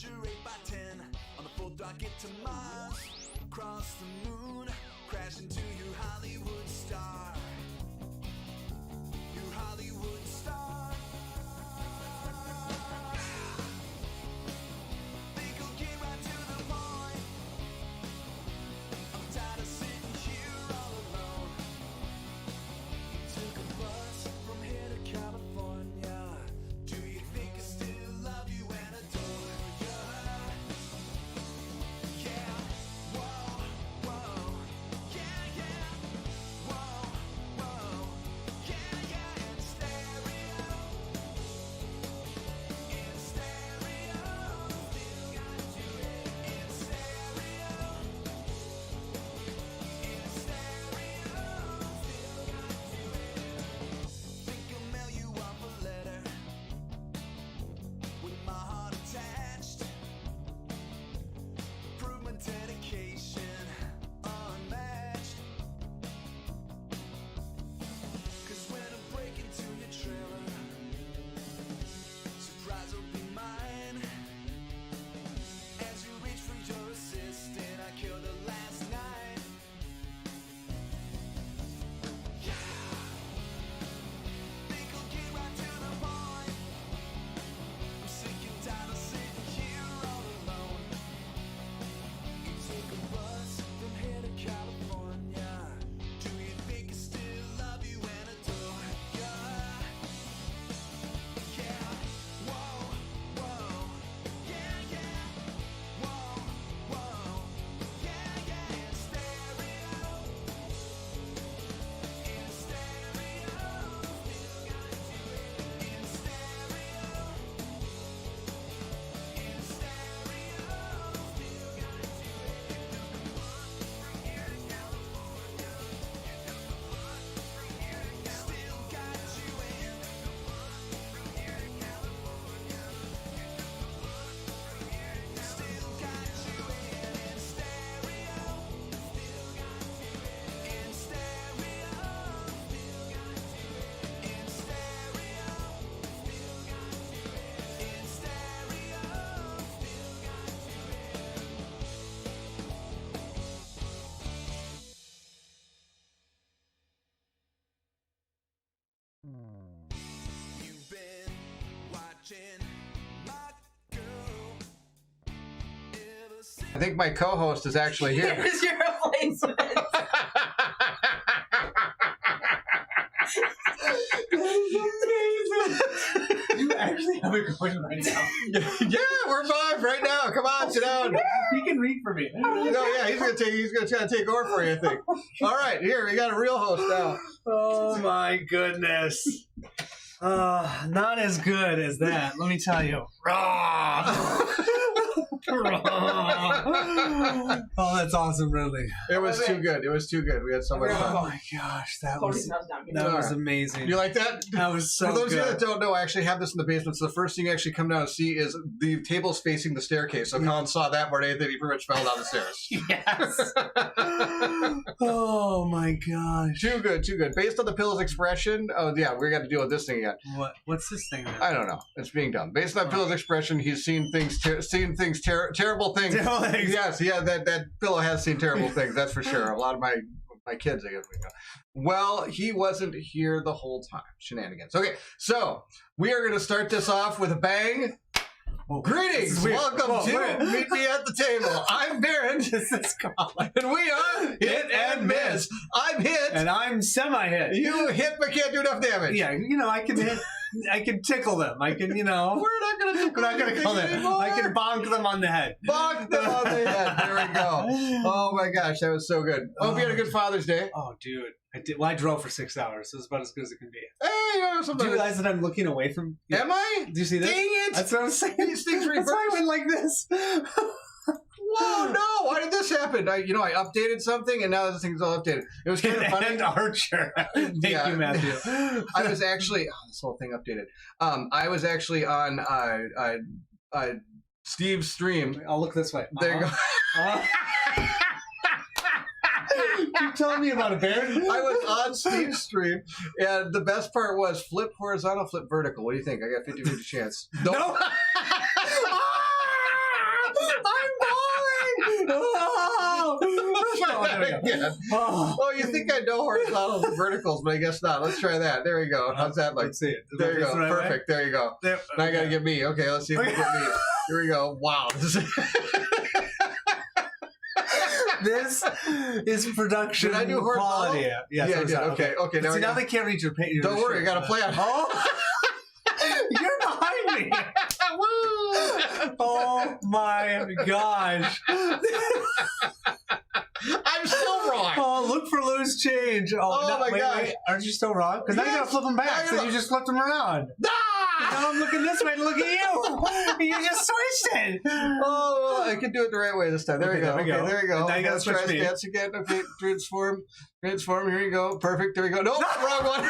Future 8x10 on the fourth rocket to Mars. Cross the moon, crash into your Hollywood star. Your Hollywood star. Think we'll get right to the point. I'm tired of sitting here all alone. Took a bus from here to California. Do you think I still love you and adore you? Yeah, whoa, whoa, yeah, yeah, whoa, whoa, yeah, yeah, in stereo, still got to it, in stereo, still got to it. Think I'll mail you off a letter with my heart attached. Prove my dedication unmatched. 'Cause when I break into your trailer, surprise will be mine. As you reach for your assistant, I killed her last night. Think I'll get right to the point. I'm sick and tired of sitting here all alone. You took a bus from here to California. Do you think I still love you and adore you? Yeah, whoa, whoa, yeah, yeah, whoa, whoa, yeah, yeah, in stereo, still got to it, in stereo, still got to it. Still got you in. Still got you in stereo. Still got you in stereo. Still got you in stereo. Still got you in stereo. Still got You've been watching my girl ever since. I think my co-host is actually here. Here's your replacement. You actually have it going right now. Yeah, we're live right now. Come on, sit down. He can read for me. No, yeah, he's gonna take over for you, I think. All right, here we got a real host now. Oh my goodness. Not as good as that, let me tell you. Oh, that's awesome, really. It was too good. It was too good. We had so much Oh fun. my gosh, that Cody's was house down here. that was amazing. You like that? That was so For those of you that good. don't know, I actually have this in the basement. So the first thing you actually come down and see is the tables facing the staircase. So Colin saw that more than anything. He pretty much fell down the stairs. Yes. Oh my gosh. Too good, too good. Based on the Pillow's expression, oh yeah, we got to deal with this thing again. What's this thing? Then? I don't know. It's being done. Based on Pillow's expression, he's seen things, terrible things. Terrible things. Yes, yeah, that Pillow has seen terrible things. That's for sure. A lot of my kids, I guess. Well, he wasn't here the whole time. Shenanigans. Okay, so we are going to start this off with a bang. Oh, Greetings, welcome to Meet Me at the Table. I'm Baron, This is Colin. and we are Hit and Miss. I'm hit. And I'm semi-hit. You hit but can't do enough damage. Yeah, you know, I can hit. I can tickle them. I can, you know. We're not going to We're not going to kill them. anymore. I can bonk them on the head. Bonk them on the head. There we go. Oh my gosh, that was so good. Hope you had a good Father's Day. Oh, dude. I did. Well, I drove for 6 hours. So it was about as good as it can be. Hey, you know, Do you sometimes. realize that I'm looking away from... Am I? Do you see that? Dang it! That's what I'm saying. These things That's why I reverse. went like this. Whoa, no! Why did this happen? I updated something, and now this thing's all updated. It was kind of funny. And Archer. Thank Yeah. you, Matthew. I was actually this whole thing updated. I was actually on Steve's stream. I'll look this way. There you go. Keep telling me about it, Baron. I was on Steve's stream, and the best part was flip horizontal, flip vertical. What do you think? I got 50-50 chance. No. There we go. Again. Oh, you think I know horizontals and verticals, but I guess not. Let's try that. There we go. How's that like? Let's see it. There you go. Right Perfect. There you go. There, Now I gotta get me. Okay, let's see if we get me. Here we go. Wow. This is production Did I do horizontal? quality. Yeah, I did. horizontal. Okay. Now See, we now got- they can't read your page. Don't worry, I got to play on. Oh, you're behind me. Woo! Oh my gosh. I'm still wrong. Oh, look for loose change. Oh, my gosh. Wait. Aren't you still wrong? Because now you Yes. gotta flip them Now back. you So know- you just flipped them around. Ah! Now I'm looking this way to look at you. You just switched it. Oh, well, I can do it the right way this time. There Okay, we go. there we go. Okay, there we go. And now you gotta Let's try switch me. stance again. Okay, transform. Here you go. Perfect. There we go. Nope, wrong one.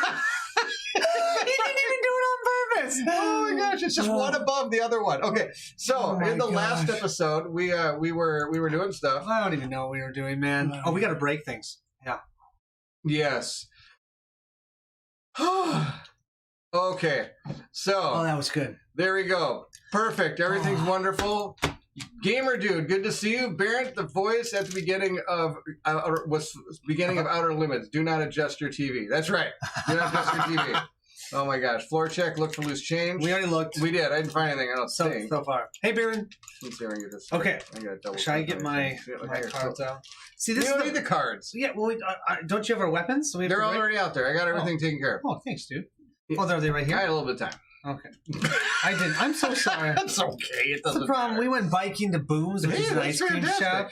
You didn't even do it on purpose. Oh my gosh, it's just one above the other one. Okay, so Oh my in the last gosh. episode, we were doing stuff. I don't even know what we were doing, man. Oh, we gotta break things. Yeah. Yes. Okay, so Oh, that was good. there we go. Perfect. Everything's wonderful. Gamer dude, good to see you. Barrett, the voice at the beginning of Outer Limits. Do not adjust your TV. That's right. Do not adjust your TV. Oh my gosh. Floor check. Look for loose change. We already looked. We did. I didn't find anything. I don't think. So far. Hey, Baron. Let's see if I can get this. Okay. I gotta double Should I check get my everything. Yeah, my here, cards so- out? See, You this don't is need the cards. yeah. Well, don't you have our weapons? So we have They're to break- already out there. I got everything taken care of. Oh, thanks, dude. Oh, are they right I here? had a little bit of time. Okay. I didn't. I'm so sorry. That's okay. It That's the doesn't problem. matter. We went biking to Booms, which Hey, is an that's ice cream fantastic. shop.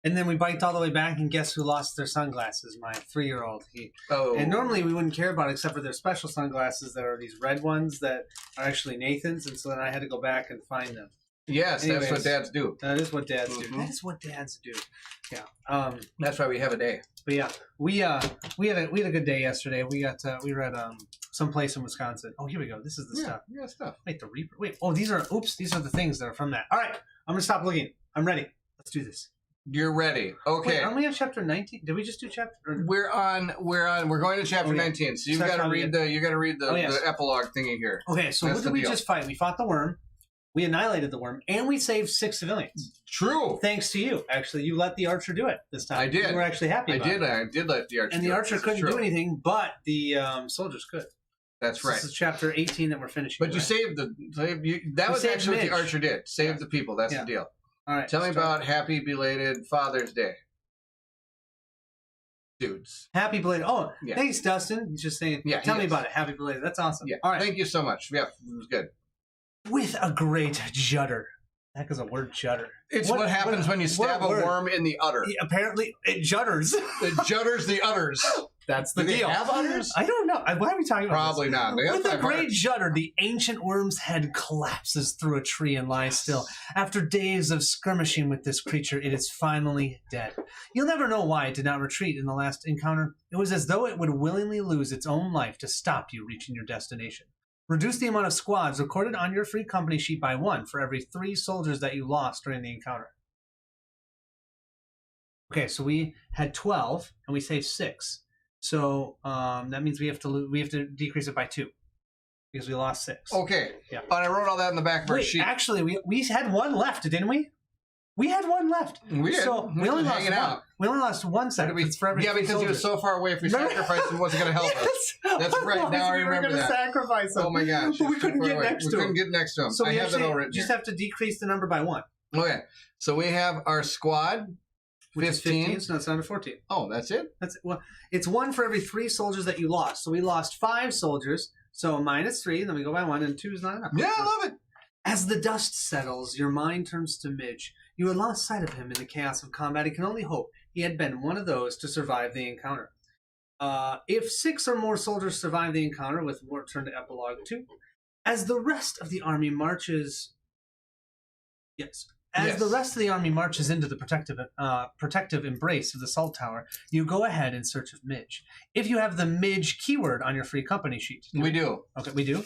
And then we biked all the way back, and guess who lost their sunglasses? My 3-year-old. Oh. And normally we wouldn't care about it except for their special sunglasses that are these red ones that are actually Nathan's. And so then I had to go back and find them. Yes, that's Anyways. what dads do. That is what dads do. Mhm. That is what dads do. Yeah. That's why we have a day. But yeah, we had a good day yesterday. We were at someplace in Wisconsin. Oh, here we go. This is the stuff. Yeah, stuff. Wait, the Reaper. Wait. Oh, these are the things that are from that. All right, I'm gonna stop looking. I'm ready. Let's do this. You're ready. Okay. Wait, aren't we on chapter 19? Did we just do chapter? We're going to chapter Oh, yeah. 19. So you've So that's got to probably read it. Oh, yes. the epilogue thingy here. Okay, so That's what the did we deal. just fight? We fought the worm. We annihilated the worm, and we saved 6 civilians. True. Thanks to you. Actually, you let the archer do it this time. I did. We were actually happy I about did. it. I did let the archer. And do the it. archer This is couldn't true. do anything, but the soldiers could. That's right. This is chapter 18 that we're finishing. But you right? saved that We was saved actually what Midge. the archer did. Save Yeah. the people. That's Yeah. the deal. All right. Tell me start. about happy belated Father's Day. Dudes. Happy belated. Oh, Yeah. thanks, Dustin. He's just saying. Yeah, Tell he me is. about it. Happy belated. That's awesome. Yeah. All right. Thank you so much. Yeah, it was good. With a great judder. That is a word, judder. It's what happens when you stab a word? worm in the udder. Yeah, apparently, it judders. It judders the udders. That's the Do they deal. have udders? I don't know. Why are we talking about Probably this? not. They have With a 500. great judder, the ancient worm's head collapses through a tree and lies still. After days of skirmishing with this creature, it is finally dead. You'll never know why it did not retreat in the last encounter. It was as though it would willingly lose its own life to stop you reaching your destination. Reduce the amount of squads recorded on your free company sheet by 1 for every 3 soldiers that you lost during the encounter. Okay, so we had 12 and we saved 6. So that means we have to decrease it by 2 because we lost 6. Okay. Yeah. But I wrote all that in the back of our Wait, sheet. actually, we had 1 left, didn't we? We had 1 left. We did. So We we were only lost hanging 1. out. We only lost 1 second. It's for every Yeah, 3 because he was soldiers. so far away. If we Remember- sacrificed him, it wasn't going to help us. Yes. That's right. Now I we were remember gonna that. sacrifice him. Oh my gosh. But we it's too couldn't far get away. next We to him. couldn't get next to him. So I we have that all actually written just here. have to decrease the number by 1. Okay. So we have our squad. Which is 15. 15, so that's down to 14. Oh, that's it? It's 1 for every 3 soldiers that you lost. So we lost 5 soldiers. So minus 3, then we go by 1, and 2 is not enough. Yeah, I love it. As the dust settles, your mind turns to Midge. You had lost sight of him in the chaos of combat and can only hope he had been one of those to survive the encounter. If 6 or more soldiers survive the encounter, with more turn to Epilogue 2, as the rest of the army marches... Yes. As Yes. the rest of the army marches into the protective embrace of the Salt Tower, you go ahead in search of Midge. If you have the Midge keyword on your free company sheet. We do. Okay, we do?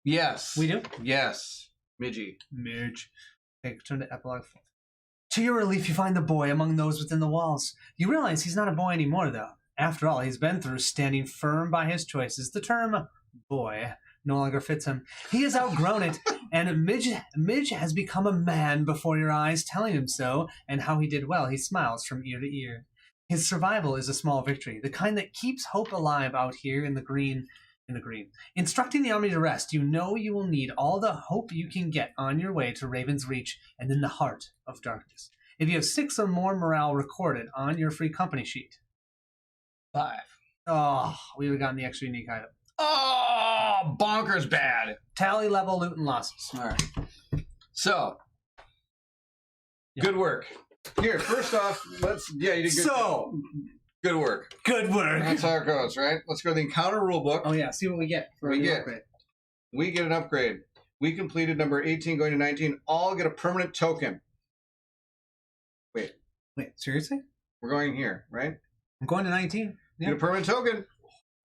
Yes. We do? Yes. Midgie. Midge. Okay, turn to Epilogue 4. To your relief, you find the boy among those within the walls. You realize he's not a boy anymore, though. After all, he's been through standing firm by his choices. The term boy no longer fits him. He has outgrown it, and Midge has become a man before your eyes, telling him so, and how he did well. He smiles from ear to ear. His survival is a small victory, the kind that keeps hope alive out here in the green. Instructing the army to rest, you know you will need all the hope you can get on your way to Raven's Reach and in the heart of darkness. If you have 6 or more morale recorded on your free company sheet. 5. Oh, we would have gotten the extra unique item. Oh, bonkers bad. Tally level loot and losses. All right. So, good work. Here, first off, you did good. So, good work. good work. That's how it goes, right? Let's go to the encounter rulebook. Oh yeah, see what we get for the upgrade. We get an upgrade. We completed number 18 going to 19. All get a permanent token. Wait, seriously? we're going here, right? I'm going to 19. Get a permanent token.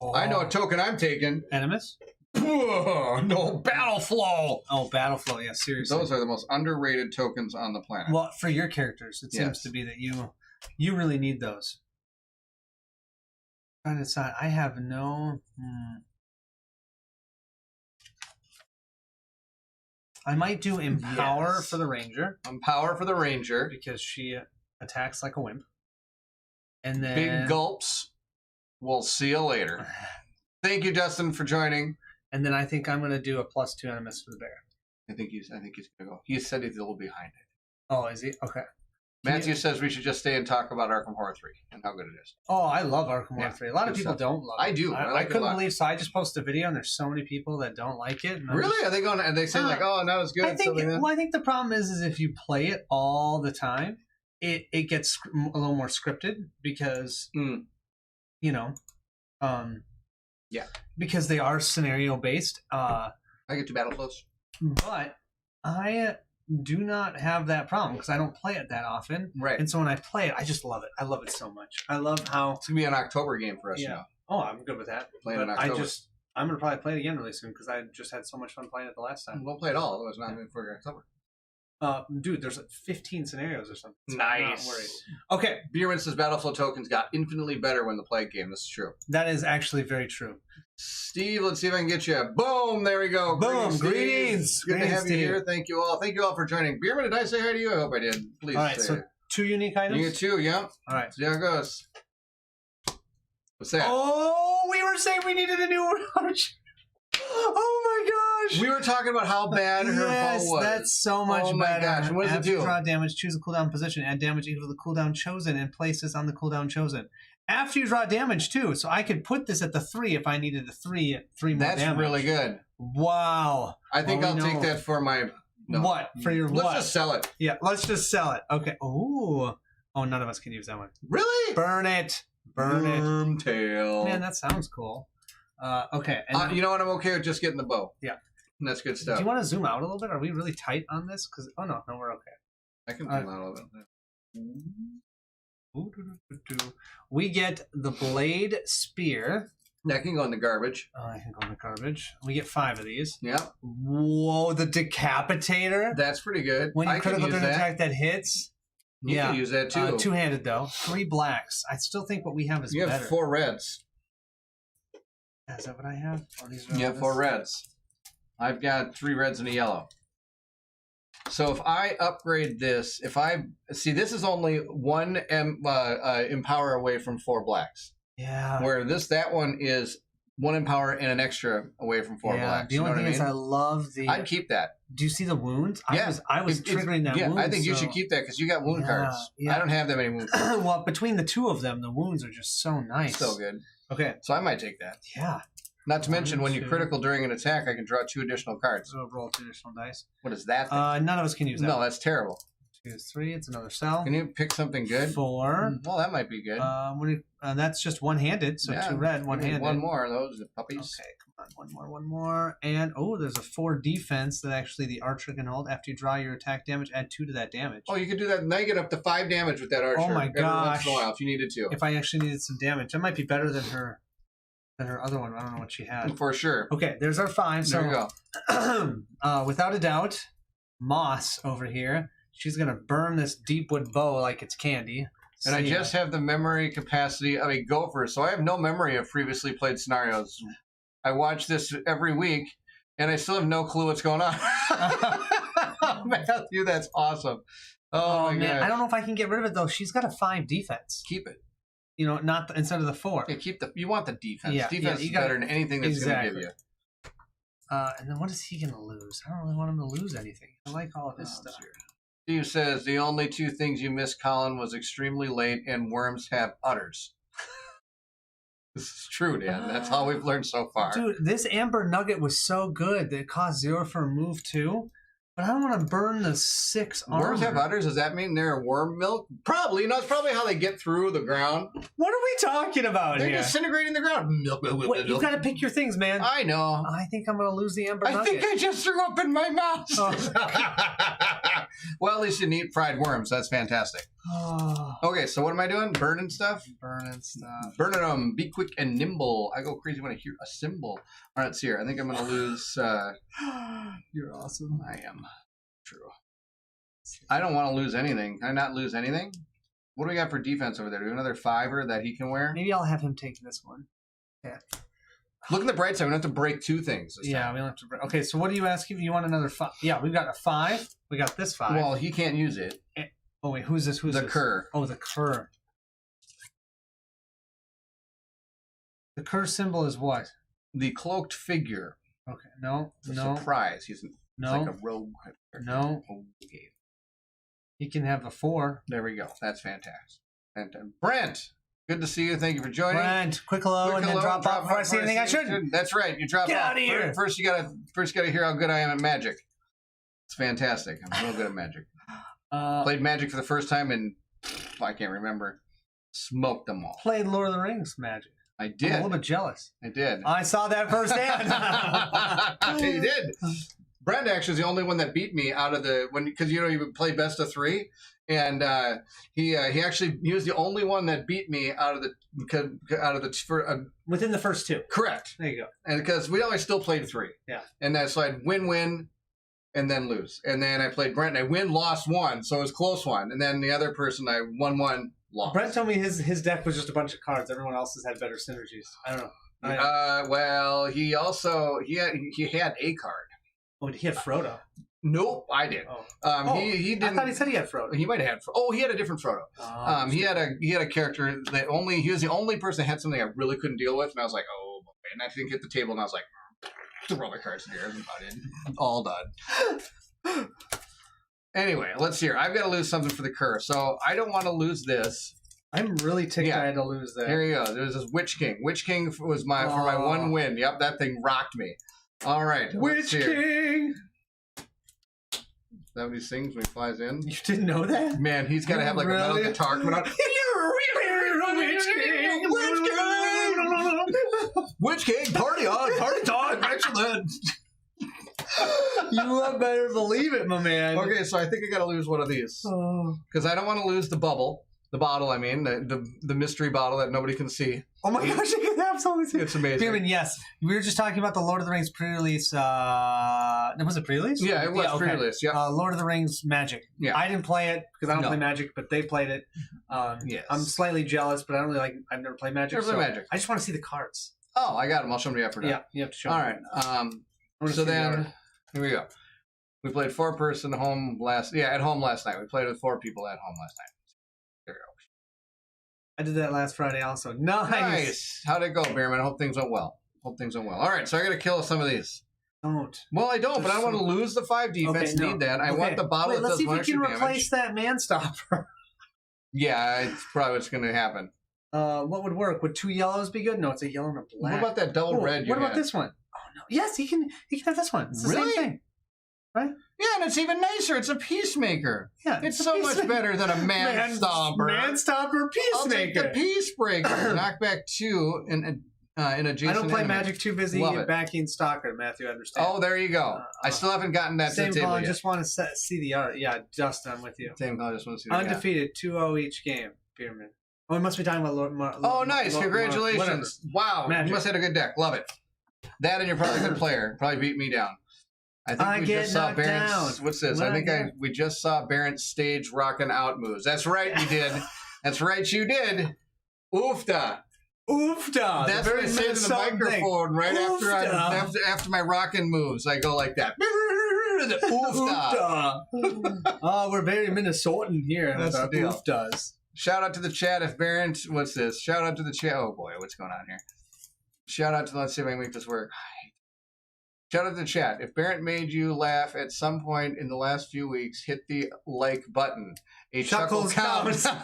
Oh. I know a token I'm taking. Animus? No, battle flow. Oh, battle flow. Yeah, seriously. Those are the most underrated tokens on the planet. Well, for your characters, it seems to be that you really need those. Trying to decide. I have no. I might do Empower for the Ranger. Empower for the Ranger. Because she attacks like a wimp. And then... Big gulps. We'll see you later. Thank you, Dustin, for joining. And then I think I'm going to do a +2 Animus for the bear. I think he's going to go. He said he's a little behind it. Oh, is he? Okay. Matthew says we should just stay and talk about Arkham Horror 3 and how good it is. Oh, I love Arkham Horror 3. A lot of people don't love it. I do. I couldn't believe. So I just posted a video, and there's so many people that don't like it. And Really? Are they going? And they say like, "Oh, not as good." I think. I think the problem is if you play it all the time, it gets a little more scripted because because they are scenario based. I get to battle flows, but I do not have that problem because I don't play it that often. Right. And so when I play it, I just love it. I love it so much. I love how it's gonna be an October game for us now. Oh, I'm good with that. Playing in October. I'm gonna probably play it again really soon because I just had so much fun playing it the last time. We'll play it all. Otherwise, not even for October. Dude, there's like 15 scenarios or something. So nice. I'm not worried. Okay. Bierman says Battleflow tokens got infinitely better when the Plague game. This is true. That is actually very true. Steve, let's see if I can get you. Boom! There we go. Boom! Greetings. Good to have you here. Thank you all. Thank you all for joining. Bierman, did I say hi to you? I hope I did. Please. All right. So 2 unique items. You get 2. Yeah. All right. See how it goes. What's that? Oh, we were saying we needed a new arch. Oh my gosh! We were talking about how bad her bow was. That's so much better. Oh my gosh! What does it do? Draw damage, choose a cooldown position, add damage equal to the cooldown chosen, and place this on the cooldown chosen. After you draw damage too, so I could put this at the 3 if I needed a 3 more damage. That's really good. Wow! I think I'll take that for my. No. What for your what? Let's just sell it. Yeah, let's just sell it. Okay. Ooh. Oh, none of us can use that one. Really? Burn it. Burn it. Wormtail. Man, that sounds cool. Okay. And you know what? I'm okay with just getting the bow. Yeah. That's good stuff. Do you want to zoom out a little bit? Are we really tight on this? Because no, we're okay. I can zoom out a little bit. We get the blade spear. That can go in the garbage. Oh, I can go in the garbage. We get 5 of these. Yeah. Whoa, the decapitator. That's pretty good. When you critical during an attack that hits. You can use that too. 2-handed though. 3 blacks. I still think what we have is better. You have 4 reds. Is that what I have? You have 4 reds. I've got 3 reds and a yellow. So if I upgrade this, this is only 1 empower away from 4 blacks. Yeah. Where that one is 1 empower and an extra away from 4 blacks. The only thing is I love the... I'd keep that. Do you see the wounds? Yeah. I was triggering that wound. Yeah, I think you should keep that because you got wound cards. Yeah. I don't have that many wound cards. Well, between the 2 of them, the wounds are just so nice. So good. Okay. So I might take that. Yeah. Not to mention, when you critical during an attack, I can draw 2 additional cards. So roll 2 additional dice. What is that thing? None of us can use that. No, that's terrible. 2 is 3. It's another cell. Can you pick something good? 4. Well, that might be good. That's just 1-handed, so 2 red, 1-handed. 1 more of those puppies. Okay, come on, one more. And, there's a 4 defense that actually the archer can hold. After you draw your attack damage, add 2 to that damage. Oh, you could do that. Now you get up to 5 damage with that archer. Oh my gosh. Every once in a while, if you needed to. If I actually needed some damage. That might be better than her other one. I don't know what she had. For sure. Okay, there's our 5. There you go. Without a doubt, Moss over here, she's going to burn this deepwood bow like it's candy. And I just have the memory capacity of a gopher, so I have no memory of previously played scenarios. I watch this every week, And I still have no clue what's going on. Matthew, that's awesome. Oh, my man, God. I don't know if I can get rid of it though. She's got a 5 defense. Keep it. You know, not instead of the 4. Yeah, you want the defense. Yeah, Defense you is gotta- better than anything that's going to give you. And then what is he going to lose? I don't really want him to lose anything. I like all of his stuff. Steve says the only 2 things you missed, Colin, was extremely late and worms have udders. This is true, Dan. That's all we've learned so far. Dude, this Amber Nugget was so good that it cost 0 for a move too. But I don't want to burn the 6 armor. Worms have udders? Does that mean they're worm milk? Probably. No, it's probably how they get through the ground. What are we talking about They're here? disintegrating the ground. Milk, milk, milk, Wait, you milk. got to pick your things, man. I know. I think I'm going to lose the Amber Nugget. I think I just threw up in my mouth. Oh. Well, at least you eat fried worms. That's fantastic. Oh, Okay, so what am I doing? Burning stuff? burning stuff. Burning them. Be quick and nimble. I go crazy when I hear a symbol. All right, let's see here. I think I'm going to lose. You're awesome. I am. True. I don't want to lose anything. Can I not lose anything? What do we got for defense over there? Do we have another 5er that he can wear? Maybe I'll have him take this one. Yeah. Look at the bright side. We don't have to break 2 things this Yeah, time. we don't have to. Okay, so what are you asking? You want another 5? Yeah, we've got a 5. We got this 5. Well, he can't use it. Oh wait, who's this? Who's The this? cur. Oh, the cur. The cur symbol is what? The cloaked figure. Okay, no, It's a no, surprise. He's no, like a rogue. no. Okay. He can have a 4. There we go. That's fantastic. And Brent, good to see you. Thank you for joining. Brent, quick hello, Quick and then hello, drop off before I see anything I shouldn't. That's right. You drop Get off. outta here. First, you gotta hear how good I am at magic. It's fantastic. I'm real good at magic. Played magic for the first time and I can't remember. Smoked them all. Played Lord of the Rings magic. I I'm a did. little bit jealous. I did. I saw that firsthand. He did. Brent actually is the only one that beat me out of the because you would play best of 3, and he was the only one that beat me out of the Within the first 2. correct. There you go. And because we always still played 3, Yeah. and so I'd win, and then lose, and then I played Brent, and I lost 1, so it was a close one, and then the other person I won 1, lost. Brent told me his deck was just a bunch of cards. Everyone else's had better synergies. I don't know. Well, he had a card. Oh, he had Frodo. Nope, I did. He didn't. I thought he said he had Frodo. He might have had. Oh, he had a different Frodo. He had a character that he was the only person that had something I really couldn't deal with, and I was like, oh, boy. And I think hit the table, and I was like, throw my cards in here, and I did. All done. Anyway, let's hear. I've got to lose something for the curse, so I don't want to lose this. I'm really ticked I had to lose that. Here you go. There's this Witch King. Witch King was for my 1 win. Yep, that thing rocked me. All right, Witch King. Is that what he sings when he flies in? You didn't know that? Man, he's got to have like a metal guitar coming out. Witch King. Witch King! Witch King, party on, party time, excellent. You better believe it, my man. Okay, so I think I got to lose one of these because I don't want to lose the bottle. I mean, the mystery bottle that nobody can see. Oh my gosh, I can absolutely see it. It's amazing. Beerman, yes. We were just talking about the Lord of the Rings pre-release. Was it pre-release? Yeah, it was pre-release. Yeah. Lord of the Rings Magic. Yeah. I didn't play it because I don't play Magic, but they played it. Yes. I'm slightly jealous, but I don't really I've never played Magic. Never played Magic. I just want to see the cards. Oh, I got them. I'll show them to you after. Yeah, you have to show All me. right. So then, here we go. We played 4-person at home last night. We played with 4 people at home last night. There we go. I did that last Friday also. Nice. How'd it go, Bearman? I hope things went well. All right, so I got to kill some of these. Don't. Well, I don't, but I don't want to lose the 5 defense. Okay, no. Need that. I want the bottle that let's does see if 1 we extra can damage. replace that man stopper. Yeah, it's probably what's going to happen. What would work? Would 2 yellows be good? No, it's a yellow and a black. What about that double red you What about had? this one? Oh no. Yes, he can have this one. It's the Really? same thing. Right? Yeah, and it's even nicer. It's a peacemaker. Yeah. It's so much better than a man stomper. Man stopper I'll take peacemaker. the peacebreaker. Knock back 2 in adjacent. I don't play enemy. Magic, too busy Love it. backing Stalker, Matthew, I understand. Oh, there you go. I still haven't gotten that to Same the table Colin, yet. just want to see the art. Yeah, just I'm with you. Same Colin, just want to see the Undefeated, 2-0 each game, Beerman. Oh, we must be talking about Lord. Oh, nice. Congratulations. Wow. Magic. You must have had a good deck. Love it. That and you're probably a good player. Probably beat me down. I think we just saw Barrett's. What's this? We just saw Barrett's stage rocking out moves. That's right, you did. That's right, you did. Oofda. Oofda. That's what I say to the microphone right after my rockin' moves. I go like that. Oofda. Oh, we're very Minnesotan here. That's the deal. Oofdas. Shout out to the chat if Barron. What's this? Shout out to the chat. Oh boy, what's going on here? Shout out to, let's see if I can make this work. Shout out to the chat. If Barrett made you laugh at some point in the last few weeks, hit the like button. A chuckle counts. Love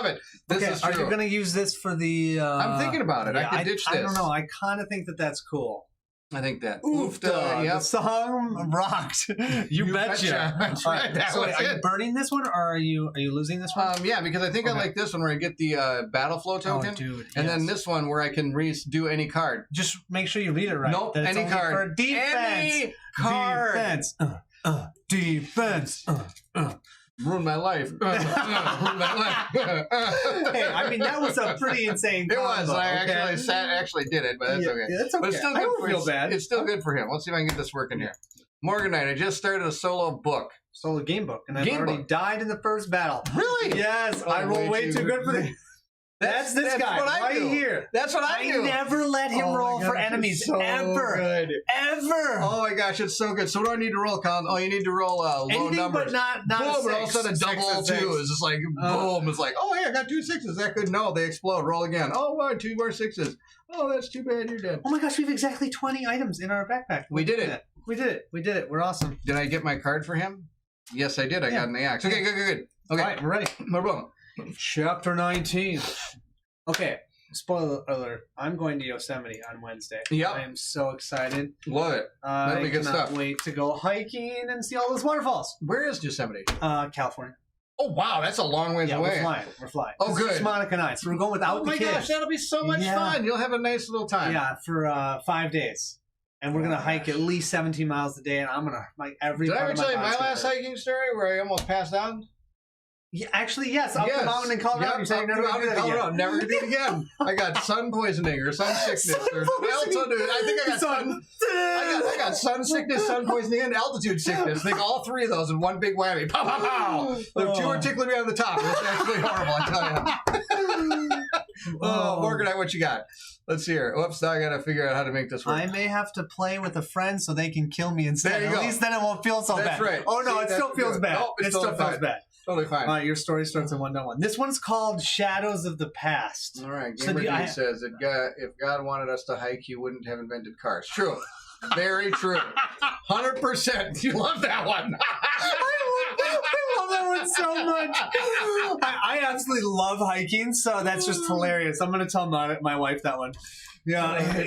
it. This is true. Are you going to use this for the... I'm thinking about it. Yeah, I could ditch this. I don't know. I kind of think that that's cool. I think that. Oofda. Yep. The song rocked. You betcha. That's right. That so was are you it. burning this one, or are you losing this one? Yeah, because I think I like this one where I get the battle flow token. Oh, dude. And then this one where I can do any card. Just make sure you read it right. Nope, any card. For defense. Any card. Defense. Defense. Ruined my life. Ruined my life. Hey, I mean, that was a pretty insane combo. It was. I actually did it, but that's okay. Yeah, it's okay. But it's still good I don't feel bad. It's still good for him. Let's see if I can get this working here. Morganite, I just started a solo book. Solo game book, and I've already died in the first battle. Really? Yes, I roll way too good for this. That's this guy what I right do. here. That's what I do. I never let him roll for enemies. So ever. Good. Ever. Oh my gosh, it's so good. So what do I need to roll, Colin? Oh, you need to roll low Anything numbers. but not boom, a six. and all of a sudden a double two is just like boom. It's like, oh hey, I got 2 6s. Is that good? No, they explode. Roll again. Oh, wow, 2 more 6s. Oh, that's too bad. You're dead. Oh my gosh, we have exactly 20 items in our backpack. We did it. We did it. We did it. We're awesome. Did I get my card for him? Yes, I did. I got an axe. Okay, good. Okay. All right, we're ready. Boom. Chapter 19. Okay, spoiler alert. I'm going to Yosemite on Wednesday. Yep. I am so excited. Love it. That'll be good I cannot stuff. wait to go hiking and see all those waterfalls. Where is Yosemite? California. Oh, wow. That's a long ways away. We're flying. Oh, This good. is Monica and I, so we're going without the kids. Oh, my gosh. That'll be so much fun. You'll have a nice little time. Yeah, for 5 days. And we're going to hike at least 17 miles a day, and I'm going to hike every Did I part ever of tell you body's my gonna last hurt. hiking story where I almost passed out? Yeah, actually, yes. Up the mountain in Colorado. Yep, You're saying never out gonna do in that Colorado. again. Never gonna do it again. I got sun poisoning or sun sickness. I got sun sickness, sun poisoning, and altitude sickness. I think all 3 of those in one big whammy. Pow, pow, pow. The 2 are tickling me on the top. It's actually horrible, I tell you. Morgan, what you got? Let's see here. Oops, now I gotta figure out how to make this work. I may have to play with a friend so they can kill me instead. There you At go. least then it won't feel so bad. That's right. Oh no, See, it still that's feels good. bad. Nope, it's it still totally feels fine. bad. Totally fine. All right, your story starts in 1-1. This one's called Shadows of the Past. All right, So Gamer D says that if God wanted us to hike, he wouldn't have invented cars. True. Very true. 100%. You love that one. I love that one so much. I absolutely love hiking, so that's just hilarious. I'm going to tell my wife that one. Yeah,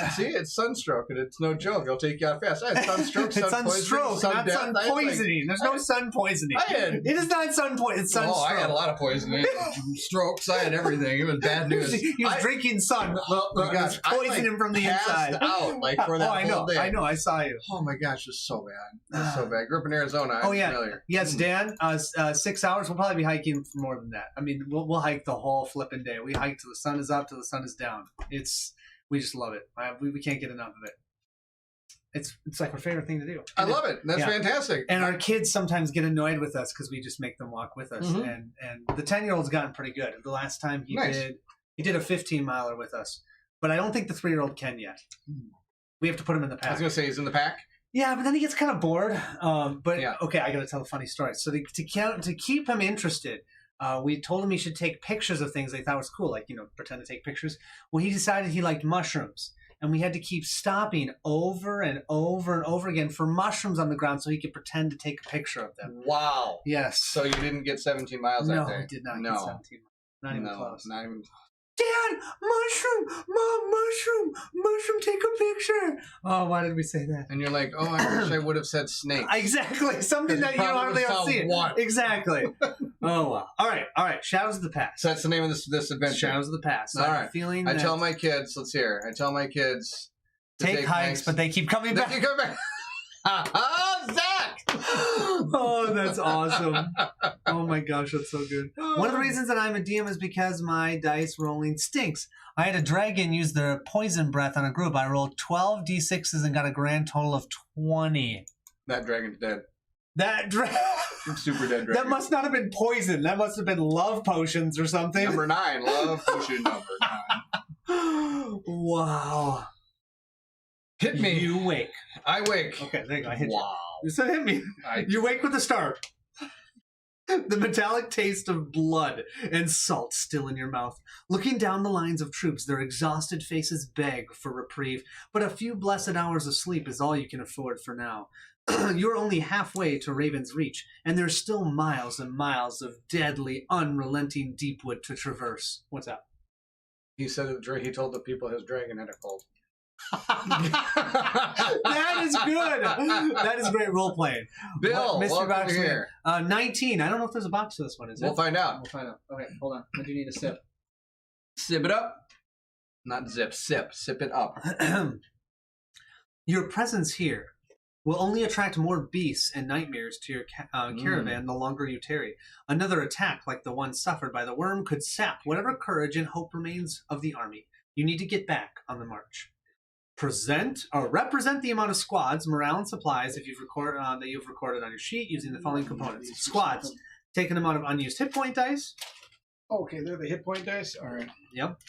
See, it's sunstroke, and it's no joke. It'll take you out fast. I had sunstroke, it's sun sunstroke, sun not death. sun poisoning. There's no sun poisoning. It is not sun poisoning. It's sunstroke. Oh, I had a lot of poisoning, strokes. I had everything. It was bad news. He was drinking sun. Oh my gosh, Poisoning him from the inside. Out for that whole day. I know. I saw you. Oh my gosh, it's so bad. It's so bad. Grew up in Arizona. I'm familiar. Yes, Dan. 6 hours. We'll probably be hiking for more than that. I mean, we'll hike the whole flipping day. We hike till the sun is up, till the sun is down. We just love it. We can't get enough of it. It's like our favorite thing to do. I love it. That's fantastic. And our kids sometimes get annoyed with us because we just make them walk with us. Mm-hmm. And the 10-year-old's gotten pretty good. The last time he did a 15-miler with us, but I don't think the 3-year-old can yet. We have to put him in the pack. I was gonna say he's in the pack. Yeah, but then he gets kind of bored. Okay, I got to tell a funny story. So to keep him interested. We told him he should take pictures of things they thought was cool, like, pretend to take pictures. Well, he decided he liked mushrooms. And we had to keep stopping over and over and over again for mushrooms on the ground so he could pretend to take a picture of them. Wow. Yes. So you didn't get 17 miles that day? No, he did not get 17 miles. Not even close. Not even... Dad, mushroom! Mom, mushroom, take a picture! Oh, why did we say that? And you're like, oh, I wish I would have said snake. Exactly. Something that you hardly ever see. Exactly. Oh, wow. All right. Shadows of the Past. So that's the name of this adventure. Shadows of the Past. So all right. I tell my kids, let's hear. I tell my kids to take hikes, but they keep coming back. They keep coming back. Zach! Oh, that's awesome. Oh my gosh, that's so good. One of the reasons that I'm a DM is because my dice rolling stinks. I had a dragon use their poison breath on a group. I rolled 12 d6s and got a grand total of 20. That dragon's dead. That dragon... Super dead dragon. That must not have been poison. That must have been love potions or something. Number 9. Love potion number 9. Wow. Hit me. You wake. I wake. Okay, there you go. I hit Wow. you. You said hit me. You wake with a start. The metallic taste of blood and salt still in your mouth. Looking down the lines of troops, their exhausted faces beg for reprieve, but a few blessed hours of sleep is all you can afford for now. You're only halfway to Raven's Reach, and there's still miles and miles of deadly, unrelenting deepwood to traverse. What's up? He said he told the people his dragon had a cold. That is good. That is great role playing. Bill, Mr. welcome Boxman, here. 19. I don't know if there's a box to this one, is We'll it? find out. We'll find out. Okay, hold on. I do need a sip. Sip it up. Not zip. Sip. Sip it up. Your presence here will only attract more beasts and nightmares to your caravan the longer you tarry. Another attack like the one suffered by the worm could sap whatever courage and hope remains of the army. You need to get back on the march. Represent the amount of squads, morale, and supplies that you've recorded on your sheet using the following components. Squads, take an amount of unused hit point dice. Okay, they're the hit point dice? All right. Yep.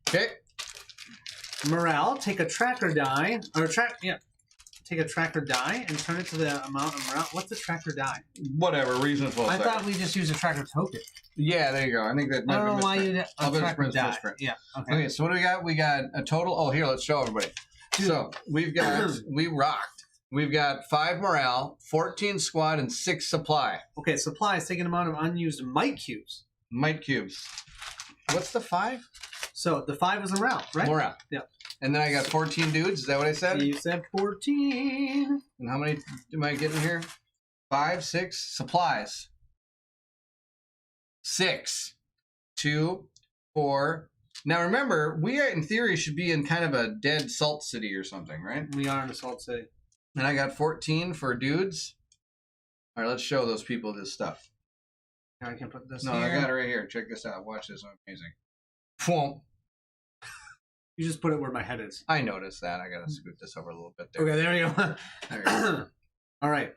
Okay. Morale, take a tracker die, take a tracker die and turn it to the amount of morale. What's the tracker die? Whatever, reasonable. I thought we just used a tracker token. Yeah, there you go. I think that I might don't be know why you I'll tracker misprint, die. misprint. Yeah. Okay, so what do we got? We got a total. Oh, here, let's show everybody. So we've got, we rocked. We've got 5 morale, 14 squad, and 6 supply. Okay, supplies, take an amount of unused might cubes. Might cubes. What's the 5? So the 5 was morale, right? Morale. Yeah. And then I got 14 dudes. Is that what I said? You said 14. And how many am I getting here? 5, 6 supplies. 6, 2, 4. Now remember, we in theory should be in kind of a dead salt city or something, right? We are in a salt city. And I got 14 for dudes. All right, let's show those people this stuff. Now I can put this No, here. I got it right here. Check this out. Watch this. Amazing. Boom. You just put it where my head is. I noticed that. I got to scoot this over a little bit there. Okay, there you go. There you go. All right.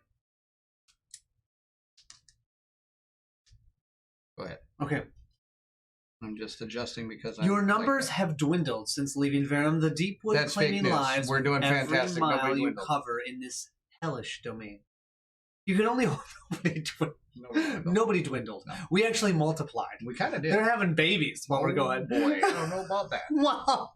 Go ahead. Okay. I'm just adjusting because Your I'm numbers like have dwindled since leaving Verum. The Deepwood That's fake claiming news. lives We're doing with every fantastic. mile Nobody you dwindled. cover in this hellish domain. You can only hope nobody dwindled. No. We actually multiplied. We kind of did. They're having babies while we're going. Boy, I don't know about that. Wow.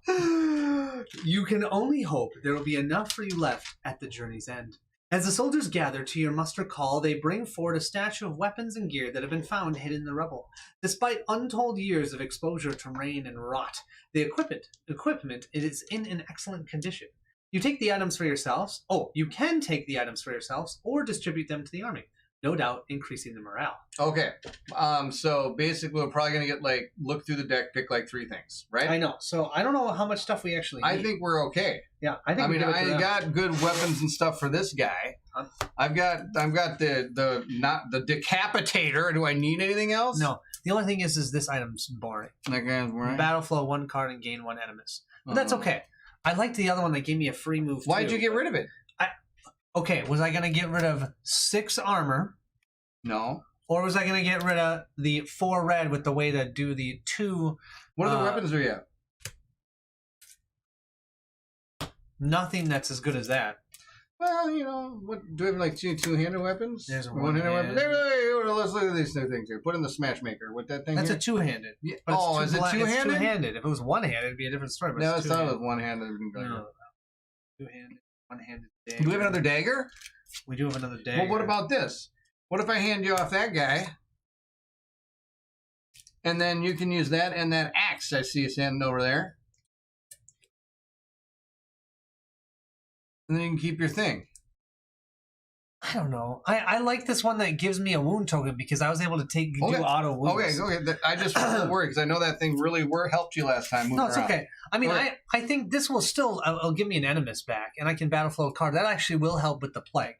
You can only hope there will be enough for you left at the journey's end. As the soldiers gather to your muster call, they bring forward a statue of weapons and gear that have been found hidden in the rubble. Despite untold years of exposure to rain and rot, the equipment is in an excellent condition. You take the items for yourselves. Oh, you can take the items for yourselves or distribute them to the army. No doubt increasing the morale. Okay. So basically, we're probably going to get, like, look through the deck, pick, like, 3 things, right? I know. So I don't know how much stuff we actually need. I think we're okay. Yeah, I think we give it to I them. got good weapons and stuff for this guy. Huh? I've got the decapitator. Do I need anything else? No. The only thing is this item's boring. That guy's right. Battle flow 1 card and gain 1 animus. But that's okay. I liked the other one that gave me a free move. Why'd too, you get but- rid of it? Okay, was I going to get rid of 6 armor, No. or was I going to get rid of the 4 red with the way to do the 2? What other weapons do you have? Nothing that's as good as that. Well, you know, what do we have, like, two-handed weapons? There's a one-handed weapon. one-handed. Let's look at these two things here. Put in the smash maker with that thing. That's here. a 2-handed. Yeah. But it's Oh, is it It's two-handed? 2-handed. If it was 1-handed, it'd be a different story. But No, it's it's not 2-handed. with one-handed. No. 2-handed, 1-handed. Do we have another dagger? We do have another dagger. Well, what about this? What if I hand you off that guy? And then you can use that and that axe I see you standing over there. And then you can keep your thing. I don't know. I like this one that gives me a wound token because I was able to do auto wounds. Okay. I just worry because I know that thing really helped you last time. No, it's around. okay. I mean, Alright. I think this will still it'll give me an animus back, and I can battle flow a card. That actually will help with the plague.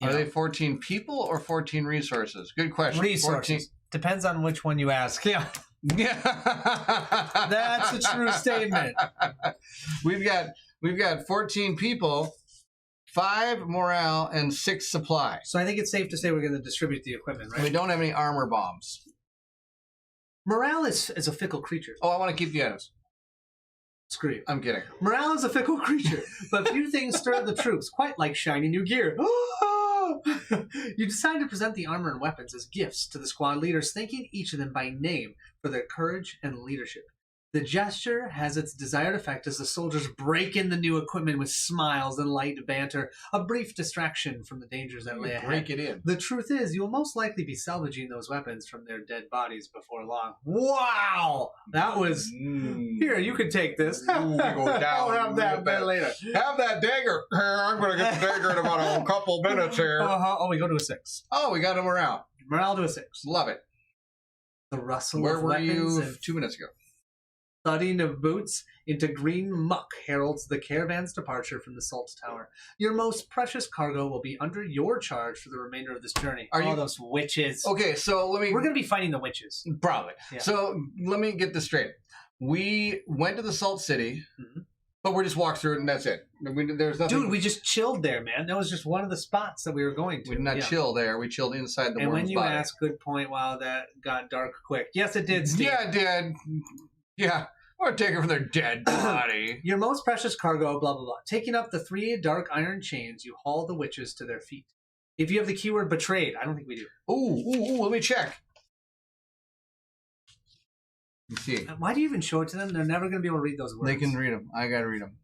Are they 14 people or 14 resources? Good question. Resources. Depends on which one you ask. Yeah. 14. Yeah. That's a true statement. We've got 14 people 5 morale and 6 supply. So I think it's safe to say we're going to distribute the equipment, right? We don't have any armor bombs. Morale is a fickle creature. Oh, I want to keep the items. Screw you. I'm kidding. Morale is a fickle creature, but few things stir the troops, quite like shiny new gear. You decide to present the armor and weapons as gifts to the squad leaders, thanking each of them by name for their courage and leadership. The gesture has its desired effect as the soldiers break in the new equipment with smiles and light banter, a brief distraction from the dangers that lay ahead. Break it in. The truth is, you will most likely be salvaging those weapons from their dead bodies before long. Wow! That was... Here, you can take this. Ooh, go down. I'll have that Get later. Have that dagger. I'm going to get the dagger in about a couple minutes here. Oh, we go to a 6. Oh, we got a morale. Morale to a 6. Love it. The rustle Where of were weapons you and 2 minutes ago? thudding of boots into green muck heralds the caravan's departure from the Salt Tower. Your most precious cargo will be under your charge for the remainder of this journey. Are you those witches? Okay, so let me... We're going to be fighting the witches. Probably. Yeah. So let me get this straight. We went to the Salt City, but we just walked through it and that's it. There's nothing... Dude, we just chilled there, man. That was just one of the spots that we were going to. We did not chill there. We chilled inside the And worm's when you body. ask, good point. Wow, that got dark quick. Yes, it did, Steve. Yeah, it did. Yeah. Or take it from their dead body. Your most precious cargo, blah, blah, blah. Taking up the 3 dark iron chains, you haul the witches to their feet. If you have the keyword betrayed, I don't think we do. Ooh, let me check. Let's see. Why do you even show it to them? They're never going to be able to read those words. They can read them. I got to read them.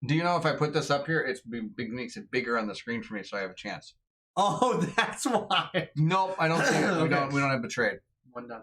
Do you know if I put this up here, it makes it bigger on the screen for me so I have a chance? Oh, that's why. Nope, I don't see it. We Okay. don't have betrayed. 1.3.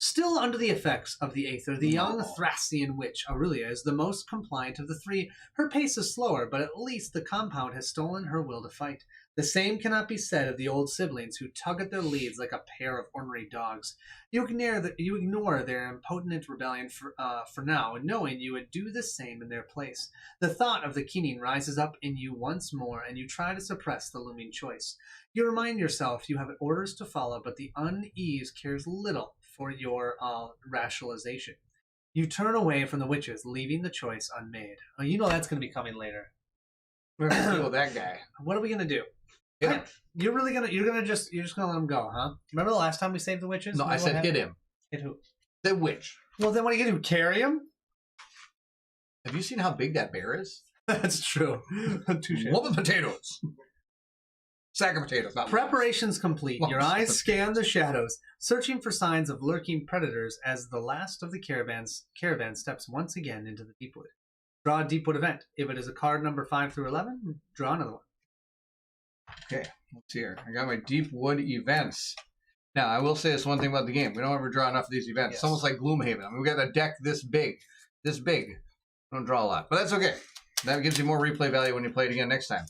Still under the effects of the Aether, the young Thracian witch, Aurelia, is the most compliant of the 3. Her pace is slower, but at least the compound has stolen her will to fight. The same cannot be said of the old siblings who tug at their leads like a pair of ornery dogs. You ignore their impotent rebellion for now, knowing you would do the same in their place. The thought of the Keening rises up in you once more, and you try to suppress the looming choice. You remind yourself you have orders to follow, but the unease cares little for your rationalization. You turn away from the witches, leaving the choice unmade. Oh, you know that's going to be coming later. We're going to deal with that guy. What are we going to do? Yeah. You're just going to let him go, huh? Remember the last time we saved the witches? No, I said hit him. Hit who? The witch. Well, then what are you going to do? Carry him? Have you seen how big that bear is? That's true. Touche. Whoop of potatoes. Sack of potatoes. Not Preparations complete. Well, Your eyes scan the shadows, searching for signs of lurking predators as the last of the caravan steps once again into the deepwood. Draw a deepwood event. If it is a card number 5 through 11, draw another one. Okay, let's see here. I got my deepwood events. Now, I will say this one thing about the game. We don't ever draw enough of these events. Yes. It's almost like Gloomhaven. I mean, we got a deck this big. This big. We don't draw a lot. But that's okay. That gives you more replay value when you play it again next time.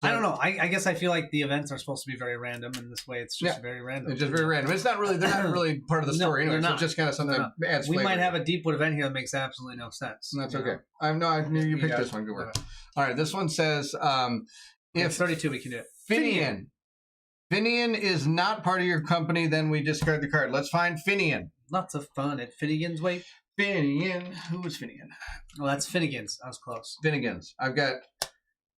I don't know. I guess I feel like the events are supposed to be very random, and this way it's just very random. It's just very random. It's not really, they're not really part of the story No, anyway. they're So it's just kind of something that adds We flavor. might have a deepwood event here that makes absolutely no sense. That's you okay. know? I knew you picked Yeah. this one. Good work. All right, this one says, If if 32, we can do it. Finian is not part of your company, then we discard the card. Let's find Finian. Lots of fun at Finnegan's. Wait. Finian. Who was Finian? Well, that's Finnegan's. I was close. Finnegan's. I've got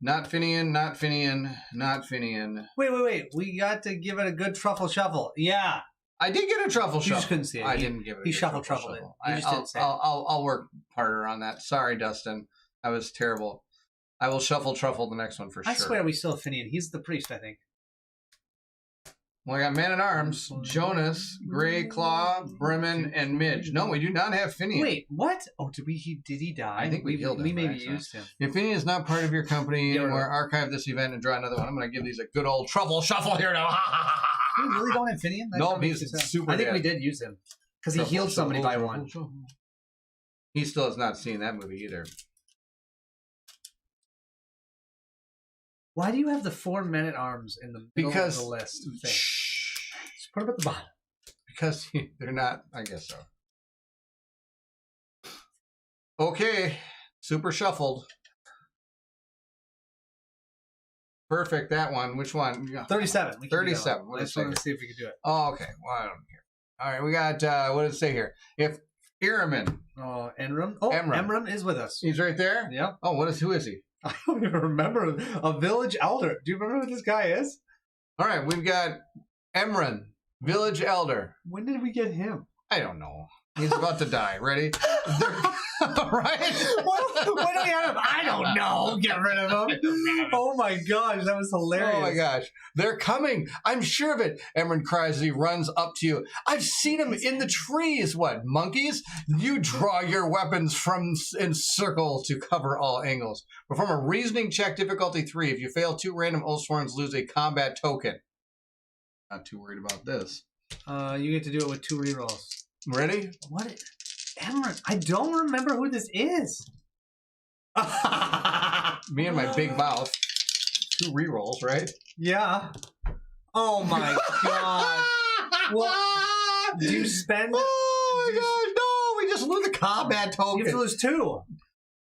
not Finian, not Finian, not Finian. Wait. We got to give it a good truffle shuffle. Yeah. I did get a truffle You shuffle. just couldn't see it. I didn't give it. He shuffled it. You just didn't say it. I'll work harder on that. Sorry, Dustin. I was terrible. I will shuffle truffle the next one for sure. I swear we still have Finian. He's the priest, I think. Well, I got Man at Arms, Jonas, Grey Claw, Bremen, and Midge. No, we do not have Finian. Wait, what? Oh, did he die? I think we killed him. We maybe right? used him. If Finian is not part of your company Yeah, anymore, right. archive this event and draw another one. I'm going to give these a good old truffle shuffle here now. We really don't have Finian? That No, sounds he's like- super I think dead. we did use him. Because he Truffle healed somebody shuffle, by truffle one. shuffle. He still has not seen that movie either. Why do you have the 4 men-at-arms in the middle Because of the list? Thing? Just put them at the bottom. Because they're not, I guess so. Okay, super shuffled. Perfect, that one. Which one? 37. We can do that 37. one. I just wanted to see if we could do it. Oh, okay. Well, I don't care. All right, we got, what does it say here? Iraman. Oh, Enram. Oh, Emram. Emram is with us. He's right there? Yep. Oh, who is he? I don't even remember. A village elder. Do you remember who this guy is? All right, we've got Emran, village elder. When did we get him? I don't know. He's about to die. Ready? Right? What do we have him? I don't know. Get rid of him. Oh my gosh, that was hilarious. Oh my gosh. They're coming. I'm sure of it. Emran cries as he runs up to you. I've seen him in the trees. What, monkeys? You draw your weapons in circles to cover all angles. Perform a reasoning check, difficulty 3. If you fail, 2 random Oathsworns lose a combat token. Not too worried about this. You get to do it with 2 rerolls. Ready? What? Emran, I don't remember who this is. Me and my big mouth. 2 rerolls, right? Yeah. Oh my god. Well, do you spend? Oh my gosh, no! We just lose the combat token. You have to lose 2.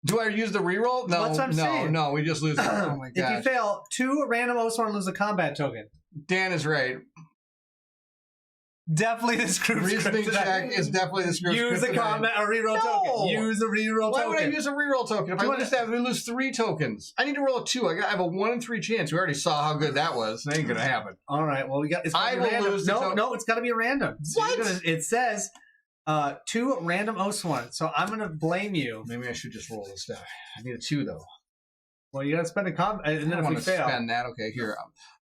Do I use the reroll? No, That's what I'm saying. No, we just lose it. Oh my If you gosh. fail, 2 random Oathsworn lose a combat token. Dan is right. Definitely the script. Reasoning check is definitely the script. Use a combat or reroll No. token. Use a reroll Why token. would I use a reroll token? If I lose that, we lose 3 tokens. I need to roll a 2. I have a 1 in 3 chance. We already saw how good that was. That ain't gonna happen. All right. Well, we got. It's I gotta be will random. lose the No, token. no, it's got to be a random. So What? it says 2 random Oathsworn. So I'm gonna blame you. Maybe I should just roll this die. I need a 2 though. Well, you gotta spend a combat, and I then don't if we want to fail, spend that. Okay, here.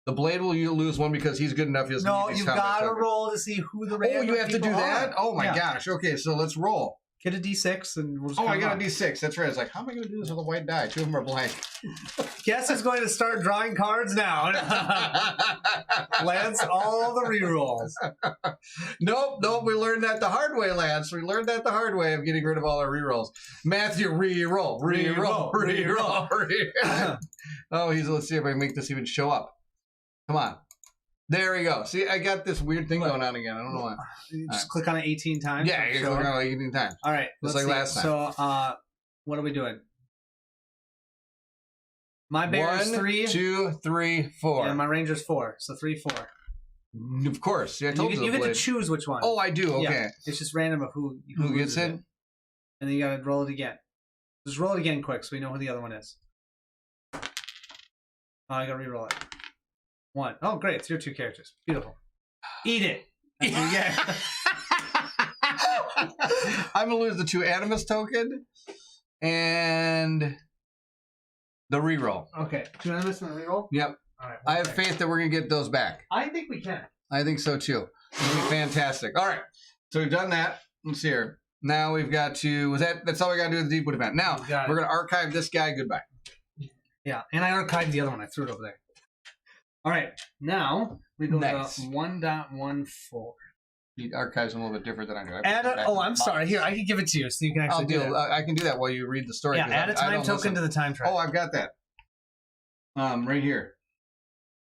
The blade will you lose 1 because he's good enough. He doesn't no, need these you've combat got to tokens. roll to see who the Oh, random you have to do people that? are. Oh my Yeah. gosh. Okay, so let's roll. Get a D6 and we'll just Oh, I count got on. a D6. That's right. I was like, how am I going to do this with a white die? 2 of them are blank. Guess is going to start drawing cards now. Lance, all the rerolls. Nope. We learned that the hard way, Lance. We learned that the hard way of getting rid of all our rerolls. Matthew, reroll. Oh, let's see if I can make this even show up. Come on. There we go. See, I got this weird thing going on again. I don't know why. Just click on it 18 times. Yeah, you Show click it. on it 18 times. All right. Just let's like see. last time. So, what are we doing? My bear is 3. 1, 2, 3, 4. And my ranger's 4. So 3, 4. Of course. Yeah, I And told you you. get to blade. choose which one. Oh, I do. Okay. Yeah. It's just random of who Who gets loses it? And then you gotta roll it again. Just roll it again quick so we know who the other one is. Oh, I gotta re-roll it. 1. Oh, great. It's your 2 characters. Beautiful. Eat it. That's what you get. I'm going to lose the 2 Animus token and the reroll. Okay. 2 enemies and a re-roll? Yep. All right. I have faith that we're going to get those back. I think we can. I think so too. It'll be fantastic. All right. So we've done that. Let's see here. Now we've got to, that's all we got to do with the Deepwood event. Now, Got it. we're going to archive this guy. Goodbye. Yeah. And I archived the other one. I threw it over there. All right. Now we go Nice. to 1.14. He archives them a little bit different than I do. I Add put them a, back oh, in the I'm box. sorry. Here, I can give it to you so you can I'll actually do do. it. I can do that while you read the story. Yeah, 'cause add a I time don't token listen. to the time track. Oh, I've got that. Right here.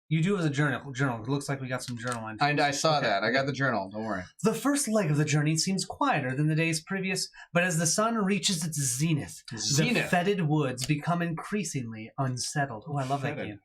You do as a journal. It looks like we got some journal entries. And I saw Okay. that. I got the journal. Don't worry. The first leg of the journey seems quieter than the days previous, but as the sun reaches its zenith, the fetid woods become increasingly unsettled. Oh, I love that Fetid. game.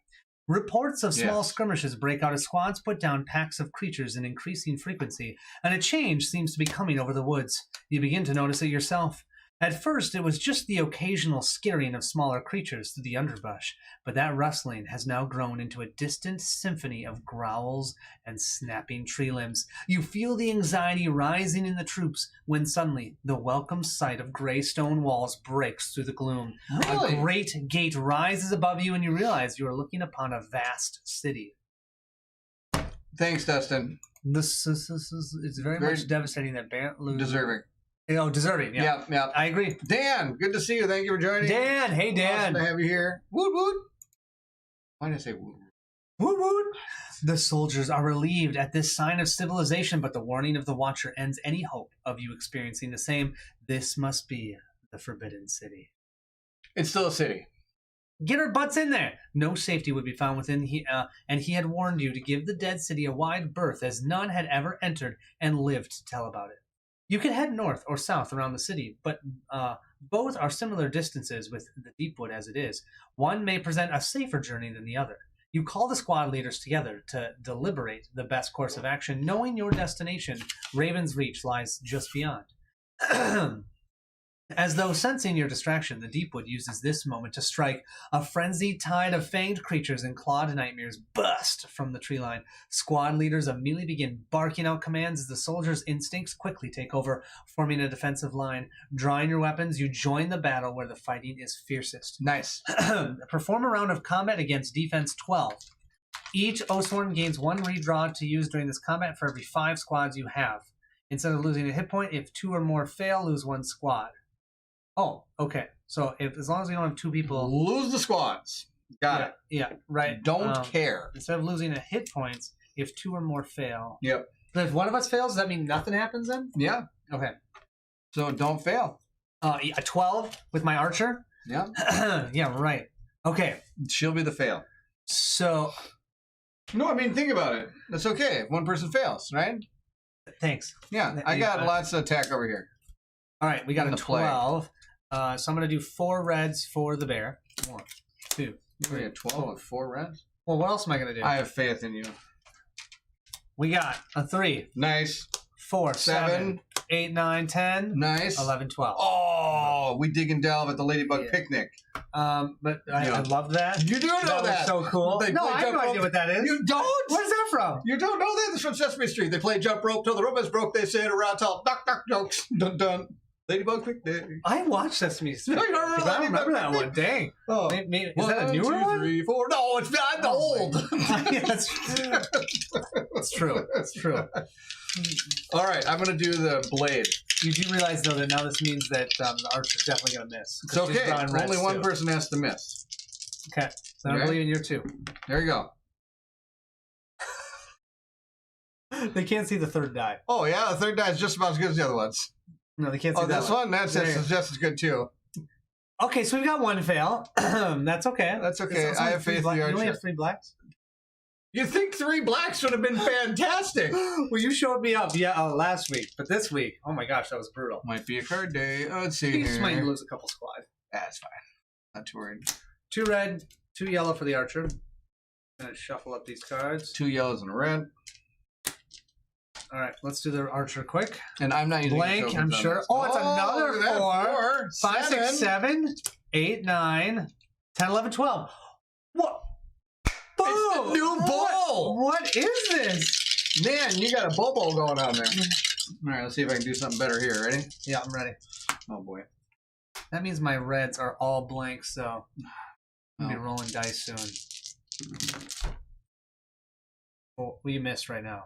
Reports of small Yes. skirmishes break out as squads put down packs of creatures in increasing frequency, and a change seems to be coming over the woods. You begin to notice it yourself. At first, it was just the occasional skittering of smaller creatures through the underbrush, but that rustling has now grown into a distant symphony of growls and snapping tree limbs. You feel the anxiety rising in the troops when suddenly the welcome sight of gray stone walls breaks through the gloom. Really? A great gate rises above you, and you realize you are looking upon a vast city. Thanks, Dustin. It's very much devastating that Barrett loses. Deserving. Oh, deserving. Yeah, Yep. I agree. Dan, good to see you. Thank you for joining. Dan, hey Dan. Awesome to have you here. Woot woot. Why did I say woot woot? Woot woot. The soldiers are relieved at this sign of civilization, but the warning of the Watcher ends any hope of you experiencing the same. This must be the Forbidden City. It's still a city. Get our butts in there. No safety would be found within, and he had warned you to give the dead city a wide berth, as none had ever entered and lived to tell about it. You can head north or south around the city, but both are similar distances with the Deepwood as it is. One may present a safer journey than the other. You call the squad leaders together to deliberate the best course of action, knowing your destination, Raven's Reach, lies just beyond. As though sensing your distraction, the Deepwood uses this moment to strike. A frenzied tide of fanged creatures and clawed nightmares burst from the tree line. Squad leaders immediately begin barking out commands as the soldiers' instincts quickly take over, forming a defensive line. Drawing your weapons, you join the battle where the fighting is fiercest. Nice. Perform a round of combat against defense 12. Each Oathsworn gains 1 redraw to use during this combat for every 5 squads you have. Instead of losing a hit point, if 2 or more fail, lose 1 squad. Oh, okay. So as long as we don't have 2 people... Lose the squads. Got it. Yeah, right. Don't care. Instead of losing a hit points, if 2 or more fail... Yep. But if one of us fails, does that mean nothing happens then? Yeah. Okay. So don't fail. A 12 with my archer? Yeah. Yeah, right. Okay. She'll be the fail. So... No, I mean, think about it. That's okay if one person fails, right? Thanks. Yeah, I got lots of attack over here. All right, we got In a the play. 12. So I'm going to do 4 reds for the bear. 1, 2, We 3. have 12 with 4 reds. Well, what else am I going to do? I have faith in you. We got a 3, Nice. 4, 7, 7, 8, 9, 10, Nice. 11, 12. Oh, we dig and delve at the Ladybug Yeah. picnic. But I love that. You do know That was so cool. They No, play I have jump no rope. idea what that is. You don't? Where's that from? You don't know that? It's from Sesame Street. They play jump rope till the rope is broke. They say it around till knock knock jokes. Dun dun. Ladybug picnic. I watched Sesame Street. No, you don't remember I don't remember that Ladybug one. Dang. Oh. Maybe, is that a newer 1, 2, one? 3, 4. No, it's I'm old. Yeah, that's true. That's true. All right, I'm gonna do the blade. You do realize, though, that now this means that the archer's definitely going to miss. It's okay. Only one person. person has to miss. Okay. So I Okay. believe in your 2. There you go. They can't see the 3rd die. Oh yeah, the 3rd die is just about as good as the other ones. No, they can't see Oh, that this one? That's There you just as good too. Okay, so we've got 1 fail. That's okay. That's okay. It's I only have 3 faith in black- the You only archer. have 3 blacks? You think 3 blacks would have been fantastic? Well, you showed me up last week, but this week, oh my gosh, that was brutal. Might be a card day. Let's see You just might here. lose a couple squad. That's fine. Not too worried. 2 red, 2 yellow for the archer. Gonna shuffle up these cards. 2 yellows and a red. All right, let's do the archer quick. And I'm not using Blank, tokens I'm on sure. this. Oh, it's another look at that. 4. 4, 5, 6, 7, 8, 9, 10, 11, 12. What? Boom! It's the new bowl! What is this? Man, you got a bobo going on there. All right, let's see if I can do something better here. Ready? Yeah, I'm ready. Oh, boy. That means my reds are all blank, so I'll be Oh. rolling dice soon. Oh, well, you missed right now.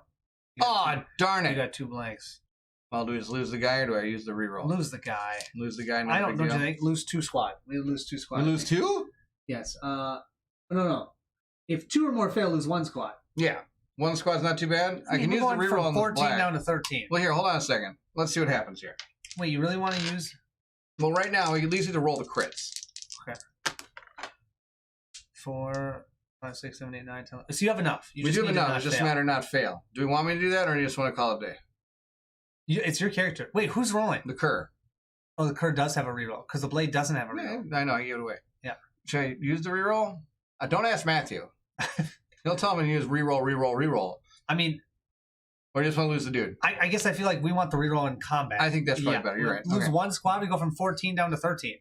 You got Oh, darn two, you it. got 2 blanks. Well, do we just lose the guy or do I use the reroll? Lose the guy. Lose the guy. No I don't big know. deal. Do you think lose 2 squad? We lose 2 squad. We lose 2? Yes. No. If 2 or more fail, lose 1 squad. Yeah. 1 squad's not too bad. I can We're use the going reroll from on the 14 black. down to 13. Well, here, hold on a second. Let's see what happens here. Wait, you really want to use? Well, right now, we can at least need to roll the crits. 4, 5, 6, 7, 8, 9, 10. So you have enough. You We just do need have to enough. not It's just a fail. matter of not fail. Do we want me to do that or do you just want to call it a day? It's your character. Wait, who's rolling? The cur. Oh, the cur does have a reroll because the blade doesn't have a reroll. Yeah, I know, I gave it away. Yeah. Should I use the reroll? Don't ask Matthew. He'll tell me to use reroll. I mean, Or you just want to lose the dude? I guess I feel like we want the reroll in combat. I think that's probably better. You're right. Lose Okay. 1 squad, we go from 14 down to 13.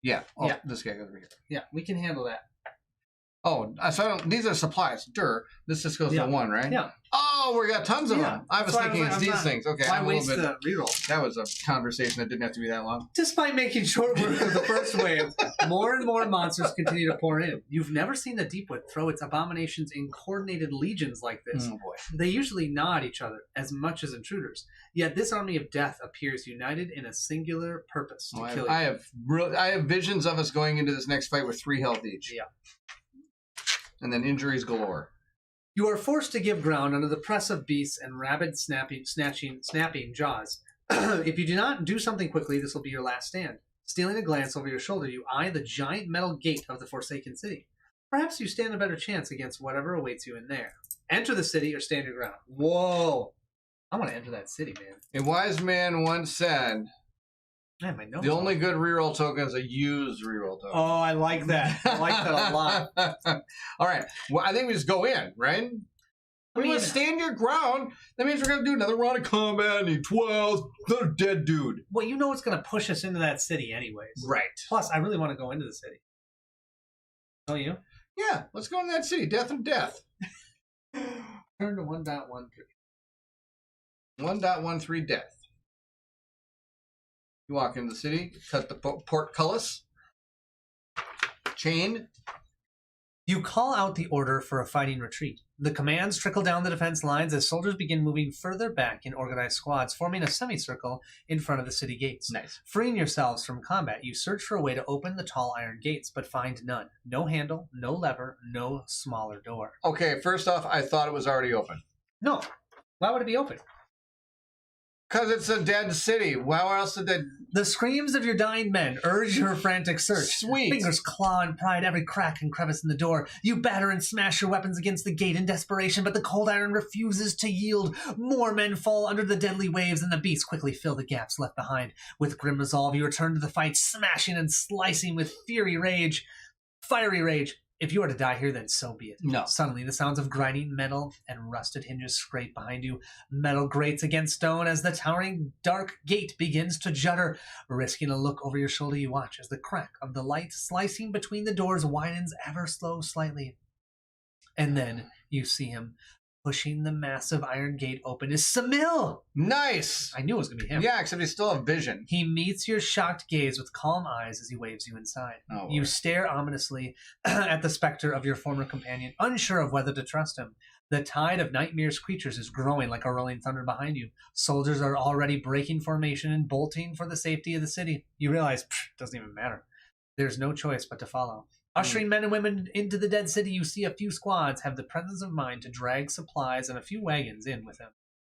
Yeah. Oh, Yeah. this guy goes over here. Yeah, we can handle that. Oh, so I don't, these are supplies. This just goes Yeah. to 1, right? Yeah. Oh, we got tons of Yeah. them. I was That's why I thinking was it's like, these I'm things. Okay, Why I'm a little waste bit. the reroll? That was a conversation that didn't have to be that long. Despite making short work of the first wave, more and more monsters continue to pour in. You've never seen the Deepwood throw its abominations in coordinated legions like this. Oh boy. They usually gnaw at each other as much as intruders. Yet this army of death appears united in a singular purpose to kill you. I have visions of us going into this next fight with 3 health each. Yeah. And then injuries galore. You are forced to give ground under the press of beasts and rabid snapping jaws. If you do not do something quickly, this will be your last stand. Stealing a glance over your shoulder, you eye the giant metal gate of the Forsaken City. Perhaps you stand a better chance against whatever awaits you in there. Enter the city or stand your ground. Whoa! I want to enter that city, man. A wise man once said, Man, my nose. the only good reroll token is a used reroll token. Oh, I like that. I like that a lot. All right. Well, I think we just go in, right? We must stand your ground. That means we're going to do another round of combat. I need 12. Another dead dude. Well, you know it's going to push us into that city anyways. Right. Plus, I really want to go into the city. Oh, you? Yeah, let's go into that city. Death and death. Turn to 1.13. 1.13 death. You walk into the city, cut the portcullis, chain. You call out the order for a fighting retreat. The commands trickle down the defense lines as soldiers begin moving further back in organized squads, forming a semicircle in front of the city gates. Nice. Freeing yourselves from combat, you search for a way to open the tall iron gates, but find none. No handle, no lever, no smaller door. Okay, first off, I thought it was already open. No. Why would it be open? Because it's a dead city. How else did that... The screams of your dying men urge your frantic search. Sweet. Fingers claw and pry at every crack and crevice in the door. You batter and smash your weapons against the gate in desperation, but the cold iron refuses to yield. More men fall under the deadly waves, and the beasts quickly fill the gaps left behind. With grim resolve, you return to the fight, smashing and slicing with fiery rage. If you are to die here, then so be it. No. Suddenly, the sounds of grinding metal and rusted hinges scrape behind you. Metal grates against stone as the towering dark gate begins to judder. Risking a look over your shoulder, you watch as the crack of the light slicing between the doors widens ever so slightly. And then you see him. Pushing the massive iron gate open is Samil! Nice! I knew it was going to be him. Yeah, except he still have vision. He meets your shocked gaze with calm eyes as he waves you inside. Oh, you boy. stare ominously at the specter of your former companion, unsure of whether to trust him. The tide of Nightmare's creatures is growing like a rolling thunder behind you. Soldiers are already breaking formation and bolting for the safety of the city. You realize, it doesn't even matter. There's no choice but to follow. Ushering men and women into the dead city, you see a few squads have the presence of mind to drag supplies and a few wagons in with them.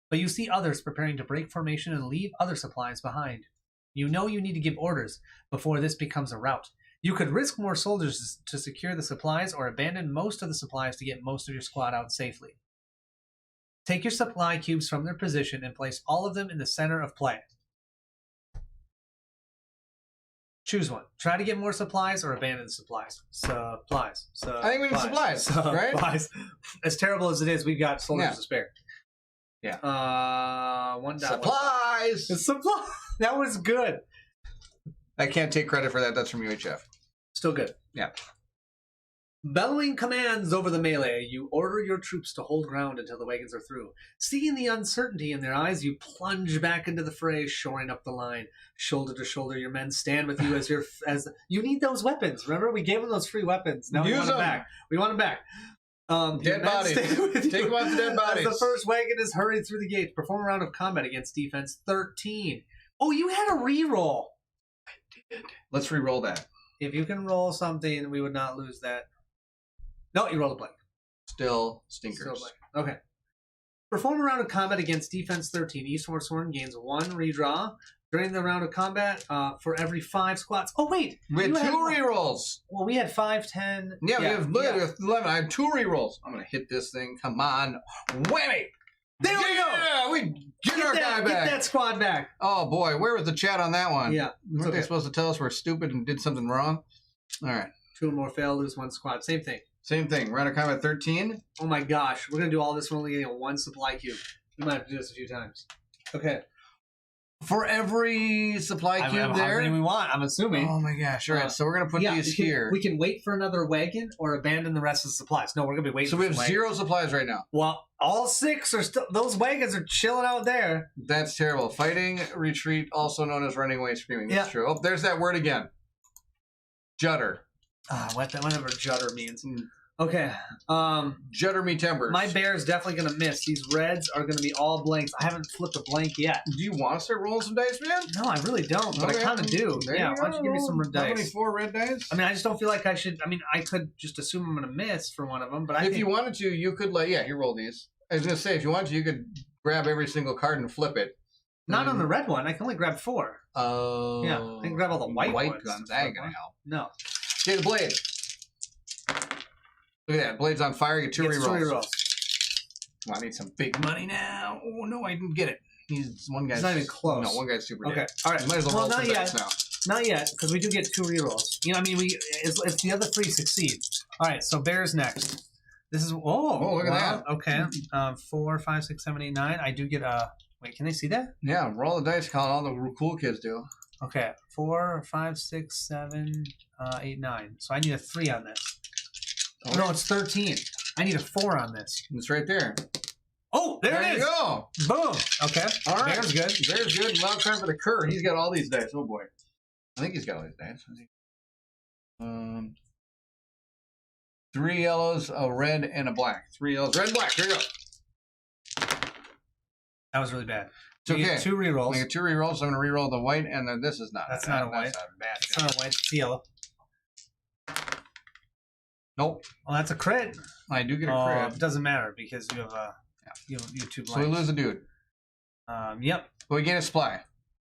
But you see others preparing to break formation and leave other supplies behind. You know you need to give orders before this becomes a rout. You could risk more soldiers to secure the supplies or abandon most of the supplies to get most of your squad out safely. Take your supply cubes from their position and place all of them in the center of play. Choose one. Try to get more supplies or abandon the supplies. Supplies. I think we need supplies, right? Supplies. As terrible as it is, we've got soldiers to spare. Yeah. 1.1. Supplies! Supply. That was good. I can't take credit for that. That's from UHF. Still good. Yeah. Bellowing commands over the melee, you order your troops to hold ground until the wagons are through. Seeing the uncertainty in their eyes, you plunge back into the fray, shoring up the line. Shoulder to shoulder, your men stand with you as you need those weapons. Remember, we gave them those free weapons. Now we want them back. We want them back. Dead bodies. Take them out the dead bodies. As the first wagon is hurried through the gates, perform a round of combat against defense 13. Oh, you had a reroll. I did. Let's re-roll that. If you can roll something, we would not lose that. No, you rolled a blank. Still stinkers. Still blank. Okay. Perform a round of combat against defense 13. Each Oathsworn gains 1 redraw during the round of combat for every 5 squats. Oh, wait. We had 2 rerolls. Well, we had 5, 10. Yeah, we have 11. I have 2 rerolls. I'm going to hit this thing. Come on. Whammy! There we go! Yeah, we get our guy back. Get that squad back. Oh, boy. Where was the chat on that one? Yeah. Weren't they supposed to tell us we're stupid and did something wrong? All right. 2 more fail, lose 1 squad. Same thing. Same thing. Round of combat 13. Oh my gosh. We're going to do all this. We're only getting 1 supply cube. We might have to do this a few times. Okay. For every supply cube there? How many we want, I'm assuming. Oh my gosh. All right. So we're going to put these here. We can wait for another wagon or abandon the rest of the supplies. No, we're going to be waiting so for we have 0 supplies right now. Well, all 6 are still... Those wagons are chilling out there. That's terrible. Fighting retreat, also known as running away screaming. That's true. Oh, there's that word again. Judder. Whatever judder means. Okay. Judder me timbers. My bear is definitely going to miss. These reds are going to be all blanks. I haven't flipped a blank yet. Do you want to start rolling some dice, man? No, I really don't, but I kind of do. Yeah, why don't you give me some red dice? How many 4 red dice? I mean, I just don't feel like I should. I mean, I could just assume I'm going to miss for one of them, but if you wanted to, you could, you roll these. I was going to say, if you wanted to, you could grab every single card and flip it. Not on the red one. I can only grab 4. Oh. Yeah, I can grab all the white ones. Guns. That ain't going to help. No. Okay, the blade. Look at that. Blade's on fire. Get 2 rerolls. Well, I need some big money now. Oh, no, I didn't get it. One guy's not even close. No, one guy's super dead. Okay, all right. You might as well roll some dice now. Not yet, because we do get 2 rerolls. You know, I mean, if the other 3 succeed. All right, so Bear's next. This is look at that. Okay, 4, 5, 6, 7, 8, 9. I do get a. Wait, can they see that? Yeah, roll the dice, Colin. All the cool kids do. Okay, 4, 5, 6, 7, 8, 9. So I need a 3 on this. Oh, no, it's 13. I need a 4 on this. It's right there. Oh, there it is. You go. Boom. Okay. All right. There's good. There's good. Now time for the cur. He's got all these dice. Oh boy. I think he's got all these dice. 3 yellows, a red, and a black. 3 yellows, red, and black. Here you go. That was really bad. It's okay. You get 2 rerolls. I get 2 rerolls. So I'm going to reroll the white, and then this is not. That's not a white. That's not a bad. It's not a white. It's yellow. Nope. Well, that's a crit. I do get a crit. It doesn't matter because you have you have 2 blanks. So we lose a dude. Yep. But we gain a supply.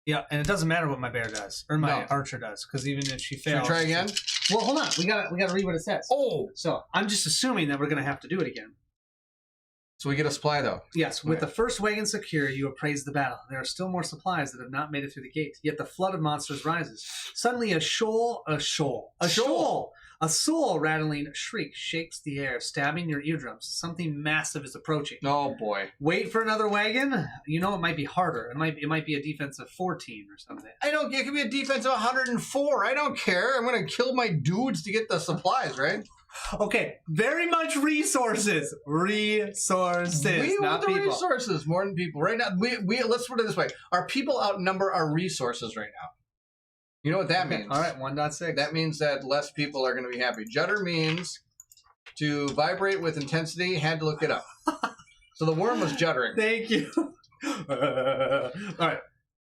Yeah, and it doesn't matter what my bear does or my archer does because even if she fails. Should we try again? Well, hold on. We gotta read what it says. Oh. So I'm just assuming that we're gonna have to do it again. So we get a supply though. Yes. With the first wagon secure, you appraise the battle. There are still more supplies that have not made it through the gate. Yet the flood of monsters rises. Suddenly, a soul rattling shriek shakes the air, stabbing your eardrums. Something massive is approaching. Oh boy! Wait for another wagon. You know it might be harder. It might be a defense of 14 or something. I don't. It could be a defense of 104. I don't care. I'm gonna kill my dudes to get the supplies, right? Okay, very much resources. Resources. We not want the people. resources more than people right now. We let's put it this way: our people outnumber our resources right now. You know what that means? All right, 1.6. That means that less people are going to be happy. Judder means to vibrate with intensity. Had to look it up. So the worm was juddering. Thank you. All right.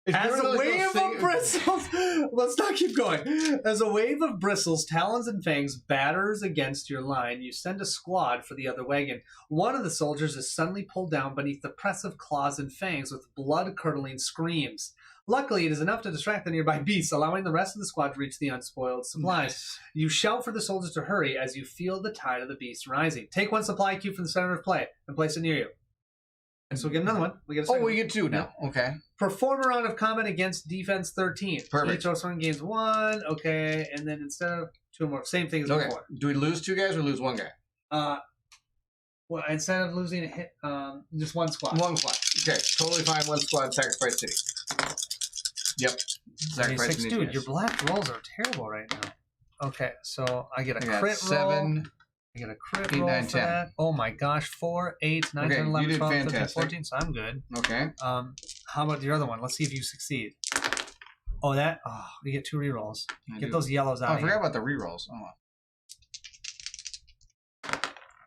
As a wave of bristles, let's not keep going. As a wave of bristles, talons, and fangs batters against your line, you send a squad for the other wagon. One of the soldiers is suddenly pulled down beneath the press of claws and fangs with blood-curdling screams. Luckily, it is enough to distract the nearby beasts, allowing the rest of the squad to reach the unspoiled supplies. Nice. You shout for the soldiers to hurry as you feel the tide of the beasts rising. Take 1 supply cube from the center of play and place it near you. And so we get another one. We get a we get 2 now. Yeah. Okay. Perform a round of combat against defense 13. Perfect. Each Oathsworn gains 1. Okay, and then instead of 2 more, same thing as before. Do we lose 2 guys or lose 1 guy? Well, instead of losing a hit, just 1 squad. 1 squad. Okay, totally fine. 1 squad. Sacrifice city. Yep. Sacrifice city. Dude, your black rolls are terrible right now. Okay, so I get a crit 7. roll. I get a crit 8, roll 9, for 10. that. Oh my gosh, 4, 8, 9, 10, 11, 12, 13, 14, so I'm good. Okay. How about your other one? Let's see if you succeed. Oh, we get 2 rerolls. Get those yellows out. I forgot about the rerolls.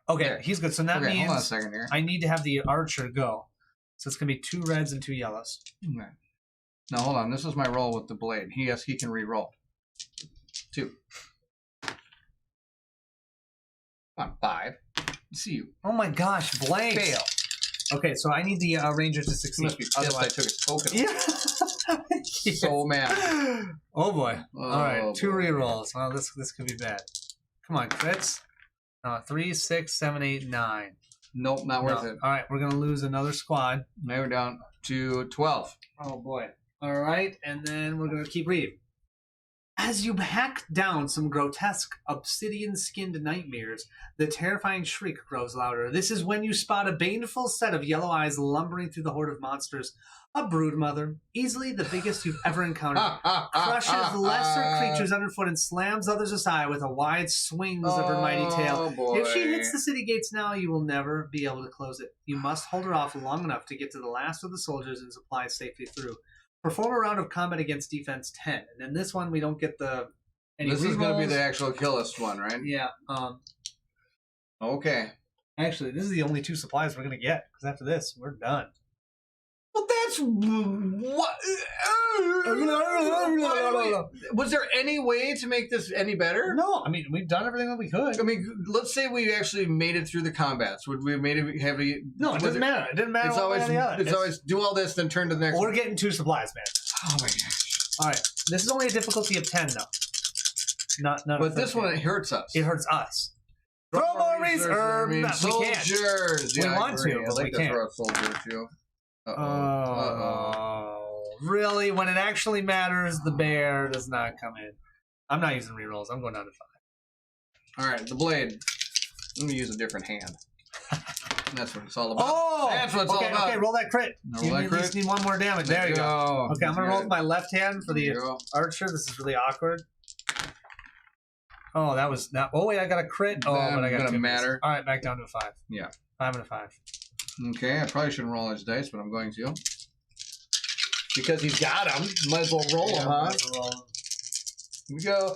Okay, there. He's good. So that means hold on a second here. I need to have the archer go. So it's going to be 2 reds and 2 yellows. Okay. Now, hold on. This is my roll with the blade. He can re-roll. 2. Come on, 5. See you. Oh my gosh, blank. Fail. Okay, so I need the ranger to succeed. You must be pissed I took his token. Yeah. So mad. Oh boy. All right, 2 rerolls. Well, this could be bad. Come on, crits. 3, 6, 7, 8, 9. Nope, not worth it. All right, we're going to lose another squad. Now we're down to 12. Oh boy. All right, and then we're going to keep reading. As you hack down some grotesque, obsidian-skinned nightmares, the terrifying shriek grows louder. This is when you spot a baneful set of yellow eyes lumbering through the horde of monsters. A broodmother, easily the biggest you've ever encountered, crushes lesser creatures underfoot and slams others aside with a wide swings of her mighty tail. Boy. If she hits the city gates now, you will never be able to close it. You must hold her off long enough to get to the last of the soldiers and supplies safely through. Perform a round of combat against defense 10. And then this one, we don't get This is going to be the actual kill list one, right? Yeah. Okay. Actually, this is the only 2 supplies we're going to get. Because after this, we're done. Well, that's... What? Was there any way to make this any better? No. I mean, we've done everything that we could. I mean, let's say we actually made it through the combats. Would we have made it heavy? No, it doesn't matter. It didn't matter. It's always do all this, then turn to the next We're one. getting 2 supplies, man. Oh my gosh. All right. This is only a difficulty of 10, though. Not but this one, it hurts us. It hurts us. Throw more reserves. Soldiers. We want to, but we can't. Throw a soldier too. Really? When it actually matters, the bear does not come in. I'm not using rerolls. I'm going down to 5. All right, the blade. Let me use a different hand. That's what it's all about. Oh! That's what it's all about. Okay, roll that crit. Roll You that at crit. least need one more damage. There you go. Okay, I'm going to roll with my left hand for the There you go. archer. This is really awkward. Oh, that was not... Oh, wait, I got a crit. Oh, but I got gonna 2 matter. All right, back down to a 5. Yeah. 5 and a 5. Okay, I probably shouldn't roll his dice, but I'm going to. Because he's got him. Might as well roll him, huh? Here we go.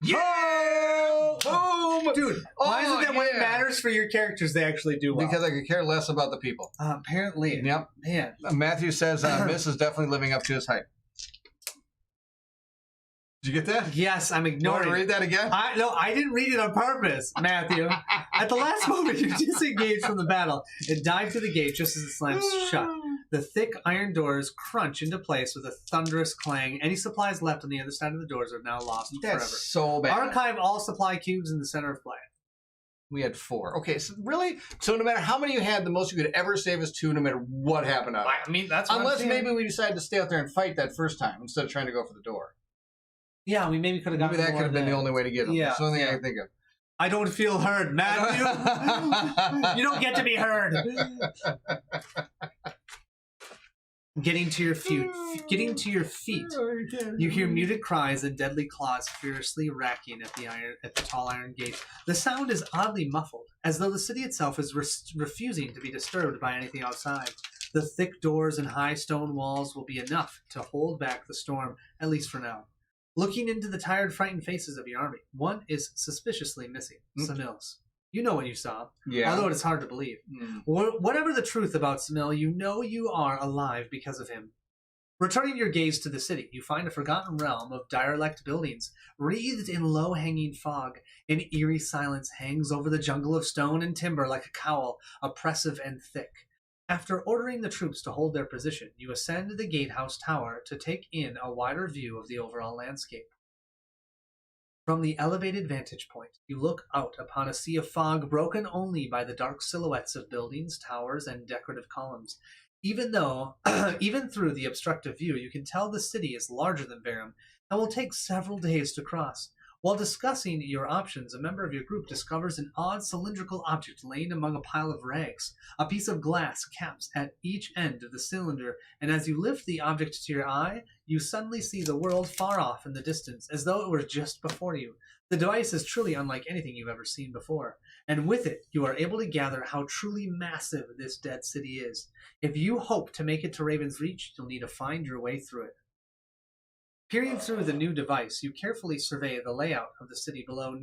Yeah! Boom! Dude, why is it that when it yeah. matters for your characters, they actually do well? Because I could care less about the people. Apparently. Yep. Man. Matthew says Miss is definitely living up to his hype. Did you get that? Yes, I'm You want ignoring to read that again? No, I didn't read it on purpose, Matthew. At the last moment, you disengaged from the battle and dive to the gate just as it slams shut. The thick iron doors crunch into place with a thunderous clang. Any supplies left on the other side of the doors are now lost forever. That's so bad. Archive all supply cubes in the center of play. We had 4. Okay, so really? So no matter how many you had, the most you could ever save is 2, no matter what happened out of it. I mean, that's what I'm Unless saying. maybe we decided to stay out there and fight that first time instead of trying to go for the door. Yeah, we maybe could have gotten Maybe that more could have been the than- only way to get them. Yeah, That's the only thing I yeah. can think of. I don't feel heard, Matthew. You don't get to be heard. Getting to your feet. You hear muted cries and deadly claws furiously racking at the tall iron gate. The sound is oddly muffled, as though the city itself is refusing to be disturbed by anything outside. The thick doors and high stone walls will be enough to hold back the storm, at least for now. Looking into the tired, frightened faces of your army, one is suspiciously missing. Samil's. You know what you saw, Yeah. although it is hard to believe. Whatever the truth about Samil, you know you are alive because of him. Returning your gaze to the city, you find a forgotten realm of derelict buildings, wreathed in low-hanging fog. An eerie silence hangs over the jungle of stone and timber like a cowl, oppressive and thick. After ordering the troops to hold their position, you ascend the gatehouse tower to take in a wider view of the overall landscape. From the elevated vantage point, you look out upon a sea of fog broken only by the dark silhouettes of buildings, towers, and decorative columns. Even through the obstructive view, you can tell the city is larger than Verum and will take several days to cross. While discussing your options, a member of your group discovers an odd cylindrical object laying among a pile of rags. A piece of glass caps at each end of the cylinder, and as you lift the object to your eye, you suddenly see the world far off in the distance, as though it were just before you. The device is truly unlike anything you've ever seen before, and with it, you are able to gather how truly massive this dead city is. If you hope to make it to Raven's Reach, you'll need to find your way through it. Peering through the new device, you carefully survey the layout of the city below,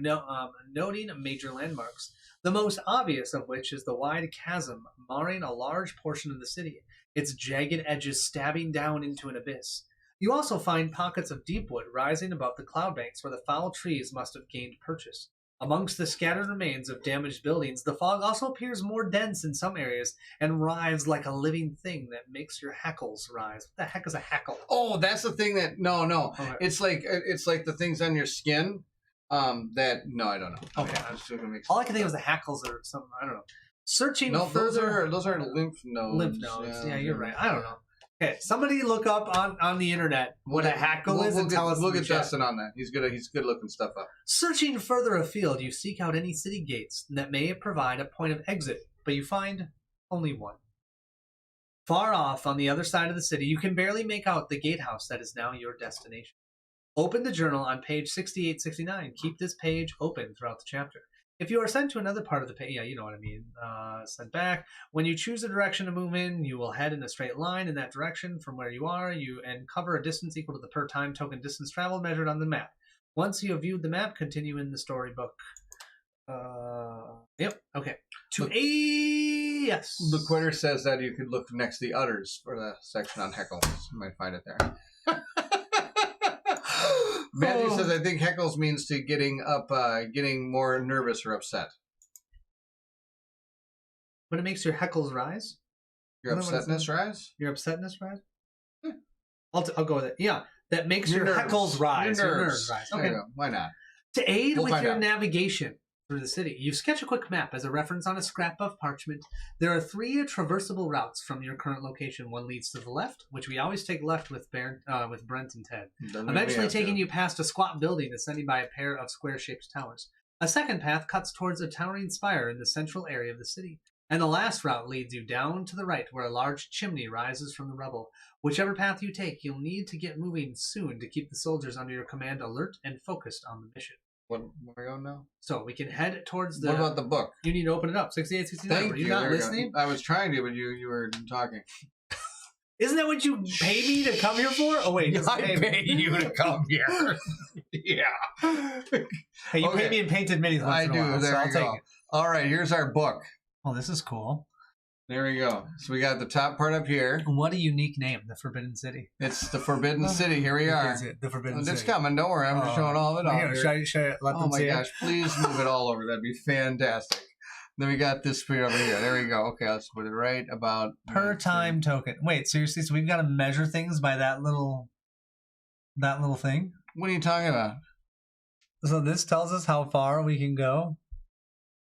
noting major landmarks, the most obvious of which is the wide chasm marring a large portion of the city, its jagged edges stabbing down into an abyss. You also find pockets of deepwood rising above the cloud banks where the foul trees must have gained purchase. Amongst the scattered remains of damaged buildings, the fog also appears more dense in some areas and writhes like a living thing that makes your hackles rise. What the heck is a hackle? Oh, that's the thing that no. Okay. It's like the things on your skin. That no, I don't know. Okay. I'm just gonna make All I can think of is the hackles or something. I don't know. Searching no, further. those are lymph nodes. Lymph nodes. Yeah, you're right. I don't know. Okay, somebody look up on the internet what a hackle is and tell us. We'll in the get chat. Justin on that. He's good looking stuff up. Searching further afield, you seek out any city gates that may provide a point of exit, but you find only one. Far off on the other side of the city, you can barely make out the gatehouse that is now your destination. Open the journal on page 6869. Keep this page open throughout the chapter. If you are sent to another part of the page, yeah, you know what I mean, sent back. When you choose a direction to move in, you will head in a straight line in that direction from where you are, and cover a distance equal to the per time token distance traveled measured on the map. Once you have viewed the map, continue in the storybook. Yep, okay. Yes. The Quitter says that you could look next to the udders for the section on heckles. You might find it there. Matthew says, I think heckles means to getting more nervous or upset. But it makes your heckles rise? Your Isn't that what it upsetness says? rise? Your upsetness rise? I'll go with it. Yeah, that makes your nerves. heckles rise. Your Your nerves. nerves rise. There Okay. you go. Why not? To aid We'll with find your out. navigation, through the city. You sketch a quick map as a reference on a scrap of parchment. There are 3 traversable routes from your current location. One leads to the left, which we always take left with Brent and Ted. Eventually taking you past a squat building ascending by a pair of square-shaped towers. A second path cuts towards a towering spire in the central area of the city. And the last route leads you down to the right, where a large chimney rises from the rubble. Whichever path you take, you'll need to get moving soon to keep the soldiers under your command alert and focused on the mission. What are we on now? So we can head towards the... What about the book? You need to open it up. 6869. Thank Were you. you not There we listening? go. I was trying to, but you were talking. Isn't that what you pay me to come here for? Oh, wait. I pay you to come here. Yeah. Hey, you pay me in painted minis once I in a do. while, There so you I'll go. take it. All right, here's our book. Oh, this is cool. There we go. So we got the top part up here. What a unique name, the Forbidden City. It's the Forbidden City. Here we are. Is it? The Forbidden It's City. coming. Don't worry. I'm just showing all of it off. Here, Here. should I let Oh them my see it? gosh! Please move it all over. That'd be fantastic. Then we got this screen over here. There we go. Okay, let's put it right about Per time token. Wait, seriously? So we've got to measure things by that little thing? What are you talking about? So this tells us how far we can go?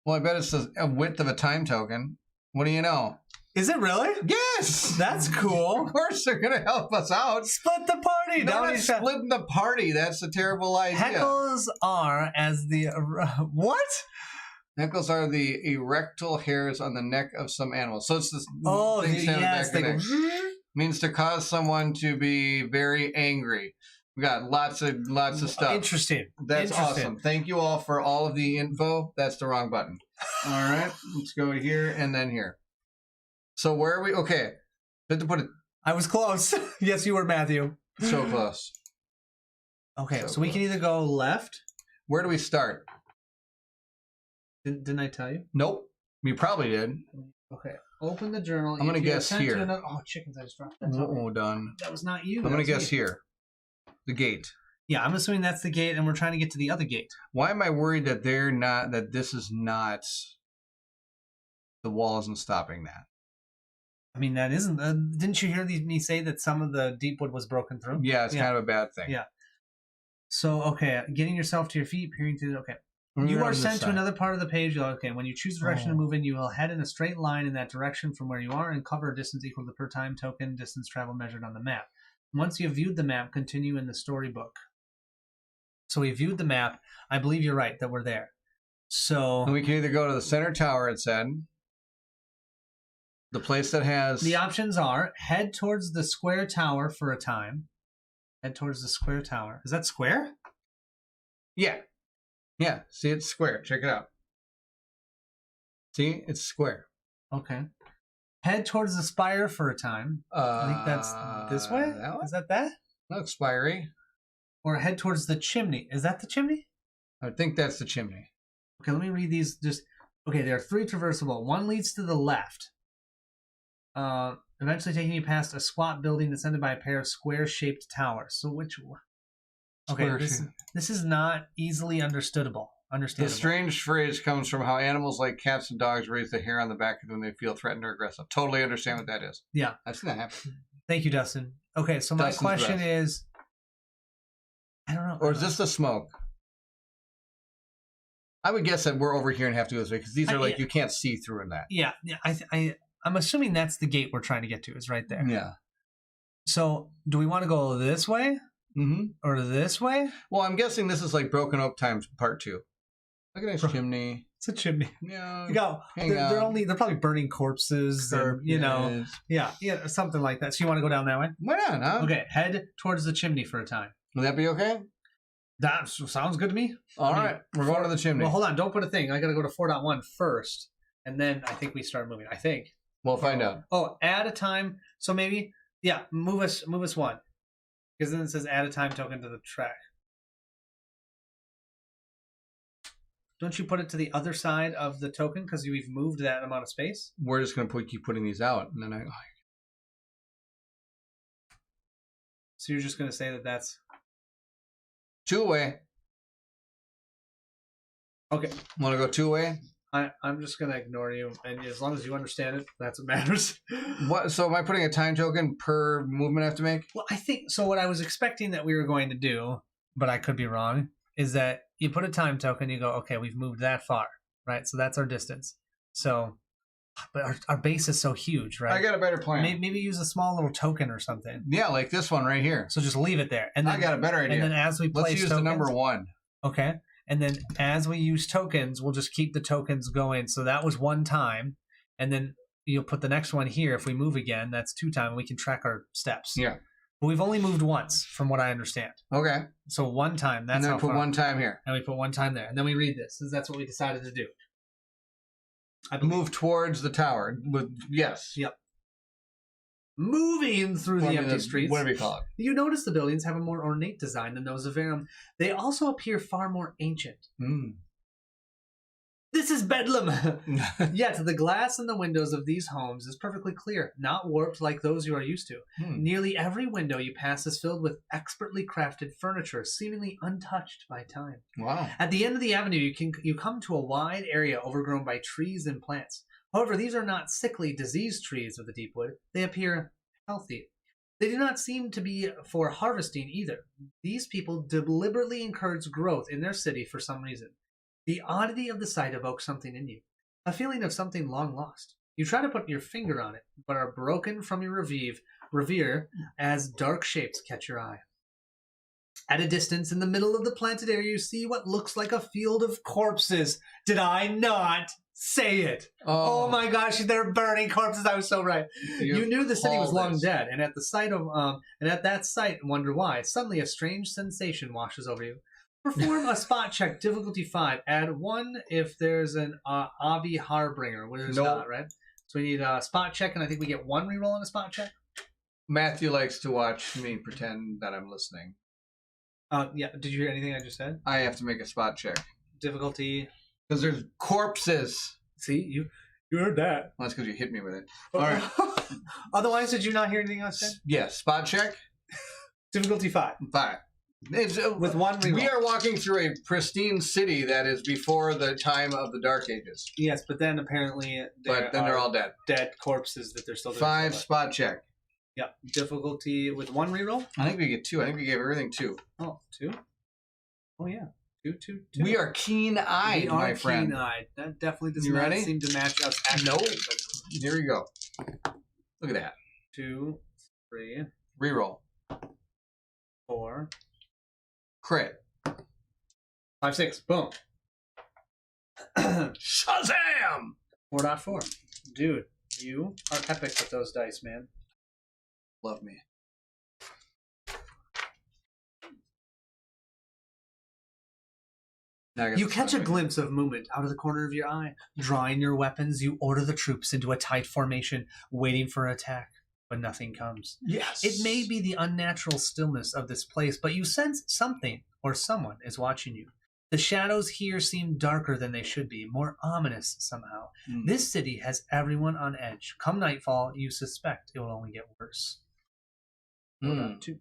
Well, I bet it's the width of a time token. What do you know? Is it really? Yes! That's cool. Of course they're going to help us out. Split the party. No, Don't not need to- splitting the party. That's a terrible idea. Heckles are as the... What? Heckles are the erectile hairs on the neck of some animals. So it's this Oh, thing standing yes. back They of the go... neck. Means to cause someone to be very angry. We got lots of stuff. Interesting. That's Interesting. awesome. Thank you all for all of the info. That's the wrong button. All right, let's go here and then here. So where are we? Okay, had to put it I was close. Yes, you were, Matthew. so close. Okay, So so we can either go left. Where do we start? Didn't I tell you? Nope. You probably did. Okay. Open the journal. I'm gonna If you guess attempt to here. Oh, chickens! I just dropped that. Oh, done. That was not you. I'm gonna That was guess me. here. The gate. Yeah, I'm assuming that's the gate, and we're trying to get to the other gate. Why am I worried that they're not? That this is not. The wall isn't stopping that. I mean, that isn't. Didn't you hear me say that some of the deepwood was broken through? Yeah, it's kind of a bad thing. Yeah. So, okay, getting yourself to your feet, peering through. Okay. We're You on are this sent to side. another part of the page. Okay, when you choose the direction to move in, you will head in a straight line in that direction from where you are and cover a distance equal to the per time token distance travel measured on the map. Once you've viewed the map, continue in the storybook. So we viewed the map. I believe you're right that we're there. So And we can either go to the center tower, it said. The place that has... the options are head towards the square tower for a time. Head towards the square tower. Is that square? Yeah. Yeah. See, it's square. Check it out. See, it's square. Okay. Head towards the spire for a time. I think that's this way. That one? Is that that? Looks spirey. Or head towards the chimney. Is that the chimney? I think that's the chimney. Okay, let me read these. Okay, there are 3 traversable. One leads to the left. Eventually taking you past a squat building ascended by a pair of square-shaped towers. So which one? Okay, this is not easily understandable. The strange phrase comes from how animals like cats and dogs raise the hair on the back of them when they feel threatened or aggressive. Totally understand what that is. Yeah. I've seen that happen. Thank you, Dustin. Okay, so my Dustin's question best. is, I don't know. Or is this the smoke? I would guess that we're over here and have to go this way because these are like you can't see through in that. Yeah, I'm assuming that's the gate we're trying to get to. Is right there. Yeah. So, do we want to go this way Mm-hmm. or this way? Well, I'm guessing this is like Broken Oak times part 2. Look at this chimney. It's a chimney. Yeah. You go. They're probably burning corpses, and, yeah, something like that. So you want to go down that way? Why not? Huh? Okay, head towards the chimney for a time. Will that be okay? That sounds good to me. All right, we're going to the chimney. Well, hold on, don't put a thing. I got to go to 4.1 first, and then I think we start moving. I think. We'll find out. Oh, add a time. So maybe, yeah, move us 1, because then it says add a time token to the track. Don't you put it to the other side of the token because we've moved that amount of space? We're just going to keep putting these out, and then So you're just going to say that that's 2 away. okay. Want to go 2 away? I'm just going to ignore you, and as long as you understand it, that's what matters. What? So am I putting a time token per movement I have to make? Well, I think so. What I was expecting that we were going to do, but I could be wrong, is that you put a time token. You go, okay, we've moved that far, right? So that's our distance. So, but our base is so huge, right? I got a better plan. Maybe use a small little token or something. Yeah, like this one right here. So just leave it there. And then, I got a better idea. And then as we place Let's use tokens, the number 1. Okay. And then as we use tokens, we'll just keep the tokens going. So that was 1 time. And then you'll put the next one here. If we move again, that's 2 times. We can track our steps. Yeah. But we've only moved once, from what I understand. Okay. So 1 time. That's and then how put far. 1 time here. And we put 1 time there. And then we read this. That's what we decided to do. Move towards the tower. Yes. Yep. Moving through the empty streets. What do we call it? You notice the buildings have a more ornate design than those of Verum. They also appear far more ancient. This is Bedlam! Yet the glass in the windows of these homes is perfectly clear, not warped like those you are used to. Nearly every window you pass is filled with expertly crafted furniture, seemingly untouched by time. Wow. At the end of the avenue, you come to a wide area overgrown by trees and plants. However, these are not sickly, diseased trees of the deepwood. They appear healthy. They do not seem to be for harvesting either. These people deliberately encourage growth in their city for some reason. The oddity of the sight evokes something in you, a feeling of something long lost. You try to put your finger on it, but are broken from your revere as dark shapes catch your eye. At a distance, in the middle of the planted area, you see what looks like a field of corpses. Did I not say it? Oh my gosh, they're burning corpses. I was so right. You knew the city was long dead, and at the sight of that sight, wonder why. Suddenly, a strange sensation washes over you. Perform a spot check, difficulty 5. Add 1 if there's an Avi Harbinger. Where there's not, right? So we need a spot check, and I think we get 1 reroll on a spot check. Matthew likes to watch me pretend that I'm listening. Yeah. Did you hear anything I just said? I have to make a spot check. Difficulty. Because there's corpses. See, you heard that. Well, that's because you hit me with it. All right. Otherwise, did you not hear anything I said? Yes. Spot check. Difficulty 5. 5. It's, with 1 reroll. We are walking through a pristine city that is before the time of the Dark Ages. Yes, but then apparently they're all dead. Dead corpses that they're still doing. 5 spot check. Yeah. Difficulty with 1 reroll? I think we get 2. I think we gave everything 2. Oh, 2? Oh, yeah. 2. We are keen-eyed, my friend. Keen-eyed. That definitely does you not ready? seem to match us. Nope. Here we go. Look at that. 2, 3. Reroll. 4. Crit. 5, 6. Boom. Shazam! 4.4. Dude, you are epic with those dice, man. Love me. You catch a glimpse of movement out of the corner of your eye. Drawing your weapons, you order the troops into a tight formation, waiting for an attack. But nothing comes. Yes. It may be the unnatural stillness of this place, but you sense something or someone is watching you. The shadows here seem darker than they should be, more ominous somehow. This city has everyone on edge. Come nightfall, you suspect it will only get worse. 2.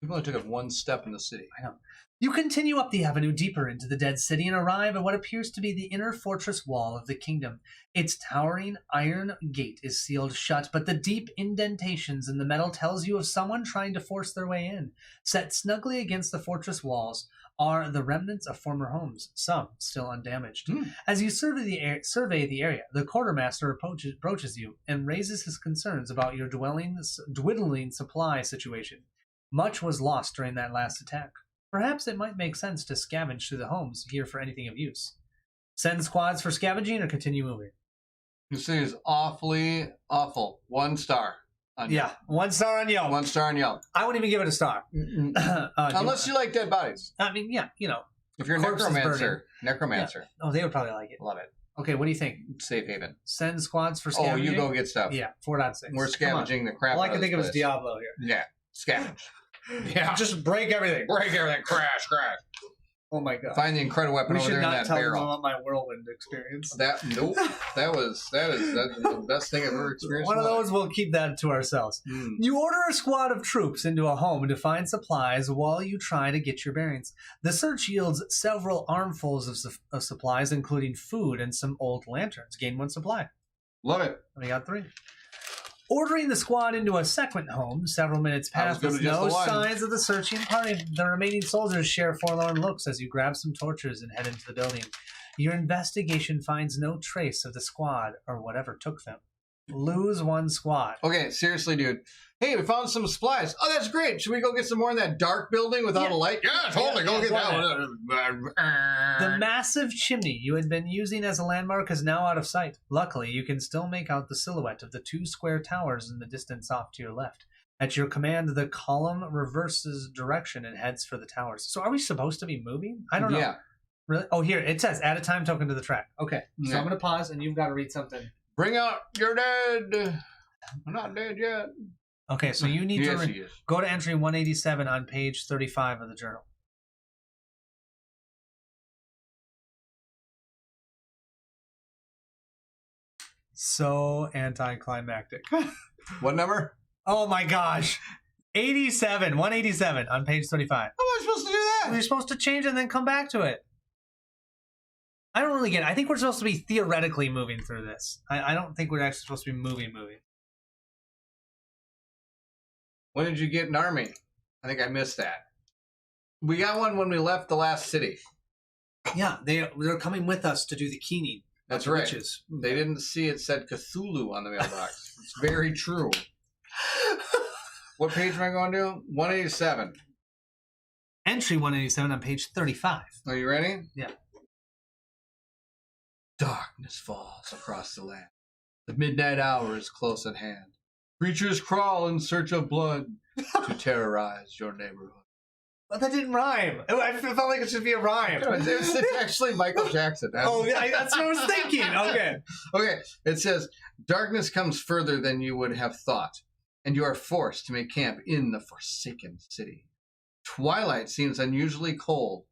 We've only took 1 step in the city. I know. You continue up the avenue deeper into the dead city and arrive at what appears to be the inner fortress wall of the kingdom. Its towering iron gate is sealed shut, but the deep indentations in the metal tells you of someone trying to force their way in. Set snugly against the fortress walls are the remnants of former homes, some still undamaged. As you survey the area, the quartermaster approaches you and raises his concerns about your dwindling supply situation. Much was lost during that last attack. Perhaps it might make sense to scavenge through the homes here for anything of use. Send squads for scavenging or continue moving? This city is awfully awful. 1 star. On Yeah, 1 star on Yelp. 1 star on Yelp. I wouldn't even give it a star. Unless you like dead bodies. I mean, yeah, you know. If you're a necromancer. Necromancer. Yeah. Oh, they would probably like it. Love it. Okay, what do you think? Safe haven. Send squads for scavenging? Oh, you go get stuff. Yeah, 4.6. We're scavenging the crap All I out can of think of this is place. Diablo here. Yeah, scavenge. Yeah. Just break everything. Break everything. Crash. Oh my god. Find the incredible weapon We over should there in not that tell them barrel. about my whirlwind experience. Nope. That's the best thing I've ever experienced. One of in my those, we'll keep that to ourselves. life. You order a squad of troops into a home to find supplies while you try to get your bearings. The search yields several armfuls of supplies, including food and some old lanterns. Gain 1 supply. Love it. We got 3. Ordering the squad into a second home, several minutes pass gonna with just no the one. signs of the searching party. The remaining soldiers share forlorn looks as you grab some torches and head into the building. Your investigation finds no trace of the squad or whatever took them. Lose one squad. Okay, seriously, dude. Hey, we found some supplies. Oh, that's great. Should we go get some more in that dark building without a light? Yeah, totally. Go get that one. The massive chimney you had been using as a landmark is now out of sight. Luckily, you can still make out the silhouette of the two square towers in the distance off to your left. At your command, the column reverses direction and heads for the towers. So are we supposed to be moving? I don't know. Yeah. Really? Oh, here, it says add a time token to the track. Okay, so Yeah. I'm going to pause and you've got to read something. Bring out your dead. I'm not dead yet. Okay, so you need Yes, to he is. go to entry 187 on page 35 of the journal. So anticlimactic. What number? Oh my gosh. 187 on page 35. How am I supposed to do that? We're supposed to change it and then come back to it. I don't really get it. I think we're supposed to be theoretically moving through this. I don't think we're actually supposed to be moving. When did you get an army? I think I missed that. We got one when we left the last city. Yeah, they're coming with us to do the keening. That's right. Witches. They didn't see it said Cthulhu on the mailbox. It's very true. What page am I going to? 187. Entry 187 on page 35. Are you ready? Yeah. Darkness falls across the land. The midnight hour is close at hand. Creatures crawl in search of blood to terrorize your neighborhood. But that didn't rhyme. I felt like it should be a rhyme. It's actually Michael Jackson. That's what I was thinking. Okay. Okay, it says, darkness comes further than you would have thought, and you are forced to make camp in the Forsaken City. Twilight seems unusually cold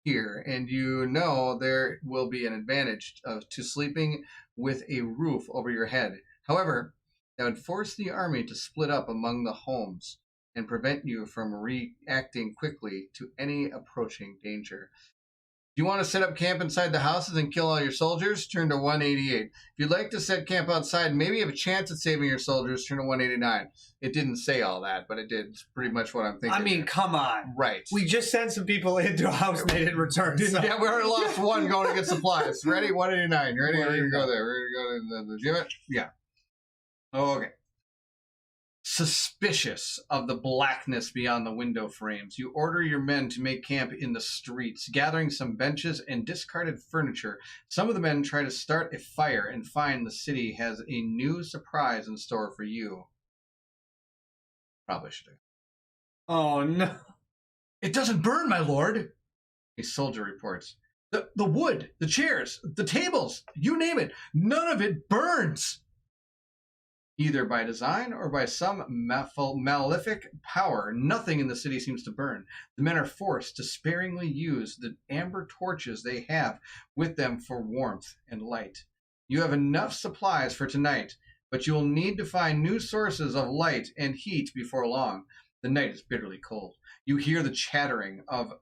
here, and you know there will be an advantage to sleeping with a roof over your head. However, that would force the army to split up among the homes and prevent you from reacting quickly to any approaching danger. If you want to set up camp inside the houses and kill all your soldiers, turn to 188. If you'd like to set camp outside, maybe have a chance at saving your soldiers, turn to 189. It didn't say all that, but it did. It's pretty much what I'm thinking. I mean, come on. Right. We just sent some people into a house they didn't return. So. Yeah, we already lost one going to get supplies. Ready? 189. You ready? Ready to go there. Ready to go to the gym? Yeah. Okay. Suspicious of the blackness beyond the window frames, you order your men to make camp in the streets, gathering some benches and discarded furniture. Some of the men try to start a fire and find the city has a new surprise in store for you. Probably should have. Oh, no. It doesn't burn, my lord, a soldier reports. The wood, the chairs, the tables, you name it, none of it burns. Either by design or by some malefic power, nothing in the city seems to burn. The men are forced to sparingly use the amber torches they have with them for warmth and light. You have enough supplies for tonight, but you will need to find new sources of light and heat before long. The night is bitterly cold. You hear the chattering of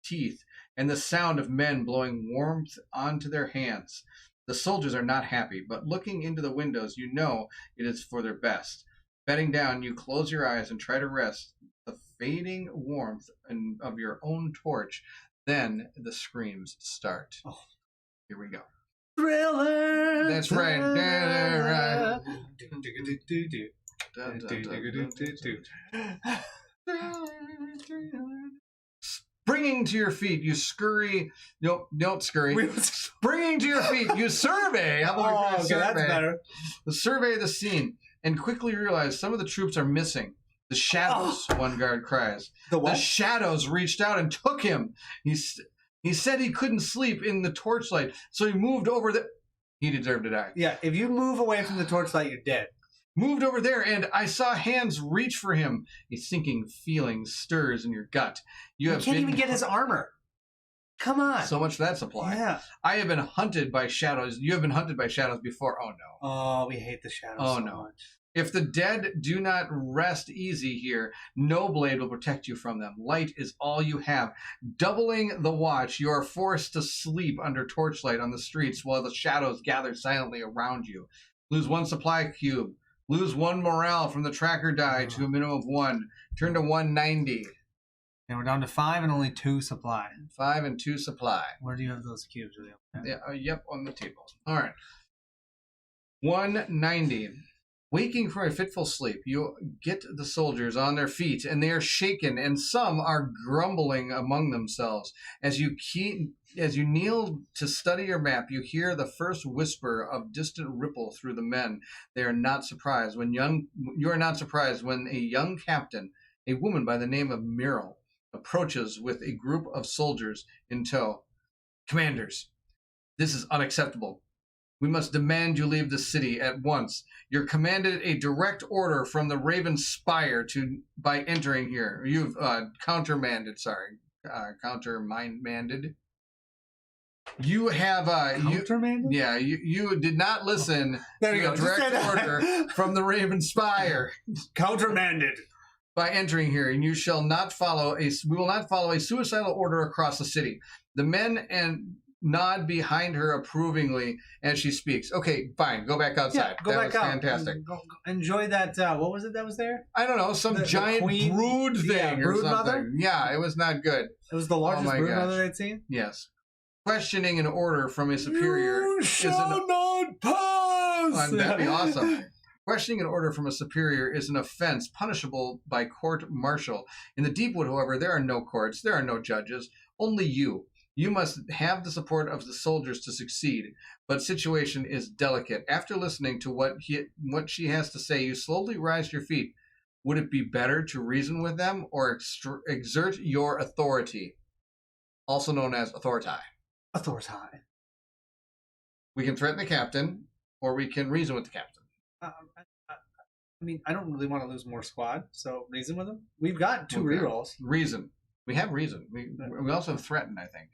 teeth and the sound of men blowing warmth onto their hands. The soldiers are not happy, but looking into the windows, you know it is for their best. Bedding down, you close your eyes and try to rest the fading warmth of your own torch. Then the screams start. Oh, here we go. Thriller. That's right. Springing to your feet, you scurry. Nope, don't scurry. Springing to your feet, you survey. How about we okay, survey? that's better. Survey the scene and quickly realize some of the troops are missing. The shadows, one guard cries. The what? The shadows reached out and took him. He said he couldn't sleep in the torchlight, so he moved over the... He deserved to die. Yeah, if you move away from the torchlight, you're dead. Moved over there, and I saw hands reach for him. A sinking feeling stirs in your gut. You can't even get his armor. Come on. So much for that supply. Yeah. I have been hunted by shadows. You have been hunted by shadows before. Oh, no. Oh, we hate the shadows Oh, so no. much. If the dead do not rest easy here, no blade will protect you from them. Light is all you have. Doubling the watch, you are forced to sleep under torchlight on the streets while the shadows gather silently around you. Lose one supply cube. Lose 1 morale from the tracker die to a minimum of 1. Turn to 190. And we're down to 5 and only 2 supply. 5 and 2 supply. Where do you have those cubes? Are they okay? Yeah, yep, on the table. All right. 190. Waking from a fitful sleep, you get the soldiers on their feet, and they are shaken, and some are grumbling among themselves. As you kneel to study your map, you hear the first whisper of distant ripple through the men. You are not surprised when a young captain, a woman by the name of Muriel, approaches with a group of soldiers in tow. Commanders, this is unacceptable. We must demand you leave the city at once. You're commanded a direct order from the Raven Spire by entering here. You've countermanded. You have Countermanded? You did not listen There to you a go. Just say direct that. order from the Raven Spire Countermanded. by entering here, and you shall not follow we will not follow a suicidal order across the city. The men nod behind her approvingly as she speaks. Okay, fine. Go back outside. Go back was out. Fantastic. Go enjoy that. What was it that was there? I don't know, some The giant queen- brood thing yeah, or brood something. mother? Yeah, it was not good. It was the largest my brood gosh. mother they'd seen. Yes. Questioning an order from a superior You is shall not pass. that'd be awesome. Questioning an order from a superior is an offense punishable by court-martial. In the Deepwood, however, there are no courts, there are no judges, only you. You must have the support of the soldiers to succeed, but situation is delicate. After listening to what she has to say, you slowly rise to your feet. Would it be better to reason with them or exert your authority, also known as authority? Authority. We can threaten the captain, or we can reason with the captain. I mean, I don't really want to lose more squad, so reason with them. We've got 2 Okay. rerolls. Reason. We have reason. We also have threaten, I think.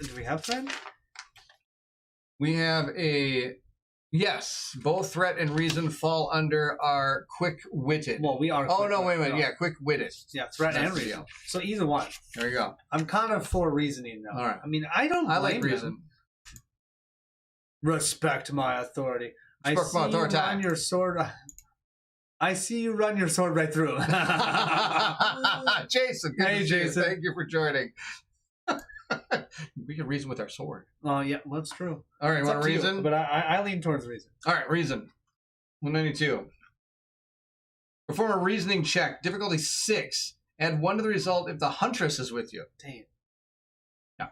Do we have friend? We have yes, both threat and reason fall under our quick-witted. Well, we are. Oh, no, wait a minute. no. Yeah, quick-witted. Yeah, threat That's and the reason. deal. So either one. There you go. I'm kind of for reasoning though. All right. I mean, I don't. I like blame reason. them. Respect my authority. Respect my authority. You run your sword. I see you run your sword right through. Jason, good Hey, to see you. Jason. Thank you for joining. We can reason with our sword. Oh yeah, well, that's true. All right, It's want up to to you, reason? but I lean towards reason. All right, reason. 192. Perform a reasoning check. Difficulty 6. Add 1 to the result if the huntress is with you. Damn. Yeah.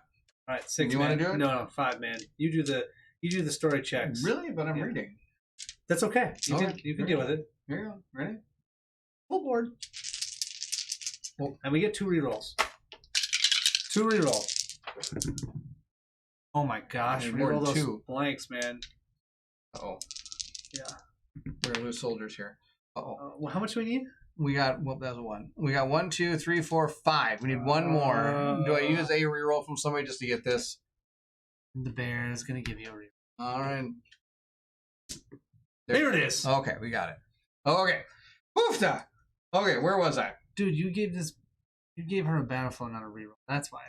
All right, 6. You man. wanna do it? No, 5, man. You do the story checks. Really? But I'm Yeah. reading. That's okay. You Okay. can deal with it. Here you go. Ready? Full board. And we get 2 rerolls. 2 rerolls. Oh my gosh! Yeah, more Reroll than those 2. blanks, man. Uh-oh. Yeah. We're going to lose soldiers here. Uh-oh. Well, how much do we need? We got, well, that was a 1. We got 1, 2, 3, 4, 5. We need 1 more. Do I use a reroll from somebody just to get this? The bear is gonna give you a reroll. All right. There it is. Okay, we got it. Okay. Oofta! Okay, where was I? Dude, you gave her a battle phone, not a reroll. That's why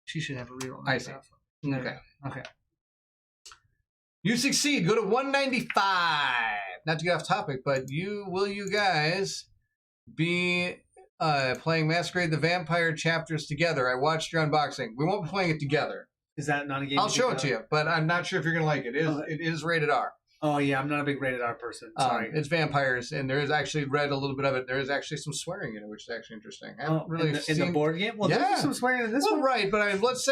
she should have a reroll. I see. There Okay. we go. Okay. You succeed. Go to 195. Not to get off topic, but you guys be playing Masquerade the Vampire chapters together? I watched your unboxing. We won't be playing it together. Is that not a game? I'll show it to you, but I'm not sure if you're going to like it. It is rated R. Oh yeah, I'm not a big rated R person. Sorry. It's vampires, and there is actually read a little bit of it. There is actually some swearing in it, which is actually interesting. I haven't really in the board game? Well, Yeah. there's some swearing in this Well, one. right, but I mean, let's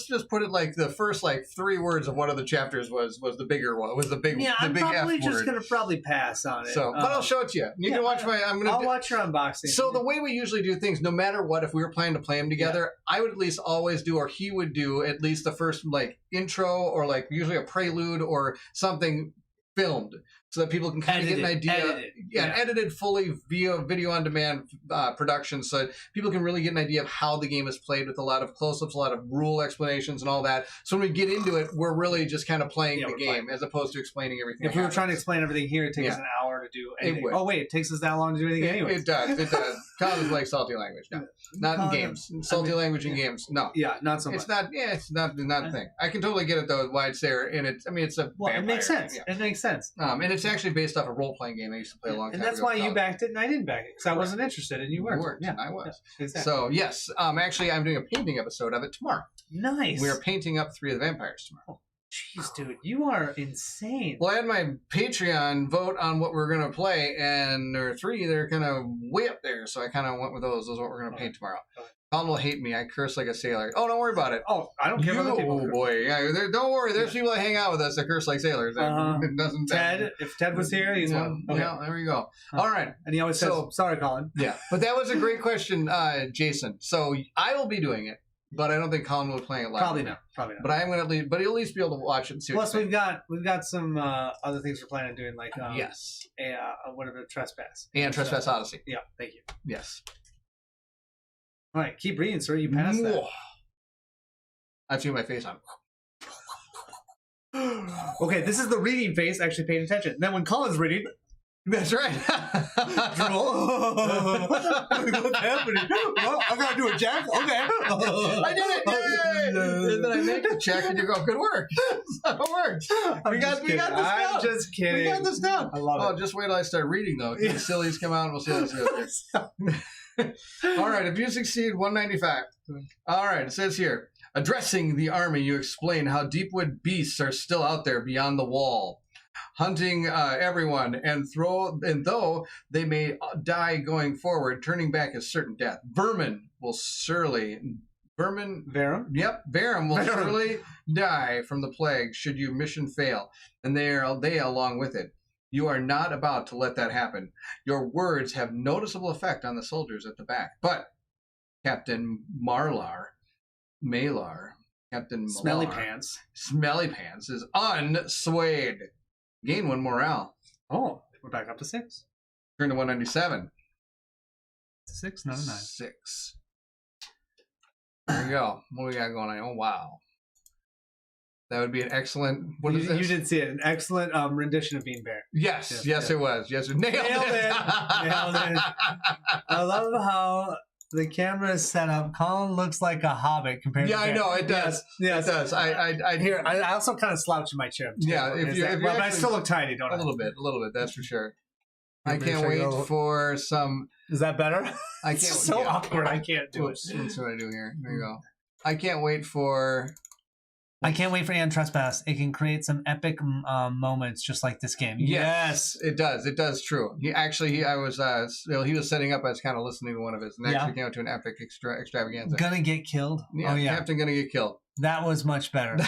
just put it like the first 3 words of one of the chapters was the bigger one. Was the big Yeah, the I'm big probably F just word. gonna probably pass on it. So, but I'll show it to you. You can watch my. I'll watch your unboxing. So the way we usually do things, no matter what, if we were planning to play them together, I would at least always do, or he would do, at least the first intro or usually a prelude or something filmed, so that people can kind of get an idea. Edited fully via video on demand production, so people can really get an idea of how the game is played with a lot of close-ups, a lot of rule explanations, and all that. So when we get into it, we're really just kind of playing the game as opposed to explaining everything. If we were trying to explain everything here, it takes us an hour to do anything. would. Oh wait, it takes us that long to do anything anyway. It does. It does. Colin's like salty language. No, not in games. Salty language in games. No. Yeah, not so much. It's not. Yeah, it's not a thing. I can totally get it though. Why it's there, and it's. I mean, it's a. Well, vampire. it makes sense. Yeah. It makes sense. And it's actually based off a role-playing game I used to play a long time And that's ago. why you backed it and I didn't back it because I Right. wasn't interested and you You weren't. weren't, Yeah, and I was. yeah, exactly. So yes, actually, I'm doing a painting episode of it tomorrow. Nice. We are painting up 3 of the vampires tomorrow. Jeez, dude, you are insane. Well, I had my Patreon vote on what we're going to play, and there are 3 that are kind of way up there, so I kind of went with those. Those are what we're going to paint tomorrow. Colin will hate me. I curse like a sailor. Oh, don't worry about it. Oh, I don't care about other people. Oh, boy. Yeah, don't worry. There's people that hang out with us that curse like sailors. It doesn't Ted, if Ted was here, he's one. Okay. Yeah, there we go. All right. And he always says, So- sorry, Colin. Yeah, but that was a great question, Jason. So I will be doing it, but I don't think Colin will be playing it live. Probably not. Probably not. But I'm going to leave. But he'll at least be able to watch it and see what Plus, we've got some other things we're planning on doing, like yes. whatever, Trespass. And Trespass Odyssey. Yeah, thank you. Yes. All right, keep reading, sir. You passed that. I've seen my face on. Okay, this is the reading face, actually paying attention. Then when Colin's reading, That's right. what's happening? Well, I gotta do a check. Okay. I did it! Yay! And then I make the check and you go, good work. It worked. We got this down. I'm just kidding. We got this down. I love it. Just wait till I start reading, though. The sillies come out and we'll see how this goes. All right, if you succeed, 195. All right, it says here, addressing the army, you explain how deepwood beasts are still out there beyond the wall, hunting everyone, and though they may die going forward, turning back is certain death. Verum? Yep, Verum will surely die from the plague should your mission fail, and they along with it. You are not about to let that happen. Your words have noticeable effect on the soldiers at the back. But Captain Malar, Captain Smelly Malar, Pants is unswayed. Gain 1 morale. Oh, we're back up to 6. Turn to 197. 6, not a 9. 6. There you go. What do we got going on? Oh, wow. That would be an excellent... What is this? You did see it. An excellent rendition of Bean Bear. Yes, it was. Yes, nailed it. Nailed it. I love how the camera is set up. Colin looks like a hobbit compared to Yeah, I know. It does. Yes. It does. I also kind of slouch in my chair. Too. Yeah, But I still look tiny, don't I? A little bit, that's for sure. I Maybe can't should wait go- for some... Is that better? I It's can't... so yeah. awkward. I can't do it. Let's see what I do here. There you go. I can't wait for... I can't wait for Ann Trespass. It can create some epic moments just like this game. Yes, it does. It does. True. He was setting up. I was kind of listening to one of his, and actually came out to an epic extravaganza. Gonna get killed. Yeah, Oh yeah, Captain gonna get killed. that was much better.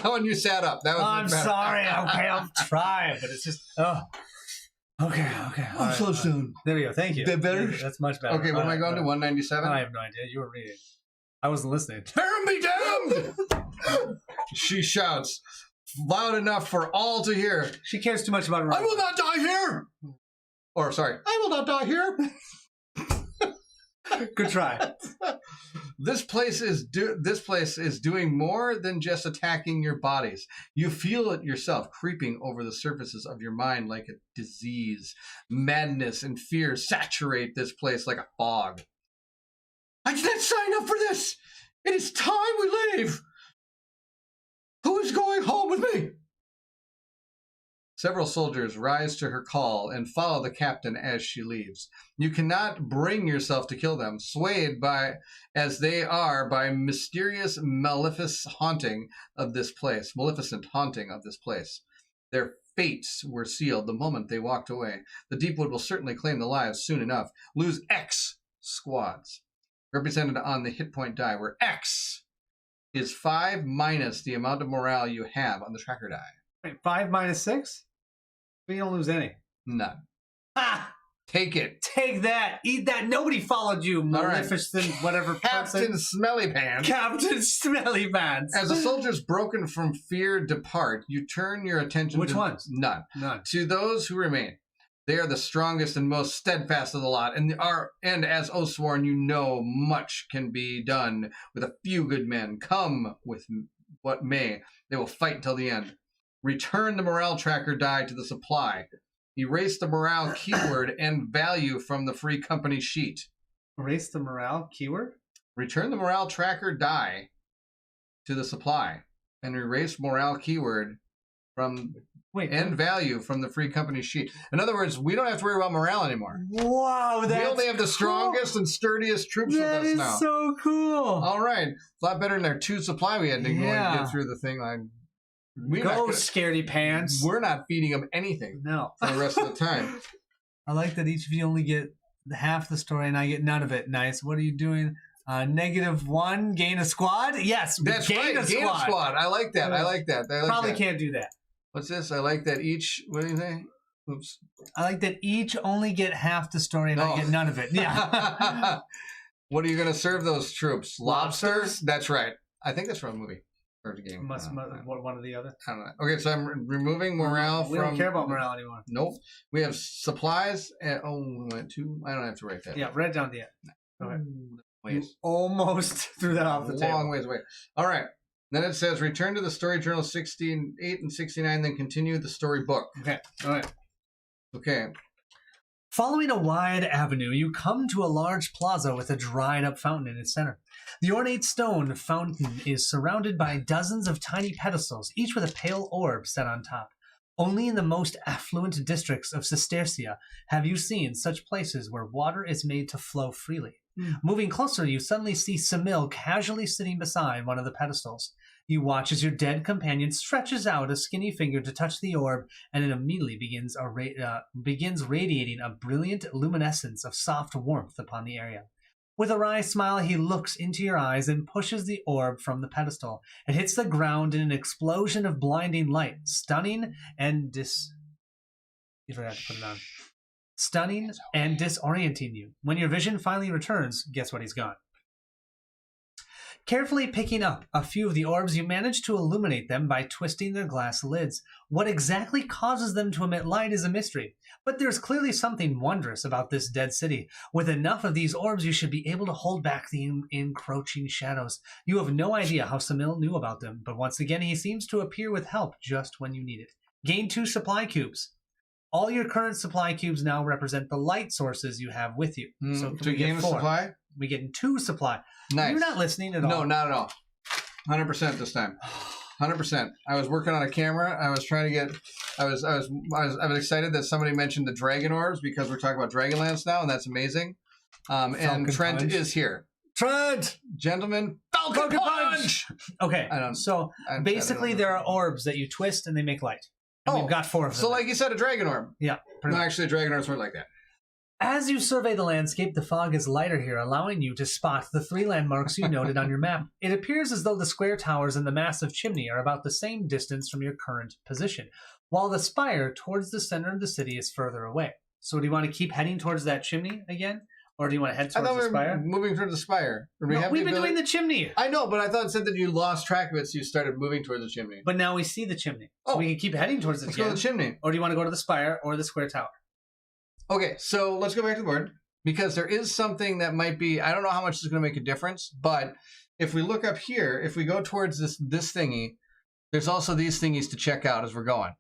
When you sat up, that was. I'm much better. sorry. Okay, I'll try, but it's just. Oh. Okay. All right, soon. There we go. Thank you. That better? That's much better. Okay, what am I going to? 197. I have no idea. You were reading. I wasn't listening. Verum be damned! She shouts loud enough for all to hear. She cares too much about her. I will not die here. Or sorry, I will not die here. Good try. This place is doing more than just attacking your bodies. You feel it yourself creeping over the surfaces of your mind like a disease. Madness and fear saturate this place like a fog. I didn't sign up for this. It is time we leave. Who is going home with me? Several soldiers rise to her call and follow the captain as she leaves. You cannot bring yourself to kill them, swayed as they are by mysterious, maleficent haunting of this place. Their fates were sealed the moment they walked away. The Deepwood will certainly claim the lives soon enough. Lose X squads, represented on the hit point die, where X is 5 minus the amount of morale you have on the tracker die. Wait, 5 minus 6? We don't lose any. None. Ah! Take it. Take that. Eat that. Nobody followed you, Maleficent, whatever Captain person. Smelly Pants. Captain Smelly Pants. As the soldiers broken from fear depart, you turn your attention Which to... ones? None. To those who remain. They are the strongest and most steadfast of the lot, and as Oathsworn, you know much can be done with a few good men. Come with what may, they will fight till the end. Return the morale tracker die to the supply. Erase the morale keyword and value from the free company sheet. Erase the morale keyword? Return the morale tracker die to the supply and erase morale keyword from Wait. and value from the free company sheet. In other words, we don't have to worry about morale anymore. Wow, We only have the strongest and sturdiest troops with That us is now. so cool. All right. A lot better than our 2 supply we had to go and get through the thing. Go, scaredy pants. We're not feeding them anything No. for the rest of the time. I like that each of you only get half the story and I get none of it. Nice. What are you doing? -1, gain a squad? Yes. That's gain right. a Gain a squad. I like that. I like that. I like Probably that. can't do that. What's this? I like that each. What do you think? Oops. I like that each only get half the story and I get none of it. Yeah. What are you going to serve those troops? Lobsters? That's right. I think that's from a movie or a game. One or the other. I don't know. Okay, so I'm removing morale from. We don't care about morale anymore. Nope. We have supplies. And, we went 2. I don't have to write that. Yeah, write it down at the end. Okay. You Ways. almost threw that off the table. Long ways away. All right. Then it says return to the story journal 68 and 69, then continue the story book. Okay. All right. Okay. Following a wide avenue, you come to a large plaza with a dried-up fountain in its center. The ornate stone fountain is surrounded by dozens of tiny pedestals, each with a pale orb set on top. Only in the most affluent districts of Cistercia have you seen such places where water is made to flow freely. Moving closer, you suddenly see Samil casually sitting beside one of the pedestals. You watch as your dead companion stretches out a skinny finger to touch the orb, and it immediately begins radiating a brilliant luminescence of soft warmth upon the area. With a wry smile, he looks into your eyes and pushes the orb from the pedestal. It hits the ground in an explosion of blinding light, stunning and You forgot to put it on. Stunning and disorienting you. When your vision finally returns, guess what? He's gone. Carefully picking up a few of the orbs, you manage to illuminate them by twisting their glass lids. What exactly causes them to emit light is a mystery, but there's clearly something wondrous about this dead city. With enough of these orbs, you should be able to hold back the encroaching shadows. You have no idea how Samil knew about them, but once again, he seems to appear with help just when you need it. Gain 2 supply cubes. All your current supply cubes now represent the light sources you have with you. So to gain a supply? We get 2 supply. Nice. You're not listening at all. No, not at all. 100% this time. 100%. I was working on a camera. I was trying to get. I was excited that somebody mentioned the dragon orbs because we're talking about Dragonlance now, and that's amazing. And Trent is here. Trent, gentlemen, Falcon Punch. Okay, so basically there are orbs that you twist and they make light. And we've got 4 of them. So like you said, a dragon orb. Yeah. No, actually, dragon orbs weren't like that. As you survey the landscape, the fog is lighter here, allowing you to spot the 3 landmarks you noted on your map. It appears as though the square towers and the massive chimney are about the same distance from your current position, while the spire towards the center of the city is further away. So do you want to keep heading towards that chimney again? Or do you want to head towards the spire? Moving towards the spire. We've been doing the chimney. I know, but I thought it said that you lost track of it, so you started moving towards the chimney. But now we see the chimney. So we can keep heading towards the chimney. Let's go to the chimney. Or do you want to go to the spire or the square tower? Okay, so let's go back to the board. Because there is something that might be, I don't know how much is going to make a difference, but if we look up here, if we go towards this thingy, there's also these thingies to check out as we're going.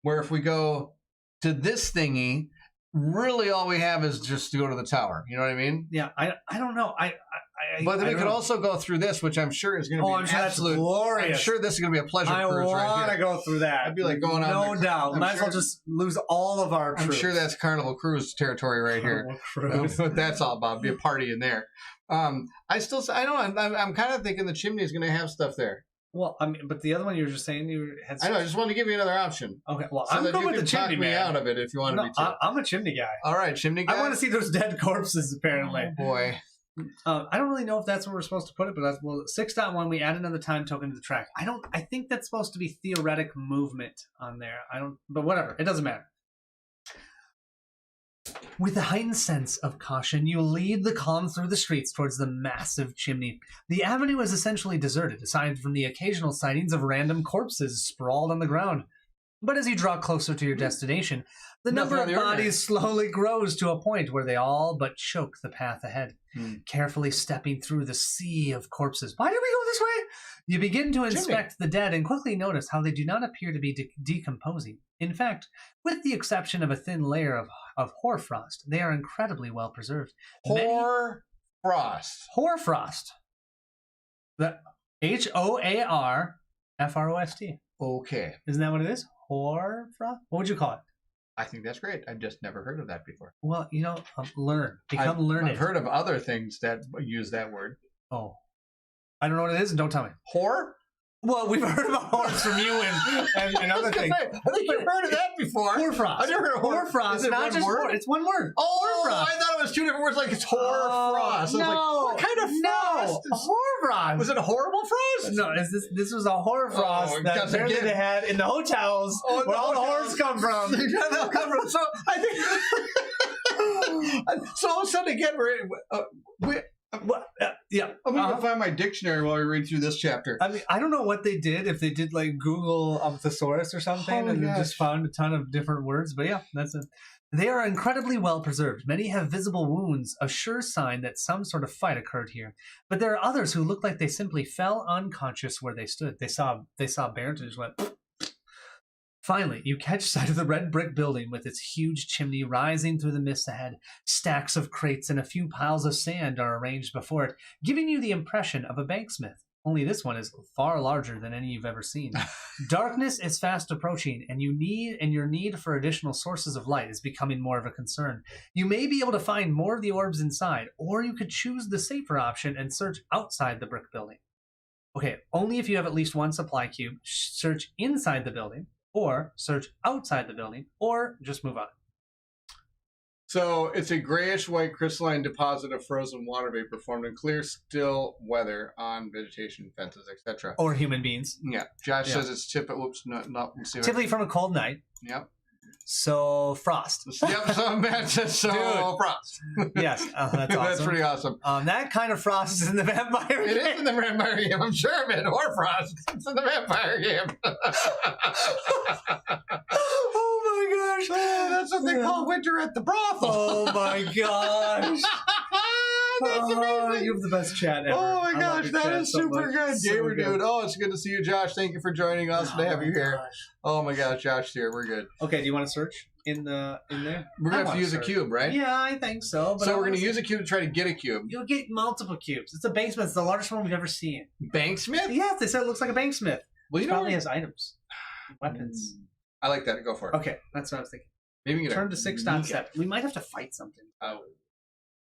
Where if we go to this thingy, really all we have is just to go to the tower. You know what I mean? Yeah, I don't know. But then we could also go through this, which I'm sure is going to be I'm sure absolute. That's glorious. I'm sure this is going to be a pleasure cruise right here. I want to go through that. I'd be like going on. No doubt. Might as well just lose all of our troops. I'm sure that's Carnival Cruise territory right here. What that's all about. Be a party in there. I'm kind of thinking the chimney is going to have stuff there. Well, I mean, but the other one you were just saying you had. I know. I just wanted to give you another option. Okay. Well, so I'm that good you with can the chimney, talk me out of it if you want to be too. I'm a chimney guy. All right, chimney guy. I want to see those dead corpses. Apparently. Oh, boy. I don't really know if that's where we're supposed to put it, but 6.1 we add another time token to the track. I think that's supposed to be theoretic movement on there. But whatever, it doesn't matter. With a heightened sense of caution, you lead the column through the streets towards the massive chimney. The avenue is essentially deserted, aside from the occasional sightings of random corpses sprawled on the ground. But as you draw closer to your destination, the number of bodies slowly grows to a point where they all but choke the path ahead. Carefully stepping through the sea of corpses. Why did we go this way? You begin to inspect the dead and quickly notice how they do not appear to be decomposing. In fact, with the exception of a thin layer of hoarfrost, they are incredibly well preserved. Hoarfrost. Hoarfrost. The Hoarfrost. Okay. Isn't that what it is? Hoarfrost? What would you call it? I think that's great. I've just never heard of that before. Well, learn. Become learned. I've heard of other things that use that word. Oh. I don't know what it is, and don't tell me. Whore? Well, we've heard about horns from you and other things. I think you've heard of that before. Hoarfrost. I've never heard of Hoarfrost. Is it Not one just word? It's one word. Oh, Hoarfrost. I thought it was two different words, like it's hoarfrost. No, I was like, what kind of frost? Hoarfrost. Was it a horrible frost? No, this was a hoarfrost Oh, that because apparently again- they had in the hotels where all the horns come from. They'll come from. So I think. So all of a sudden again we're. Yeah. I'm gonna find my dictionary while we read through this chapter. I mean, I don't know what they did, if they did like Google thesaurus or something, Oh, and they gosh. just found a ton of different words. But yeah, that's it. They are incredibly well preserved. Many have visible wounds, a sure sign that some sort of fight occurred here. But there are others who look like they simply fell unconscious where they stood. They saw Barrett and just went. Finally, you catch sight of the red brick building with its huge chimney rising through the mist ahead. Stacks of crates and a few piles of sand are arranged before it, giving you the impression of a banksmith. Only this one is far larger than any you've ever seen. Darkness is fast approaching, and your need for additional sources of light is becoming more of a concern. You may be able to find more of the orbs inside, or you could choose the safer option and search outside the brick building. Okay, only if you have at least one supply cube. Search inside the building, or search outside the building, or just move on. So it's a grayish-white crystalline deposit of frozen water vapor formed in clear, still weather on vegetation, fences, etc. Or human beings. Yeah. Josh Yeah. says it's typically Typically from a cold night. Yep. So frost. Yep. So Matt says so. Dude. Frost. Yes, that's awesome. That's pretty awesome. That kind of frost is in the vampire It game. is in the vampire game. I'm sure, man. Or frost. It's in the vampire game. Oh my gosh. Oh, that's what they call winter at the brothel. Oh my gosh. That's amazing. You have the best chat ever. Oh my I love gosh, your that chat is so super much. good. So Gamer good. dude. Oh, it's good to see you, Josh. Thank you for joining us. Oh to have my you here. gosh. Oh my gosh, Josh here. We're good. Okay, do you want to search in there? We're I gonna have wanna to use a search. cube, right? Yeah, I think so. But So I we're gonna wanna use a cube to try to get a cube. You'll get multiple cubes. It's a banksmith. It's the largest one we've ever seen. Banksmith? Yes, they said it looks like a banksmith. Well, He you know probably what? has items, weapons. I like that. Go for it. Okay, that's what I was thinking. Maybe we can get Turn to 6 dot step. We might have to fight something. Oh.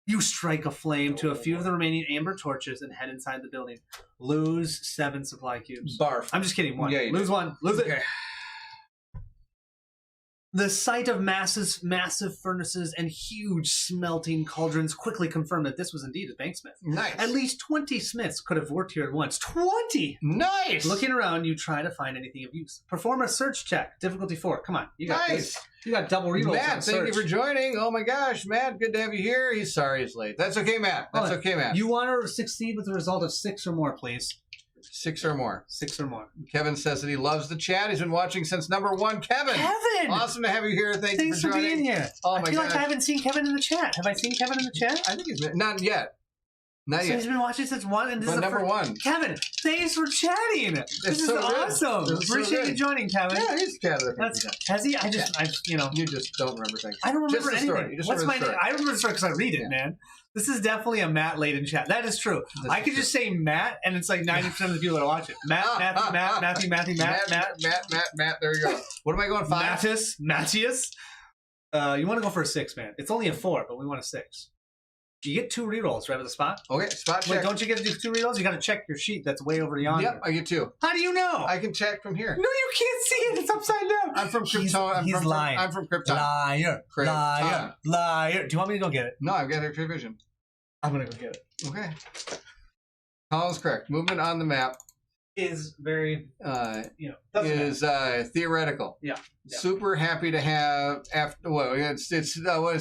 You strike a flame to a few of the remaining amber torches and head inside the building. Lose 7 supply cubes. Barf. I'm just kidding. 1. Yeah, you Lose did. 1. Lose it. Okay. The sight of massive furnaces and huge smelting cauldrons quickly confirmed that this was indeed a banksmith. Nice. At least 20 smiths could have worked here at once. 20! Nice. Looking around, you try to find anything of use. Perform a search check. Difficulty 4. Come on. You got Nice. this. You got double rerolls. on Matt, thank you search. for joining. Oh my gosh, Matt, good to have you here. He's sorry he's late. That's okay, Matt. That's Oh, okay, Matt. You want to succeed with a result of 6 or more, please. 6 or more. 6 or more. Kevin says that he loves the chat. He's been watching since number 1. Kevin! Kevin! Awesome to have you here. Thanks Thanks for for joining. being here. Oh I my feel like gosh. I haven't seen Kevin in the chat. Have I seen Kevin in the chat? I think he's not yet. Not So yet. he's been watching since 1, and this But is the number first- 1. Kevin, thanks for chatting. This is so good. awesome. This is so Appreciate good. you joining, Kevin. Yeah, he's chatting. Has he? I You just don't remember things. I don't remember Just the anything. story. You just What's my remember the name? story. I remember the story because I read it, Yeah. man. This is definitely a Matt laden chat. That is true. This I is could true. just say Matt, and it's like 90% of the people that watch it. Matt. Matt. There you go. What am I going? 5? Matthias. You want to go for a 6, man. It's only a 4, but we want a 6. You get 2 rerolls right at the spot. Okay, spot Wait, check. don't you get to do 2 rerolls? You got to check your sheet. That's way over yonder. Yep, I get 2. How do you know? I can check from here. No, you can't see it. It's upside down. I'm from He's Krypton. lying. I'm from Krypton. Liar. Krypton. Liar. Do you want me to go get it? No, I've got X-ray vision. I'm going to go get it. Okay. Colin's correct. Movement on the map Is very, doesn't is theoretical. Yeah. Yeah. Super happy to have after. Well, it's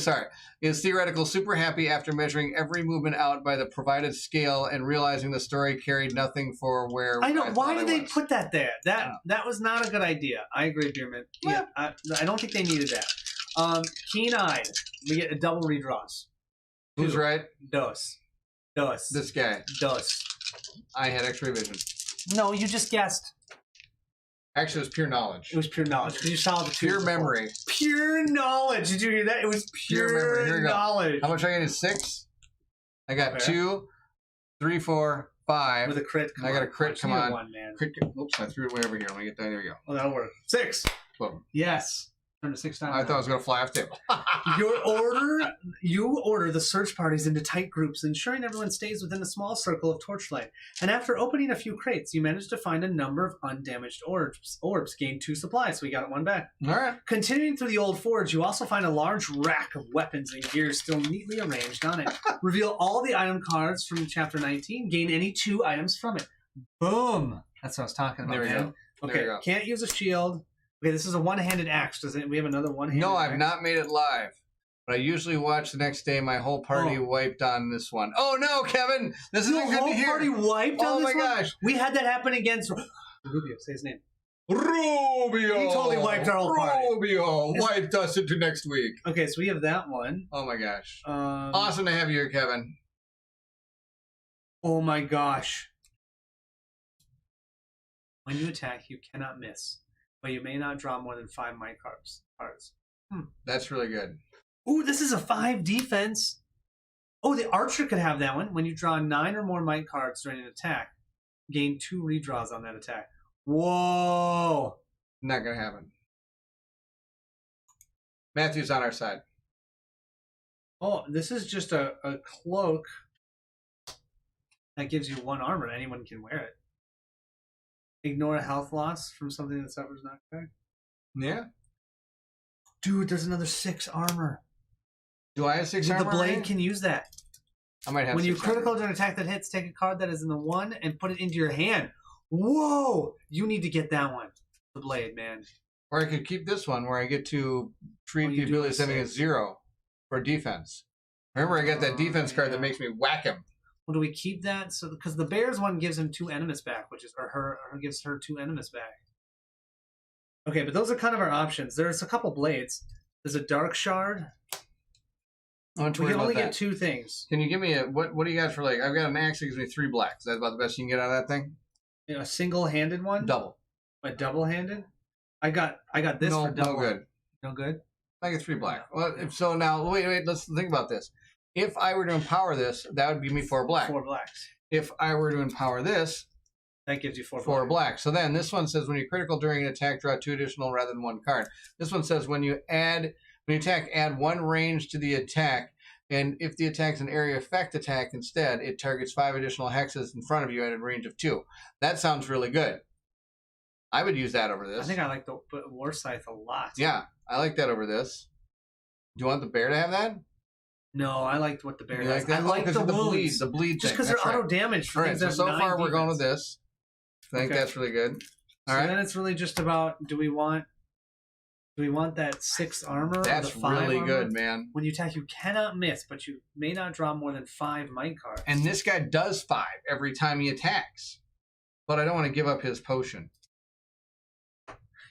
sorry. It's theoretical. Super happy after measuring every movement out by the provided scale and realizing the story carried nothing for where. I know. Why thought did it they was. put that there? That was not a good idea. I agree, Bierman. Yeah, I don't think they needed that. Keen-eyed. We get a double redraws. Who's 2. right? Dos. This guy. Dos. I had X-ray vision. No, you just guessed. Actually, it was pure knowledge. It was pure knowledge. Because you saw the 2s Pure before. memory. Pure knowledge. Did you hear that? It was Pure memory. Here we pure go. knowledge. How much I get is 6? I got Okay. 2, 3, 4, 5. With a crit. I got a crit, come You on. one, man. Crit. Oops, I threw it way over here. Let me get that. There we go. Well, that'll work. 6. Boom. Yes. Turn to 6 times. I thought I was going to fly off table. You order the search parties into tight groups, ensuring everyone stays within a small circle of torchlight. And after opening a few crates, you manage to find a number of undamaged orbs. Gain 2 supplies, so we got 1 back. All right. Continuing through the old forge, you also find a large rack of weapons and gear still neatly arranged on it. Reveal all the item cards from Chapter 19. Gain any 2 items from it. Boom! That's what I was talking about, There we man. go. Okay, There you go. can't use a shield. Okay, this is a one-handed axe. Does it? We have another one-handed No, axe? I've not made it live. But I usually watch the next day. My whole party wiped on this one. Oh no, Kevin! This isn't The good whole to hear. party wiped on Oh this my one? gosh! We had that happen against Rubio. Say his name. Rubio! He totally wiped our whole party. Rubio wiped us into next week. Okay, so we have that one. Oh my gosh! Um, Awesome to have you here, Kevin. Oh my gosh. When you attack, you cannot miss, but you may not draw more than 5 might cards. That's really good. Ooh, this is a 5 defense. Oh, the archer could have that one. When you draw 9 or more might cards during an attack, gain 2 redraws on that attack. Whoa. Not gonna happen. Matthew's on our side. Oh, this is just a cloak that gives you 1 armor. Anyone can wear it. Ignore a health loss from something that suffers knockback. Yeah. Dude, there's another 6 armor. Do I have 6 The armor? blade right? can use that. I might have. When you 6 armor. critical during an attack that hits, take a card that is in the 1 and put it into your hand. Whoa! You need to get that one. The blade, man. Or I could keep this one where I get to treat you the do ability a as having a 6. 0 for defense. Remember, I got that defense card that yeah. makes me whack him. Well, do we keep that? So, because the bear's one gives him 2 enemies back, which is, or her gives her 2 enemies back. Okay, but those are kind of our options. There's a couple blades. There's a dark shard. I want to We worry can about only that. get 2 things. Can you give me a what? What do you got for like? I've got an axe that gives me 3 blacks. Is that about the best you can get out of that thing? You know, a single-handed one. Double. A double-handed. I got this no, for double. no good. No good. I get 3 black. Well, if so now wait. Let's think about this. If I were to empower this, that would give me 4 black. 4 blacks. If I were to empower this, That gives you 4 4 black. black. So then this one says when you're critical during an attack, draw 2 additional rather than 1 card. This one says when you attack, add 1 range to the attack, and if the attack's an area effect attack instead, it targets 5 additional hexes in front of you at a range of 2. That sounds really good. I would use that over this. I think I like the War Scythe a lot. Yeah, I like that over this. Do you want the bear to have that? No, I liked what the bear You has. like that? I like because the of wounds. the bleed Just thing. because they're That's right. auto damage. All right, so far we're going with this. I think Okay. that's really good. All So right. then it's really just about do we want that 6 armor? or That's the 5 really armor? good, man. When you attack, you cannot miss, but you may not draw more than 5 might cards. And this guy does 5 every time he attacks. But I don't want to give up his potion.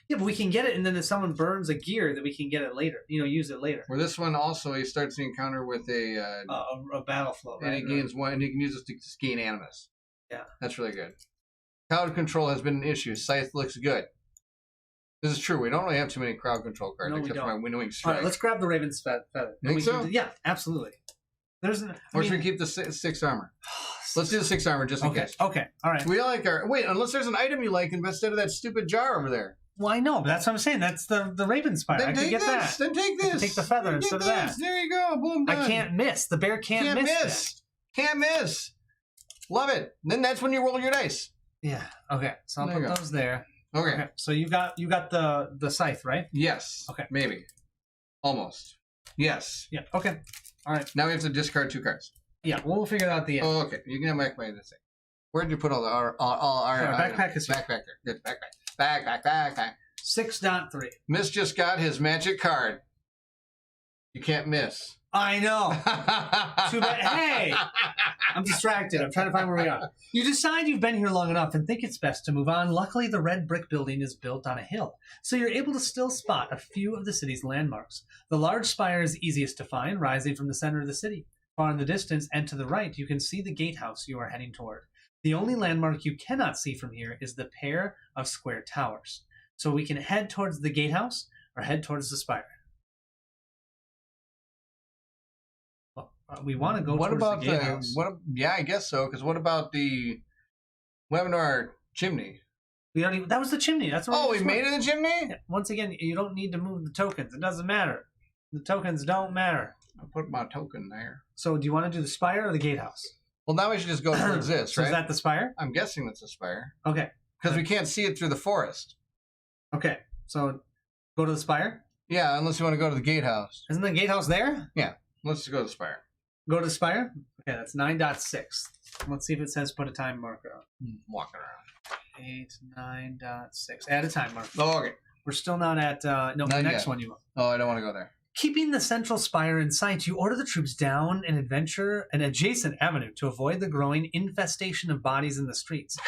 Yeah, but we can get it, and then if someone burns a gear, that we can get it later. Use it later. Where this one also, he starts the encounter with a A battle flow, and right? he gains 1, and he can use this to gain animus. Yeah. That's really good. Crowd control has been an issue. Scythe looks good. This is true. We don't really have too many crowd control cards No, we except for don't. my winnowing All strike. right, let's grab the Raven's feather. Think We so? can yeah, absolutely. There's an. Or should we keep the 6 armor? Let's do the 6 armor just in Okay. case. Okay. All right. We like our wait, unless there's an item you like instead of that stupid jar over there. Well, I know, but that's what I'm saying. That's the Raven Spire. I Then could take get this. that. Then take I could this. take the feather Then get instead of this. that. There you go. Boom. Done. I can't miss. The bear can't miss. Can't miss. Love it. Then that's when you roll your dice. that. Yeah. Okay. So I'll There you put go. those there. Okay. Okay. So you got the scythe, right? Yes. Okay. Maybe. Almost. Yes. Yeah. Okay. All right. Now we have to discard 2 cards. Yeah. We'll figure it out at the end. Oh, okay. You can have back by this thing. Where did you put all our Our backpack items? is here. backpack there. Good. Backpack. 6.3. Miss just got his magic card. You can't miss. I know. Too bad. Hey, I'm distracted. I'm trying to find where we are. You decide you've been here long enough and think it's best to move on. Luckily, the red brick building is built on a hill, so you're able to still spot a few of the city's landmarks. The large spire is easiest to find, rising from the center of the city. Far in the distance and to the right, you can see the gatehouse you are heading toward. The only landmark you cannot see from here is the pair of square towers. So we can head towards the gatehouse or head towards the spire. Well, we want to go What towards about the gatehouse. yeah, I guess so. Because what about the what happened to our chimney? We already, that was the chimney. That's what Oh, we made it in the chimney? Yeah. Once again, you don't need to move the tokens. It doesn't matter. The tokens don't matter. I put my token there. So do you want to do the spire or the gatehouse? Well, now we should just go towards this, So right? is that the spire? I'm guessing that's a spire. Okay. Because we can't see it through the forest. Okay. So go to the spire? Yeah, unless you want to go to the gatehouse. Isn't the gatehouse there? Yeah, let's just go to the spire. Go to the spire? Okay, that's 9.6. Let's see if it says put a time marker on. Walking around. 9.6. Add a time marker. Oh, okay. We're still not at, no, Not the next yet. one you want. Oh, I don't want to go there. Keeping the central spire in sight, you order the troops down an adjacent avenue to avoid the growing infestation of bodies in the streets.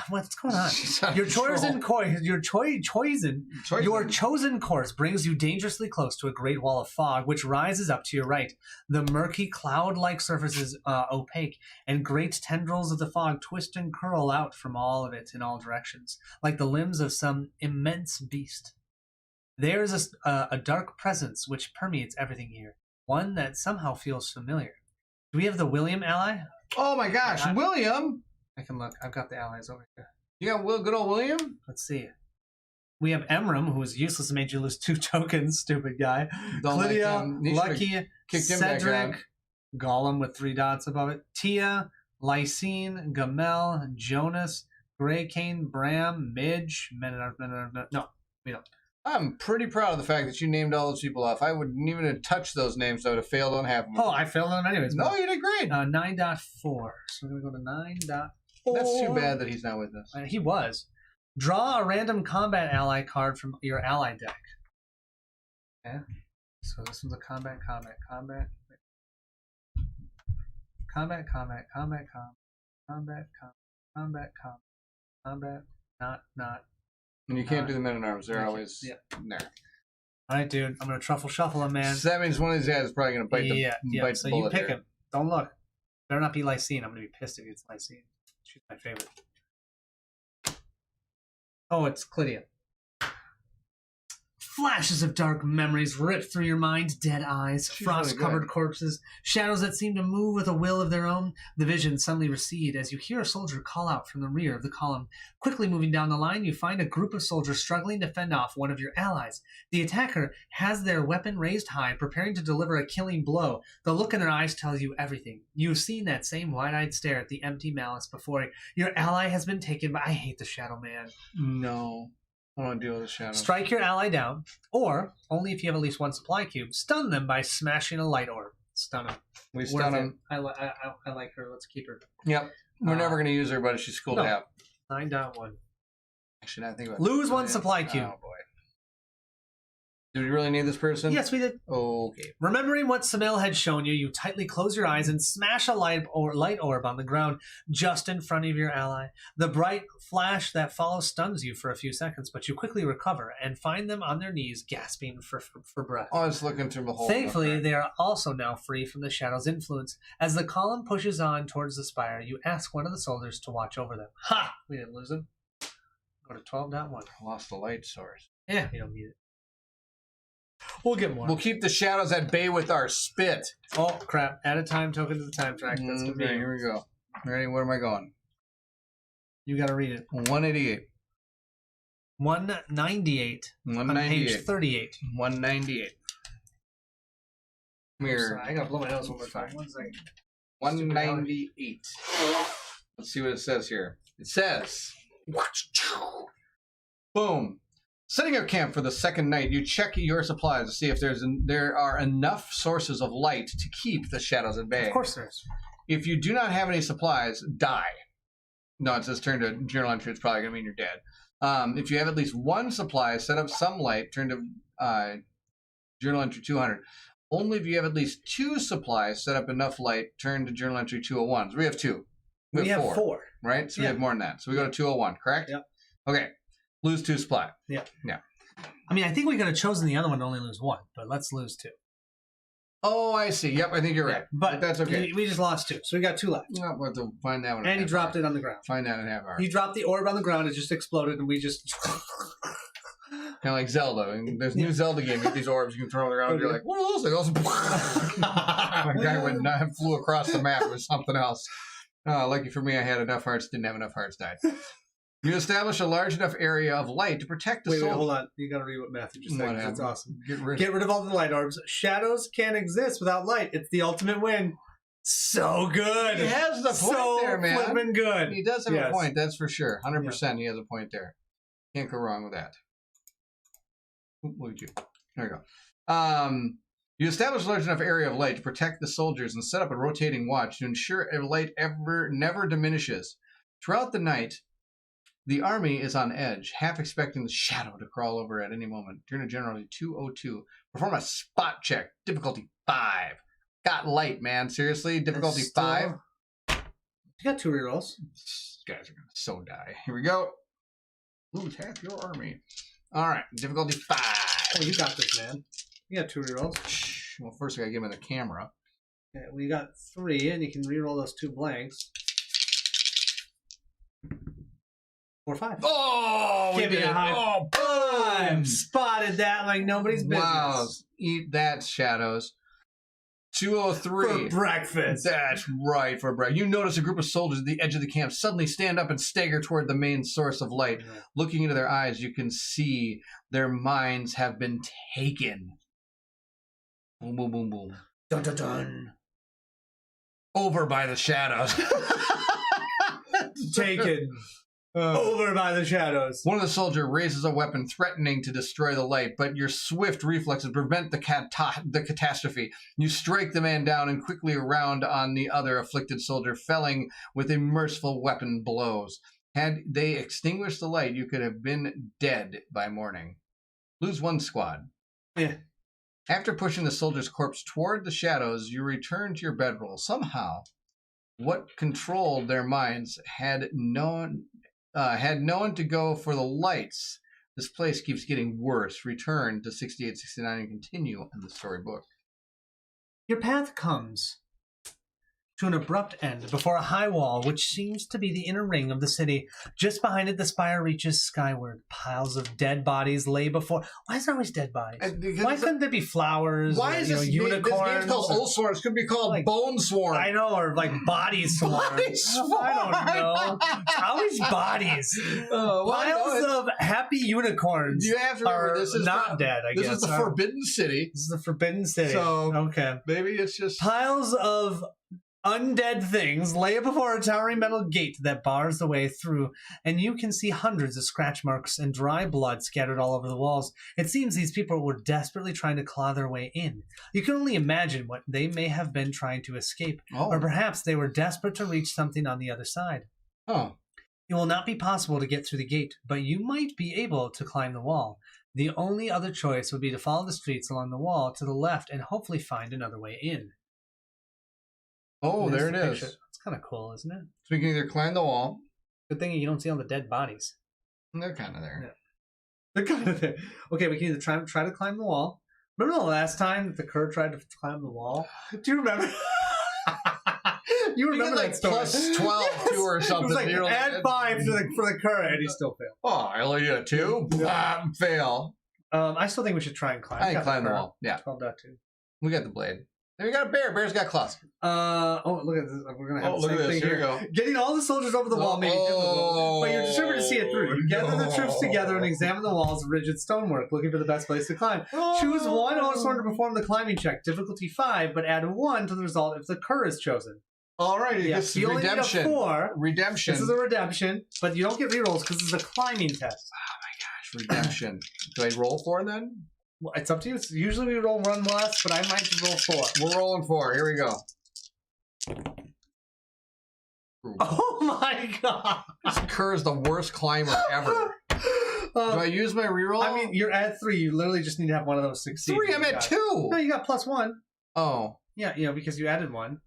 What's going on? She's out of Your chosen course brings you dangerously close to a great wall of fog, which rises up to your right. The murky, cloud-like surface is opaque, and great tendrils of the fog twist and curl out from all of it in all directions, like the limbs of some immense beast. There is a dark presence which permeates everything here, one that somehow feels familiar. Do we have the William ally? Oh my gosh, William! I can look. I've got the allies over here. You got good old William? Let's see. We have Emram, who was useless and made you lose 2 tokens, stupid guy. Don't like Clydia, him. He should've Lucky, kicked him back out. Cedric, Gollum with 3 dots above it, Tia, Lysine, Gamel, Jonas, Greycane, Bram, Midge, no, we don't. I'm pretty proud of the fact that you named all those people off. I wouldn't even have touched those names. I would have failed on half of them. Oh, I failed them anyways. No, you did great. 9.4. So we're going to go to 9.4. That's too bad that he's not with us. He was. Draw a random combat ally card from your ally deck. Okay. So this one's a combat. Not. And you can't do the men at arms. They're Okay. always Yeah. there. All right, dude. I'm going to truffle shuffle him, man. So that means one of these guys is probably going to bite the bite So the you bullet pick here. him. Don't look. Better not be Lysine. I'm going to be pissed if it's Lysine. She's my favorite. Oh, it's Clydia. Flashes of dark memories rip through your mind, dead eyes, She's frost-covered really good. corpses, shadows that seem to move with a will of their own. The visions suddenly recede as you hear a soldier call out from the rear of the column. Quickly moving down the line, you find a group of soldiers struggling to fend off one of your allies. The attacker has their weapon raised high, preparing to deliver a killing blow. The look in their eyes tells you everything. You've seen that same wide-eyed stare at the empty malice before. Your ally has been taken by... I hate the Shadow Man. No. I want to deal with the shadow. Strike your ally down, or, only if you have at least 1 supply cube, stun them by smashing a light orb. Stun them. We stun him. I like her. Let's keep her. Yep. We're never going to use her, but she's cool no. to have. 9.1. Actually, I think about Lose 1 supply cube. Oh, boy. Do we really need this person? Yes, we did. Okay. Remembering what Samil had shown you, you tightly close your eyes and smash a light orb on the ground just in front of your ally. The bright flash that follows stuns you for a few seconds, but you quickly recover and find them on their knees gasping for breath. Oh, I was looking through the hole. Thankfully, they are also now free from the shadow's influence. As the column pushes on towards the spire, you ask one of the soldiers to watch over them. Ha! We didn't lose them. Go to 12.1. Lost the light source. Yeah, you don't need it. We'll get more. We'll keep the shadows at bay with our spit. Oh, crap. Add a time token to the time track. That's Okay, convenient. here we go. Ready? Where am I going? You got to read it. 188. 198. On page 198. 38. 198. Come here. I got to blow my nose one more time. 1 second. 198. Let's see what it says here. It says, boom. Setting up camp for the second night, you check your supplies to see if there are enough sources of light to keep the shadows at bay. Of course there is. If you do not have any supplies, die. No, it says turn to journal entry. It's probably going to mean you're dead. If you have at least 1 supply, set up some light, turn to journal entry 200. Only if you have at least 2 supplies, set up enough light, turn to journal entry 201. So we have 2. We have 4. Right? So we Yeah. have more than that. So we go to 201, correct? Yep. Okay. Lose 2 supply. Yeah. Yeah. I mean, I think we could have chosen the other one to only lose 1, but let's lose 2. Oh, I see. Yep, I think you're right. But that's okay. We just lost 2, so we got 2 left. No, we'll have to find that one. And he dropped it on the ground. Find that in half hour. He dropped the orb on the ground, it just exploded, and we just... Kind of like Zelda. And there's a new Zelda game. You get these orbs you can throw on the ground. And you're like, what are those things? My guy went and flew across the map with something else. Lucky for me, I had enough hearts. Didn't have enough hearts. Died. You establish a large enough area of light to protect the Wait, soldiers. hold on. You gotta read what Matthew just said. What 'Cause It's happened? awesome. Get Get rid of all the light orbs. Shadows can't exist without light. It's the ultimate win. So good. He has the point so there, man. flippin' good. He does have Yes. a point, that's for sure. 100% he has a point there. Can't go wrong with that. Oop, look at you. There you go. You establish a large enough area of light to protect the soldiers and set up a rotating watch to ensure light never diminishes. Throughout the night, the army is on edge, half expecting the shadow to crawl over at any moment. Turn to generally 202. Perform a spot check. Difficulty 5. Got light, man. Seriously? Difficulty 5? You got 2 rerolls. These guys are going to so die. Here we go. Lose half your army. All right. Difficulty 5. Oh, you got this, man. You got 2 rerolls. Well, first I got to give him the camera. Yeah, we got 3, and you can reroll those 2 blanks. 4 or 5. Oh, we Give me did a it. high Oh, five. boom. Spotted that like nobody's business. Wow. Eat that, Shadows. 203. For breakfast. That's right, for breakfast. You notice a group of soldiers at the edge of the camp suddenly stand up and stagger toward the main source of light. Yeah. Looking into their eyes, you can see their minds have been taken. Boom, boom, boom, boom. Dun dun dun. Over by the shadows. Taken over by the shadows. One of the soldiers raises a weapon threatening to destroy the light, but your swift reflexes prevent the catastrophe. You strike the man down and quickly around on the other afflicted soldier, felling with merciful weapon blows. Had they extinguished the light, you could have been dead by morning. Lose 1 squad. Yeah. After pushing the soldier's corpse toward the shadows, you return to your bedroll. Somehow, what controlled their minds had known to go for the lights. This place keeps getting worse. Return to 6869 and continue in the storybook. Your path comes to an abrupt end before a high wall, which seems to be the inner ring of the city. Just behind it, the spire reaches skyward. Piles of dead bodies lay before. Why is there always dead bodies? Why couldn't there be flowers? Why or, is you know, this unicorns? game's called Oathsworn? It's going to be called Like- Bonesworn. I know, or like body swarm. Body swarm. I don't know. Always bodies. Piles of happy unicorns You have to remember, are this is not dead. I This guess is the Or- Forbidden City. This is the Forbidden City. So- okay. Maybe it's just... Piles of undead things lay before a towering metal gate that bars the way through, and you can see hundreds of scratch marks and dry blood scattered all over the walls. It seems these people were desperately trying to claw their way in. You can only imagine what they may have been trying to escape, or Oh. perhaps they were desperate to reach something on the other side. Oh. It will not be possible to get through the gate, but you might be able to climb the wall. The only other choice would be to follow the streets along the wall to the left and hopefully find another way in. Oh, There's there it the is. picture. It's kind of cool, isn't it? So we can either climb the wall. Good thing you don't see all the dead bodies. And they're kind of there. Yeah. They're kind of there. Okay, we can either try to climb the wall. Remember the last time that the Cur tried to climb the wall? Do you remember? You remember get, that like, story? plus 12 too or something. It was like You're like- add 5 for the Cur, and he still failed. Oh, I only get a 2? Blah, fail. I still think we should try and climb. I can Got climb the Cur. wall. Yeah. 12.2. We got the blade. Then we got a bear. Bear's got claws. Oh, look at this. We're going to have Oh, the look same at this. thing Here we here. go. Getting all the soldiers over the wall may be difficult, but you're determined to see it through. You gather the troops together and examine the walls of rigid stonework, looking for the best place to climb. Choose one Oathsworn to perform the climbing check. Difficulty 5, but add 1 to the result if the Cur is chosen. All right. Yeah, This is you only need a redemption. 4. Redemption. This is a redemption, but you don't get rerolls because this is a climbing test. Redemption. Do I roll 4 then? Well, it's up to you. Usually we roll 1 less, but I might just roll 4. We're rolling 4. Here we go. Ooh. Oh my god! This Cur is the worst climber ever. Do I use my reroll? I mean, you're at 3. You literally just need to have one of those succeed. 3. I'm You at got it. 2. No, you got plus 1. Oh. Yeah, because you added 1.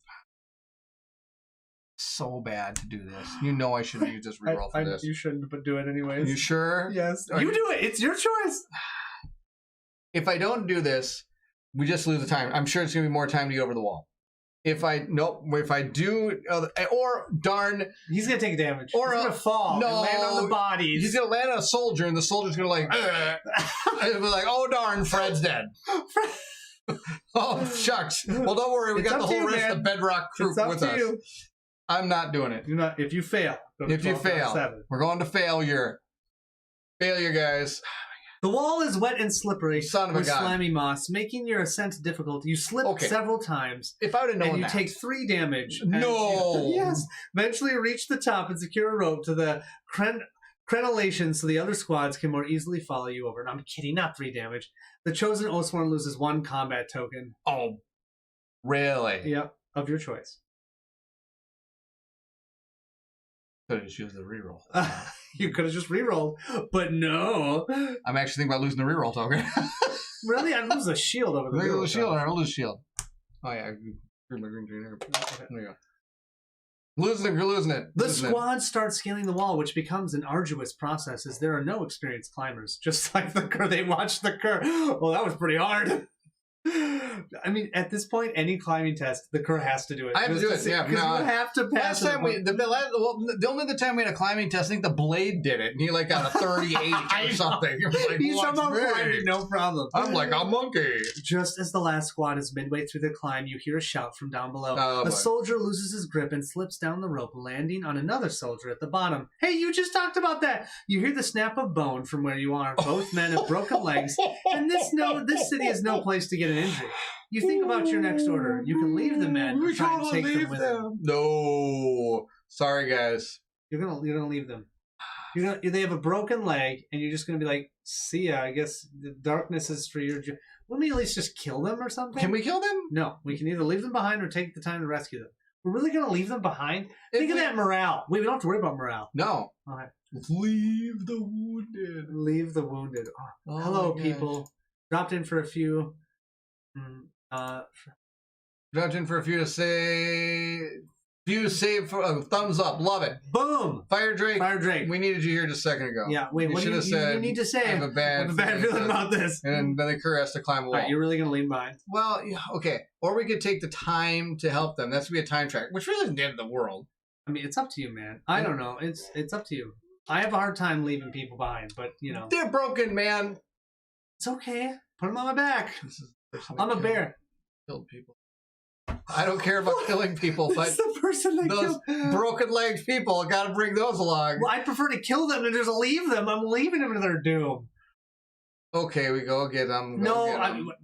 So bad to do this. You know I shouldn't use this reroll for this. You shouldn't, but do it anyways. You sure? Yes. Are You you- do it. It's your choice. If I don't do this, we just lose the time. I'm sure it's going to be more time to get over the wall. If I do, or darn, He's gonna take damage. Or he's gonna fall no, and land on the bodies. he's going to land on a soldier, and the soldier's going to like, and be like, oh darn, Fred's dead. Oh shucks. Well, don't worry, we It's got the up to whole you, rest of the man. Bedrock crew It's up with to us. you. I'm not doing it. You're not. If you fail, go to If you 12, fail, 7. we're going to failure. Failure, guys. The wall is wet and slippery Son of a with gun. slimy moss, making your ascent difficult. You slip several times, If I would have known and you that. take 3 damage. No. Yes. Eventually reach the top and secure a rope to the crenellation so the other squads can more easily follow you over. And I'm kidding, not 3 damage. The chosen Oathsworn loses 1 combat token. Oh, really? Yep, of your choice. Could have just used the reroll. You could have just rerolled, but no. I'm actually thinking about losing the reroll token. Really? I'd lose a shield over the Look at reroll the shield. token. I'll lose shield. Oh, yeah. There you go. Losing it. You're losing it. The Losing it. squad starts scaling the wall, which becomes an arduous process as there are no experienced climbers. Just like the cur, they watch the cur. Well, that was pretty hard. I mean, at this point, any climbing test, the cur has to do it. I have to do it, yeah. Because No, you have to pass Last time it. the only other time we had a climbing test, I think the Blade did it, and he like got a 38 or something. He was like, He "Watch somehow me." climbed it, no problem. I'm like a monkey. Just as the last squad is midway through their climb, you hear a shout from down below. Oh, a boy. soldier loses his grip and slips down the rope, landing on another soldier at the bottom. Hey, you just talked about that! You hear the snap of bone from where you are. Both men have broken legs, and this city is no place to get an injury. You think about your next order. You can leave the men or try and take them with them. No. Sorry, guys. You're gonna leave them. They have a broken leg, and you're just gonna be like, see ya. I guess the darkness is for your. Let me at least just kill them or something. Can we kill them? No, we can either leave them behind or take the time to rescue them. We're really gonna leave them behind? Think of that morale. Wait, we don't have to worry about morale. No. All right. Leave the wounded. Leave the wounded. Oh, hello, my gosh. people. Dropped in for a few. Dropped in for a few to say. Few save for thumbs up. Love it. Boom. Fire Drake. Fire Drake. We needed you here just a second ago. Yeah. Wait. You What do should have said. you need to say? I have a bad feeling about this. And then the cur has to climb a wall. All right. You're really gonna leave behind. Well, yeah, okay. Or we could take the time to help them. That's gonna be a time track, which really isn't the end of the world. I mean, it's up to you, man. I don't know. It's up to you. I have a hard time leaving people behind, but you know, They're broken, man. it's okay. Put them on my back. This is the person that I'm a bear. Killed people. I don't care about killing people, but That's the person that those killed. broken-legged people, got to bring those along. Well, I prefer to kill them than just leave them. I'm leaving them to their doom. Okay, we go get them. No,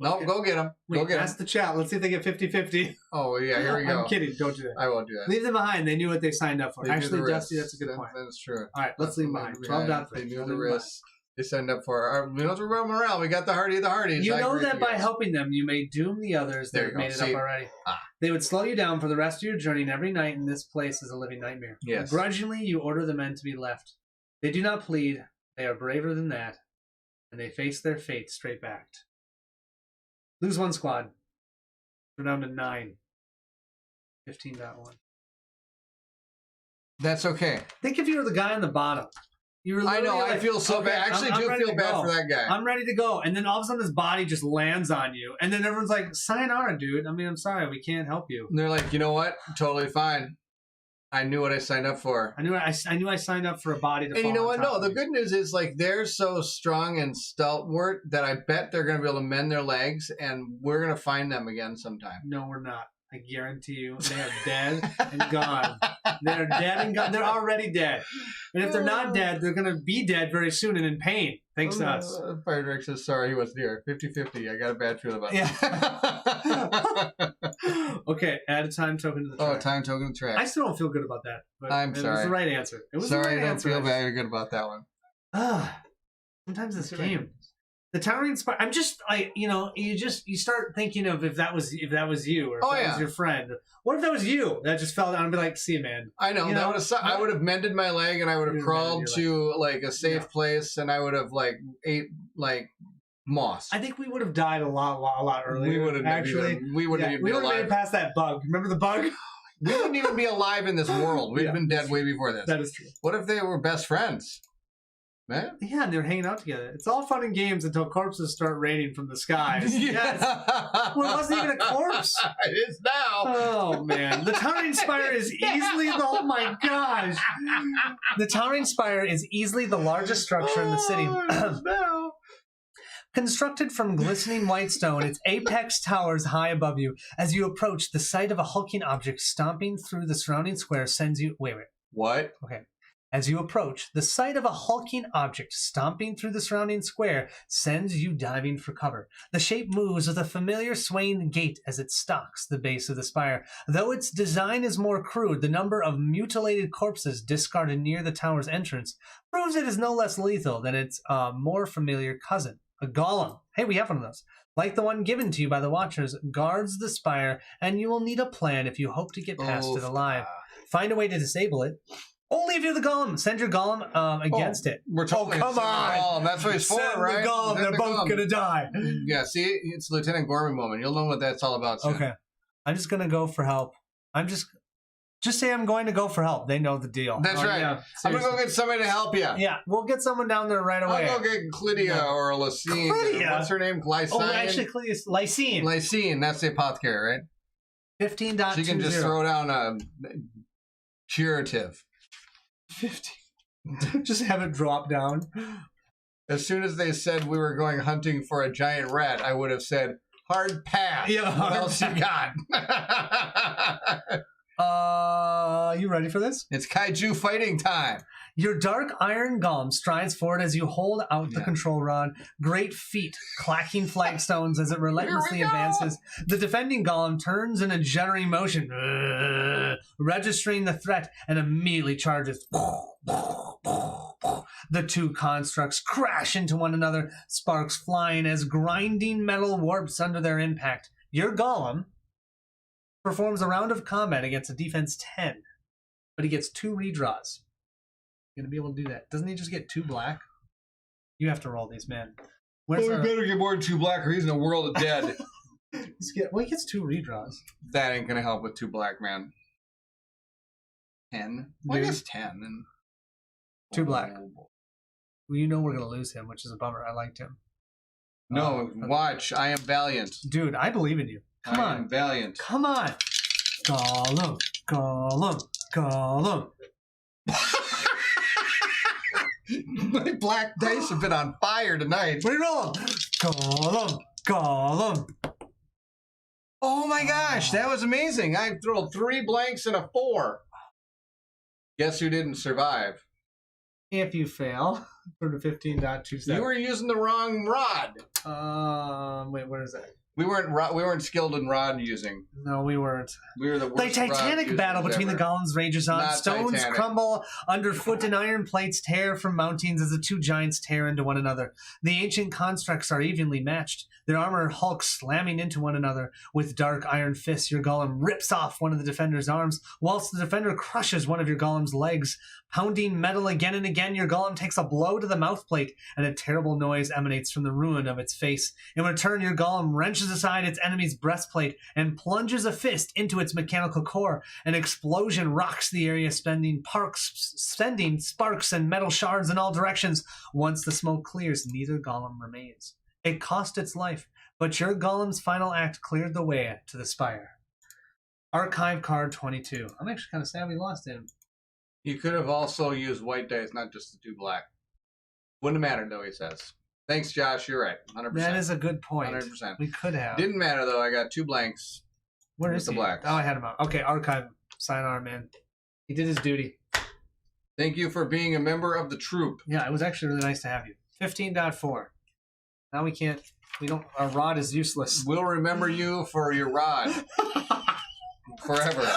no, go get them. Go Wait, get that's them. the chat. Let's see if they get 50-50. Oh yeah, here we go. I'm kidding. Don't do that. I won't do that. Leave them behind. They knew what they signed up for. They knew Actually, the Dusty, risks. that's a good point. That's true. All right, let's leave them behind. 12.3. They knew Leave the them risks. They signed up for. We don't have to remember morale. We got the hardy of the hardies. You I know agree that with you by guys. helping them, you may doom the others that There have you go. made it See? up already. Ah. They would slow you down for the rest of your journey, and every night in this place is a living nightmare. Yes. Grudgingly, you order the men to be left. They do not plead. They are braver than that, and they face their fate straight backed. Lose 1 squad. We're down to 9. 15.1. That's okay. Think if you were the guy on the bottom. You were I know. literally I like, feel so okay, bad. Actually, I'm do ready feel to bad go. for that guy. I'm ready to go. And then all of a sudden his body just lands on you. And then everyone's like, sayonara, dude. I mean, I'm sorry. We can't help you. And they're like, you know what? Totally fine. I knew what I signed up for. I knew I signed up for a body to And fall you know on what? top No, of the me. good news is like they're so strong and stalwart that I bet they're going to be able to mend their legs, and we're going to find them again sometime. No, we're not. I guarantee you, they are dead and gone. They're dead and gone. They're already dead. And if they're not dead, they're going to be dead very soon and in pain. Thanks to us. Fire Drake says, sorry, he wasn't here. 50-50. I got a bad feeling about Yeah. Okay, add a time token to the track. Oh, time token track. I still don't feel good about that. But I'm It was sorry. the right answer. It was Sorry, the I right don't answer. feel very good about that one. Sometimes this That's right. game, the Towering Spire. I'm just like you start thinking of if that was you or if Oh, that yeah. was your friend. What if that was you that just fell down and be like, "See you, man." I know, You that know, would have. I would have mended my leg, and I would have You'd have crawled mended to like a safe Yeah. place, and I would have like ate like moss. I think we would have died a lot earlier. We wouldn't actually. even. We wouldn't even we be would have made alive. it past that bug. Remember the bug? We wouldn't even be alive in this world. We'd Yeah. been dead way before this. That is true. What if they were best friends? Man. Yeah, and they're hanging out together. It's all fun and games until corpses start raining from the skies. Yes. Well, it wasn't even a corpse. It is now. Oh man, the Towering Spire is easily the oh my gosh. The Towering Spire is easily the largest structure in the city. Oh, it is now. Constructed from glistening white stone, its apex towers high above you. As you approach, the sight of a hulking object stomping through the surrounding square sends you... Wait. What? Okay. As you approach, the sight of a hulking object stomping through the surrounding square sends you diving for cover. The shape moves with a familiar swaying gait as it stalks the base of the spire. Though its design is more crude, the number of mutilated corpses discarded near the tower's entrance proves it is no less lethal than its more familiar cousin, a golem. Hey, we have one of those. Like the one given to you by the Watchers, guards the spire, and you will need a plan if you hope to get past it alive. Find a way to disable it. Only if you're the golem. Send your golem against it. We're totally come on. That's what he's for, Send right? the golem. Send They're the both golem. going to die. Yeah, see? It's Lieutenant Gorman moment. You'll know what that's all about soon. Okay. I'm just going to go for help. Just say I'm going to go for help. They know the deal. That's right. Yeah, I'm going to go get somebody to help you. Yeah, we'll get someone down there right away. I'll go get Clydia or Lysine. Clydia? What's her name? Glycine? Oh, actually, Lysine. Lysine. That's the apothecary, right? 15.20. She can just throw down a curative. 15. Just have it drop down. As soon as they said we were going hunting for a giant rat, I would have said, hard pass. Yeah, What else you got? You ready for this? It's kaiju fighting time. Your dark iron golem strides forward as you hold out the Yeah. control rod, great feet clacking flagstones as it relentlessly Here we go. advances. The defending golem turns in a jittery motion, registering the threat, and immediately charges. The two constructs crash into one another, sparks flying as grinding metal warps under their impact. Your golem performs a round of combat against a defense 10, but he gets 2 redraws. Going to be able to do that. Doesn't he just get 2 black? You have to roll these, man. Well, we better get more than 2 black or he's in a world of dead. He gets 2 redraws. That ain't going to help with 2 black, man. 10? Well, I Dude. guess 10. And... 2 black. Oh, boy. Well, you know we're going to lose him, which is a bummer. I liked him. No, watch. I am valiant. Dude, I believe in you. Come I on. am valiant. Come on. Gollum. Gollum. Gollum. My black dice have been on fire tonight. Reroll. Gollum. Gollum. Oh my gosh, that was amazing. I threw 3 blanks and a 4. Guess who didn't survive? If you fail, for the 15.27. You were using the wrong rod. Wait, what is that? We weren't skilled in rod using. No, we weren't. We were the The worst rod titanic users battle between ever. the golems rages on. Not Stones Titanic. crumble underfoot and iron plates tear from mountings as the two giants tear into one another. The ancient constructs are evenly matched, their armor hulks slamming into one another. With dark iron fists, your golem rips off one of the defender's arms, whilst the defender crushes one of your golem's legs. Pounding metal again and again, your golem takes a blow to the mouthplate, and a terrible noise emanates from the ruin of its face. In return, your golem wrenches aside its enemy's breastplate and plunges a fist into its mechanical core. An explosion rocks the area, sending sparks and metal shards in all directions. Once the smoke clears, neither golem remains. It cost its life, but your golem's final act cleared the way to the spire. Archive card 22. I'm actually kind of sad we lost him. You could have also used white dice, not just the 2 black. Wouldn't have mattered, though, he says. Thanks, Josh. You're right. 100%. That is a good point. 100%. We could have. Didn't matter, though. I got 2 blanks. Where with is the he? black. Oh, I had him out. Okay, archive. Sayonara, man. He did his duty. Thank you for being a member of the troop. Yeah, it was actually really nice to have you. 15.4. Now we can't. We don't. Our rod is useless. We'll remember you for your rod. Forever.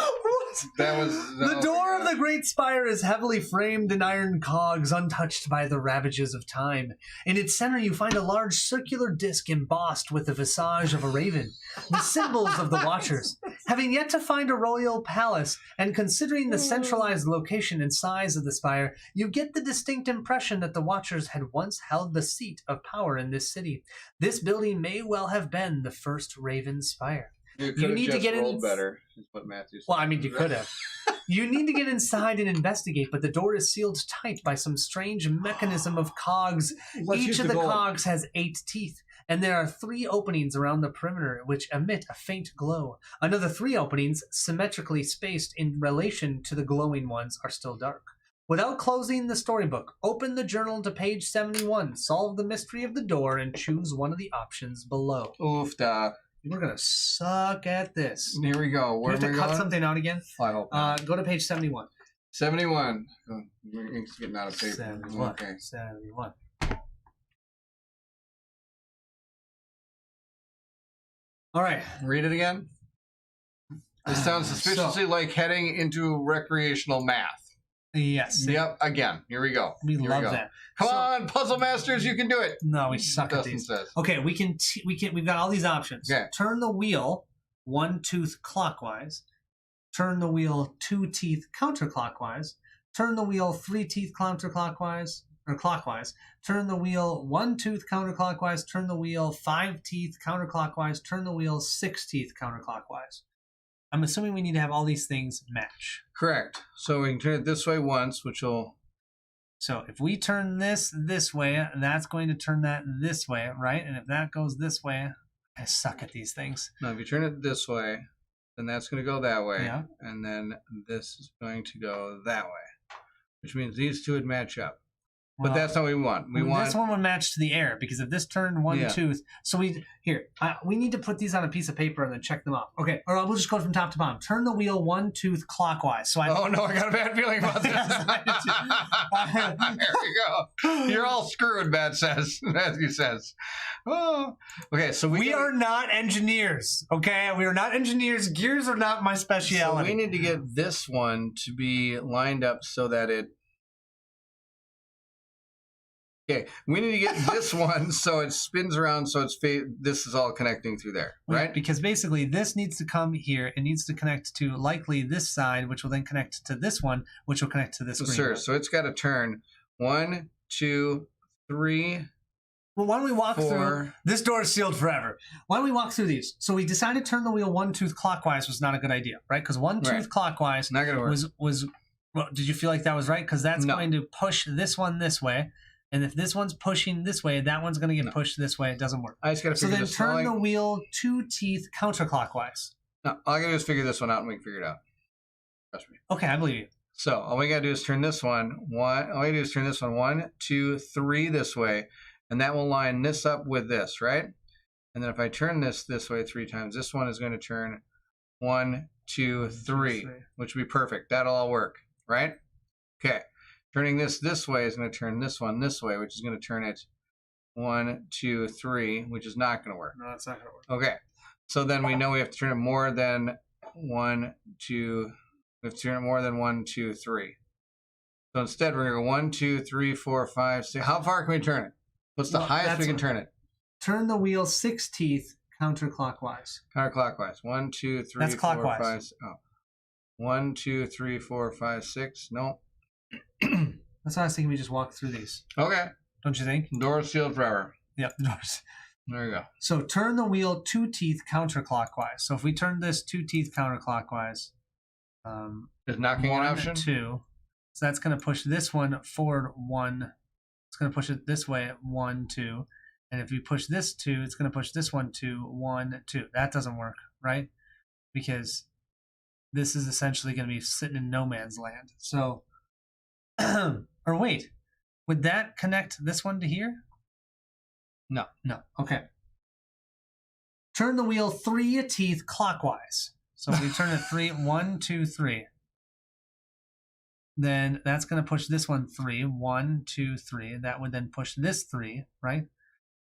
That was... The door of the Great Spire is heavily framed in iron cogs, untouched by the ravages of time. In its center, you find a large circular disc embossed with the visage of a raven, the symbols of the Watchers. Having yet to find a royal palace, and considering the centralized location and size of the spire, you get the distinct impression that the Watchers had once held the seat of power in this city. This building may well have been the first Raven Spire. You could have need to just get in- rolled better, is what Matthew said. Well, I mean, you could have. You need to get inside and investigate, but the door is sealed tight by some strange mechanism of cogs. Let's Each use of the gold. cogs has 8 teeth, and there are 3 openings around the perimeter which emit a faint glow. Another 3 openings, symmetrically spaced in relation to the glowing ones, are still dark. Without closing the storybook, open the journal to page 71, solve the mystery of the door, and choose one of the options below. Oof, da. We're going to suck at this. Here we go. Do Where we have are we to cut going? something out again? I hope not. Go to page 71. 71. Oh, ink's getting out of paper. 71. Okay. 71. All right. Read it again. This sounds suspiciously like heading into recreational math. Yes. Yep, again. Here we go. We Here love go. that. Come on, puzzle masters, you can do it. No, we suck at Dustin these. says. Okay, we've got all these options. Okay. Turn the wheel 1 tooth clockwise. Turn the wheel 2 teeth counterclockwise. Turn the wheel 3 teeth counterclockwise or clockwise. Turn the wheel 1 tooth counterclockwise. Turn the wheel 5 teeth counterclockwise. Turn the wheel 6 teeth counterclockwise. I'm assuming we need to have all these things match. Correct. So we can turn it this way once, which will... So if we turn this way, that's going to turn that this way, right? And if that goes this way, I suck at these things. No, if you turn it this way, then that's going to go that way. Yeah. And then this is going to go that way, which means these two would match up. But Well, that's not what we want. We want... this one would match to the air because if this turned one Yeah. tooth, so we need to put these on a piece of paper and then check them off. Okay, or we'll just go from top to bottom. Turn the wheel 1 tooth clockwise. So Oh, no, I got a bad feeling about this. There you go. You're all screwed, Matthew says. Oh. Okay, so we are not engineers. Okay, we are not engineers. Gears are not my So specialty. we need to get this one to be lined up so that it... Okay, we need to get this one so it spins around so it's this is all connecting through there, right? Because basically this needs to come here. It needs to connect to likely this side, which will then connect to this one, which will connect to this green Sure, one. so it's got to turn 1, 2, 3, Well, why don't we walk 4. through? This door is sealed forever. Why don't we walk through these? So we decided to turn the wheel 1 tooth clockwise was not a good idea, right? Because 1 tooth Right. clockwise Not gonna work. was. Well, did you feel like that was right? Because that's No. going to push this one this way, and if this one's pushing this way, that one's going to get No. pushed this way. It doesn't work. I just got to So figure then this turn the out. wheel 2 teeth counterclockwise. No, all I got to do is figure this one out and we can figure it out. Trust me. Okay, I believe you. So all we got to do is turn this one. All we do is turn this one 1, 2, 3 this way, and that will line this up with this, right? And then if I turn this way 3 times, this one is going to turn 1, 2, 3, which would be perfect. That'll all work, right? Okay. Turning this way is going to turn this one this way, which is going to turn it 1, 2, 3, which is not going to work. No, it's not going to work. Okay. So then we know we have to turn it more than 1, 2. We have to turn it more than 1, 2, 3. So instead, we're going to go 1, 2, 3, 4, 5, 6. How far can we turn it? What's the Well, highest that's we can what- turn it? Turn the wheel 6 teeth counterclockwise. Counterclockwise. 1, 2, 3, That's 4, clockwise. 5. Oh. 1, 2, 3, 4, 5, 6. No. That's why I was thinking we just walk through these. Okay. Don't you think? Door sealed forever. Yep, the doors. There you go. So turn the wheel 2 teeth counterclockwise. So if we turn this 2 teeth counterclockwise, Is knocking an 1, option? 2. So that's going to push this one forward 1. It's going to push it this way 1, 2. And if we push this 2, it's going to push this one 2, 1, 2. That doesn't work, right? Because this is essentially going to be sitting in no man's land. So, or wait, would that connect this one to here? No. No. Okay. Turn the wheel 3 teeth clockwise. So if we turn it 3, 1, 2, 3. Then that's going to push this one 3, 1, 2, 3. That would then push this 3, right?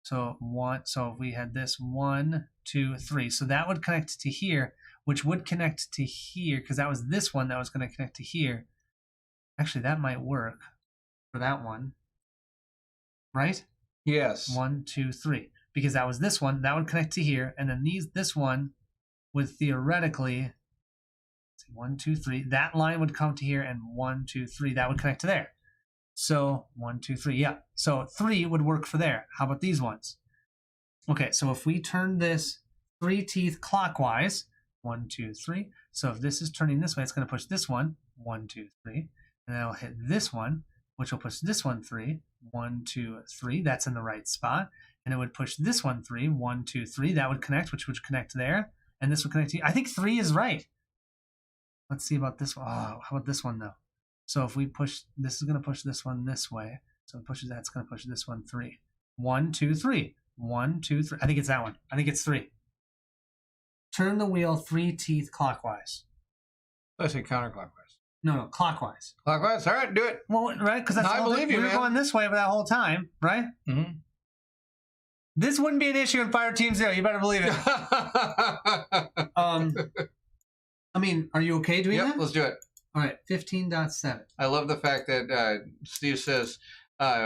So if we had this 1, 2, 3. So that would connect to here, which would connect to here because that was this one that was going to connect to here. Actually, that might work for that one, right? Yes. 1, 2, 3. Because that was this one that would connect to here, and then this one would theoretically 1, 2, 3. That line would come to here, and 1, 2, 3. That would connect to there. So 1, 2, 3. Yeah. So 3 would work for there. How about these ones? Okay. So if we turn this 3 teeth clockwise, 1, 2, 3. So if this is turning this way, it's going to push this one 1, 2, 3, and then it'll hit this one, which will push this one 3, 1, 2, 3. That's in the right spot, and it would push this one 3, 1, 2, 3. That would connect, which would connect there, and this would connect to. I think 3 is right. Let's see about this one. Oh, how about this one though? So if we push, this is going to push this one this way. So it pushes that, it's going to push this one 3. 1, 2, 3. 1, 2, 3. I think it's that one. I think it's 3. Turn the wheel 3 teeth clockwise. I say counterclockwise. No, clockwise. Clockwise? All right, do it. Well, right? Because that's No, I the whole believe thing. you, We were man. going this way for that whole time, right? Mm-hmm. This wouldn't be an issue in Fire Team 0. You better believe it. I mean, are you okay doing Yep, that? let's do it. All right, 15.7. I love the fact that Steve says,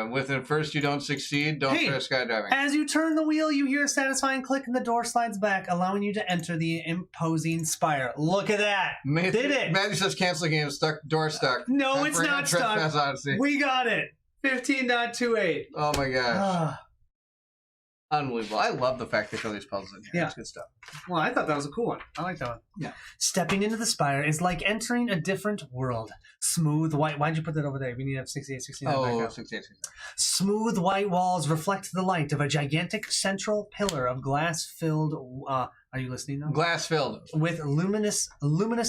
within first you don't succeed, don't Hey, try skydiving. As you turn the wheel, you hear a satisfying click and the door slides back, allowing you to enter the imposing spire. Look at that. Did it. Matthew says cancel game, door stuck. No, Time it's for not Trespass stuck. Odyssey. We got it. 15.28. Oh my gosh. Ah. Unbelievable. I love the fact they throw these puzzles in here. Yeah. It's good stuff. Well, I thought that was a cool one. I like that one. Yeah. Stepping into the spire is like entering a different world. Smooth white. Why'd you put that over there? We need to have 68, 69 back Oh, up. 68. Smooth white walls reflect the light of a gigantic central pillar of glass-filled. Are you listening now? Glass filled. With luminous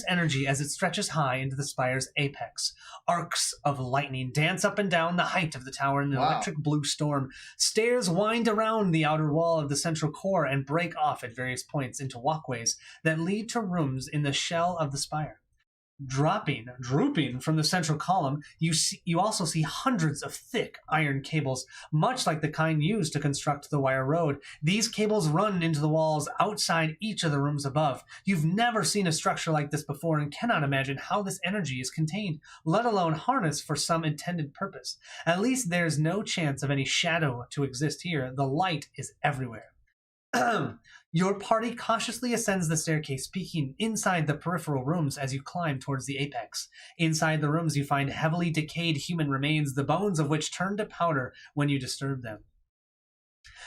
energy as it stretches high into the spire's apex. Arcs of lightning dance up and down the height of the tower in an Wow. electric blue storm. Stairs wind around the outer wall of the central core and break off at various points into walkways that lead to rooms in the shell of the spire. Drooping from the central column, you also see hundreds of thick iron cables, much like the kind used to construct the wire road. These cables run into the walls outside each of the rooms above. You've never seen a structure like this before and cannot imagine how this energy is contained, let alone harnessed for some intended purpose. At least there's no chance of any shadow to exist here. The light is everywhere. Your party cautiously ascends the staircase, peeking inside the peripheral rooms as you climb towards the apex. Inside the rooms, you find heavily decayed human remains, the bones of which turn to powder when you disturb them.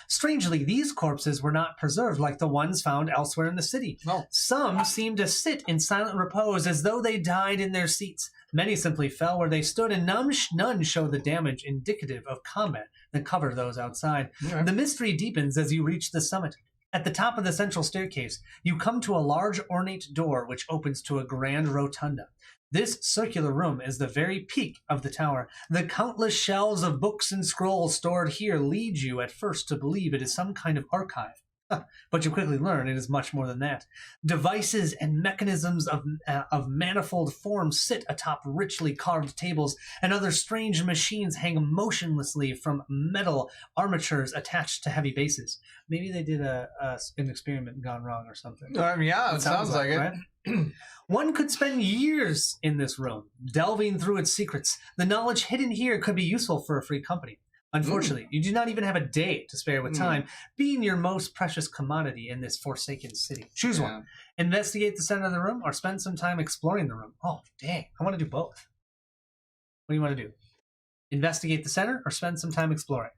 Strangely, these corpses were not preserved like the ones found elsewhere in the city. No. Some seem to sit in silent repose as though they died in their seats. Many simply fell where they stood, and none show the damage indicative of combat that covered those outside. Yeah. The mystery deepens as you reach the summit. At the top of the central staircase, you come to a large ornate door which opens to a grand rotunda. This circular room is the very peak of the tower. The countless shelves of books and scrolls stored here lead you at first to believe it is some kind of archive. But you quickly learn it is much more than that. Devices and mechanisms of manifold forms sit atop richly carved tables, and other strange machines hang motionlessly from metal armatures attached to heavy bases. Maybe they did an experiment gone wrong or something. Yeah, it sounds like it. Right? One could spend years in this room, delving through its secrets. The knowledge hidden here could be useful for a free company. Unfortunately, you do not even have a day to spare with time, being your most precious commodity in this forsaken city. Choose one. Investigate the center of the room or spend some time exploring the room. Oh, dang. I want to do both. What do you want to do? Investigate the center or spend some time exploring?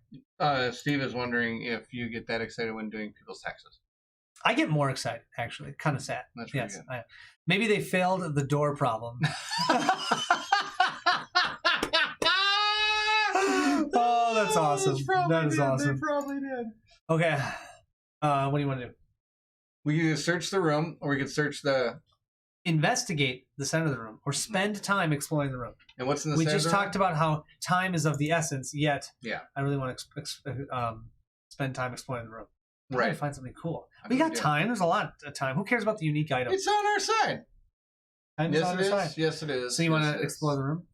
Steve is wondering if you get that excited when doing people's taxes. I get more excited, actually. Kind of sad. That's really good. Maybe they failed the door problem. Oh, that's awesome. That is awesome. They probably did. Okay. What do you want to do? We can either search the room or we could search the... Investigate the center of the room or spend time exploring the room. And what's in the We center just of the room? talked about how time is of the essence, yet Yeah. I really want to spend time exploring the room. I Right. want to find something cool. I We know got we do. time. There's a lot of time. Who cares about the unique item? It's on our side. Time is Yes, on it our is. side. Yes, it is. So you want Yes, to it is. explore the room?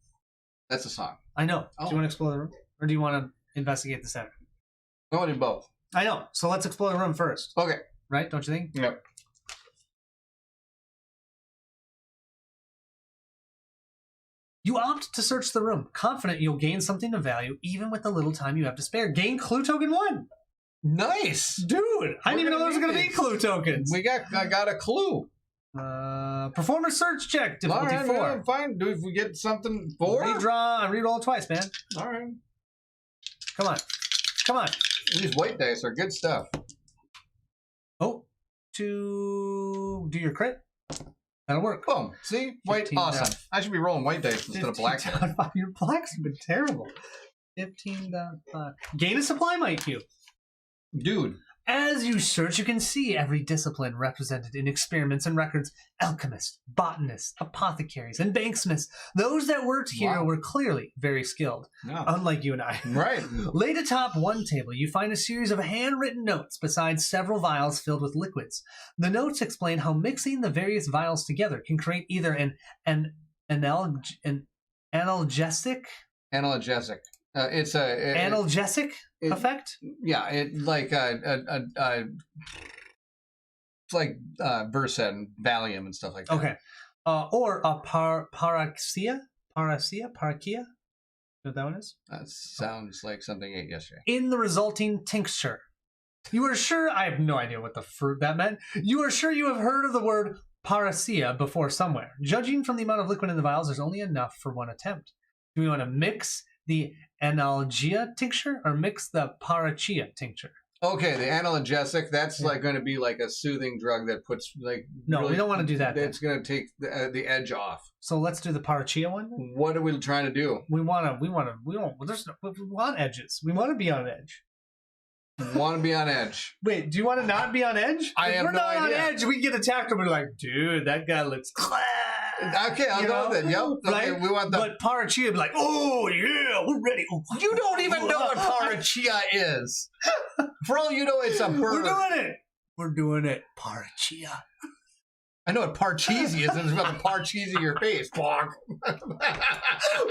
That's a song. I know. Oh. Do you want to explore the room? Or do you want to investigate the center? I want to do both. I know. So let's explore the room first. Okay. Right? Don't you think? Yep. You opt to search the room, confident you'll gain something of value even with the little time you have to spare. Gain clue token 1. Nice. Dude, I didn't even know there was going to be clue tokens. I got a clue. Perform a search check, difficulty 4. Yeah, fine. Do if we get something 4? Redraw and reroll twice, man. All right. Come on. Come on. These white dice are good stuff. Oh, to do your crit. That'll work. Boom. See? White. 15 Awesome. down. I should be rolling white dice instead of black. 15 down 5. Your black's been terrible. 15 down 5. Gain a supply might cube. Dude. As you search, you can see every discipline represented in experiments and records. Alchemists, botanists, apothecaries, and banksmiths. Those that worked here were clearly very skilled, unlike you and I. Right. Laid atop one table, you find a series of handwritten notes besides several vials filled with liquids. The notes explain how mixing the various vials together can create either an analgesic. Analgesic. It's a analgesic effect. Yeah, it like it's like Versed and Valium and stuff like that. Okay, or a parakia. You know what that one is? That sounds like something I ate yesterday. In the resulting tincture, you are sure. I have no idea what the fruit that meant. You are sure you have heard of the word paracia before somewhere. Judging from the amount of liquid in the vials, there's only enough for one attempt. Do we want to mix the analgesia tincture or mix the parachia tincture? Okay, the analgesic, that's like going to be like a soothing drug that puts like... No, really, we don't want to do that. It's going to take the edge off. So let's do the parachia one. What are we trying to do? We want edges. We want to be on edge. Want to be on edge. Wait, do you want to not be on edge? I have no idea. If we're not on edge, we get attacked and we're like, dude, that guy looks class. Okay, I'll go with it. Yep. Right? Okay, we want the... But parachia would be like, oh, yeah, we're ready. Oh, you don't even know what parachia is. For all you know, it's a bird. We're doing it. We're doing it. Parachia. I know what parcheesi is, and it's about to parcheesi your face.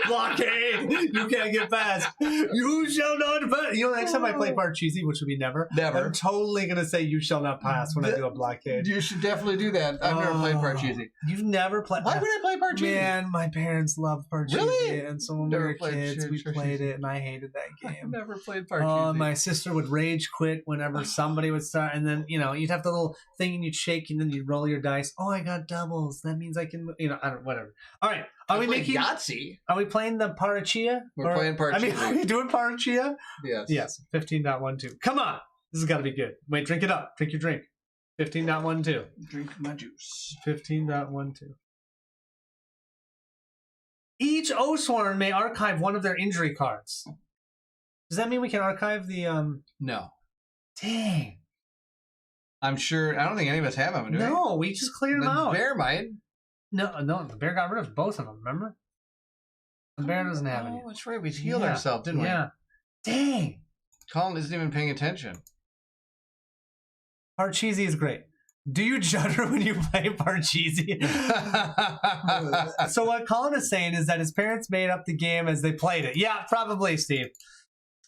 Blockade. You can't get past. You shall not pass. You know, next time I play parcheesi, which would be never, I'm totally going to say you shall not pass when I do a blockade. You should definitely do that. I've never played parcheesi. You've never played? Why would I play parcheesi? Man, my parents loved parcheesi. Really? And so when we were kids, we played it, and I hated that game. I've never played parcheesi. My sister would rage quit whenever somebody would start, and then, you know, you'd have the little thing and you'd shake, and then you'd roll your dice. Oh, I got doubles. That means I can, you know, I don't, whatever. All right. Are we making Yahtzee? Are we playing the parachia? We're playing parachia. I mean, are we doing parachia? Yes. Yes. 15.12. Come on. This has got to be good. Wait, drink it up. Drink your drink. 15.12. Drink my juice. 15.12. Each Oathsworn may archive one of their injury cards. Does that mean we can archive the No. Dang. I'm sure. I don't think any of us have them. Do No, we just cleared them out. The bear might. No, the bear got rid of both of them, remember? The bear doesn't have any. Oh, that's right. We healed ourselves, didn't we? Yeah. Dang. Colin isn't even paying attention. Parcheesi is great. Do you judder when you play Parcheesi? So what Colin is saying is that his parents made up the game as they played it. Yeah, probably, Steve.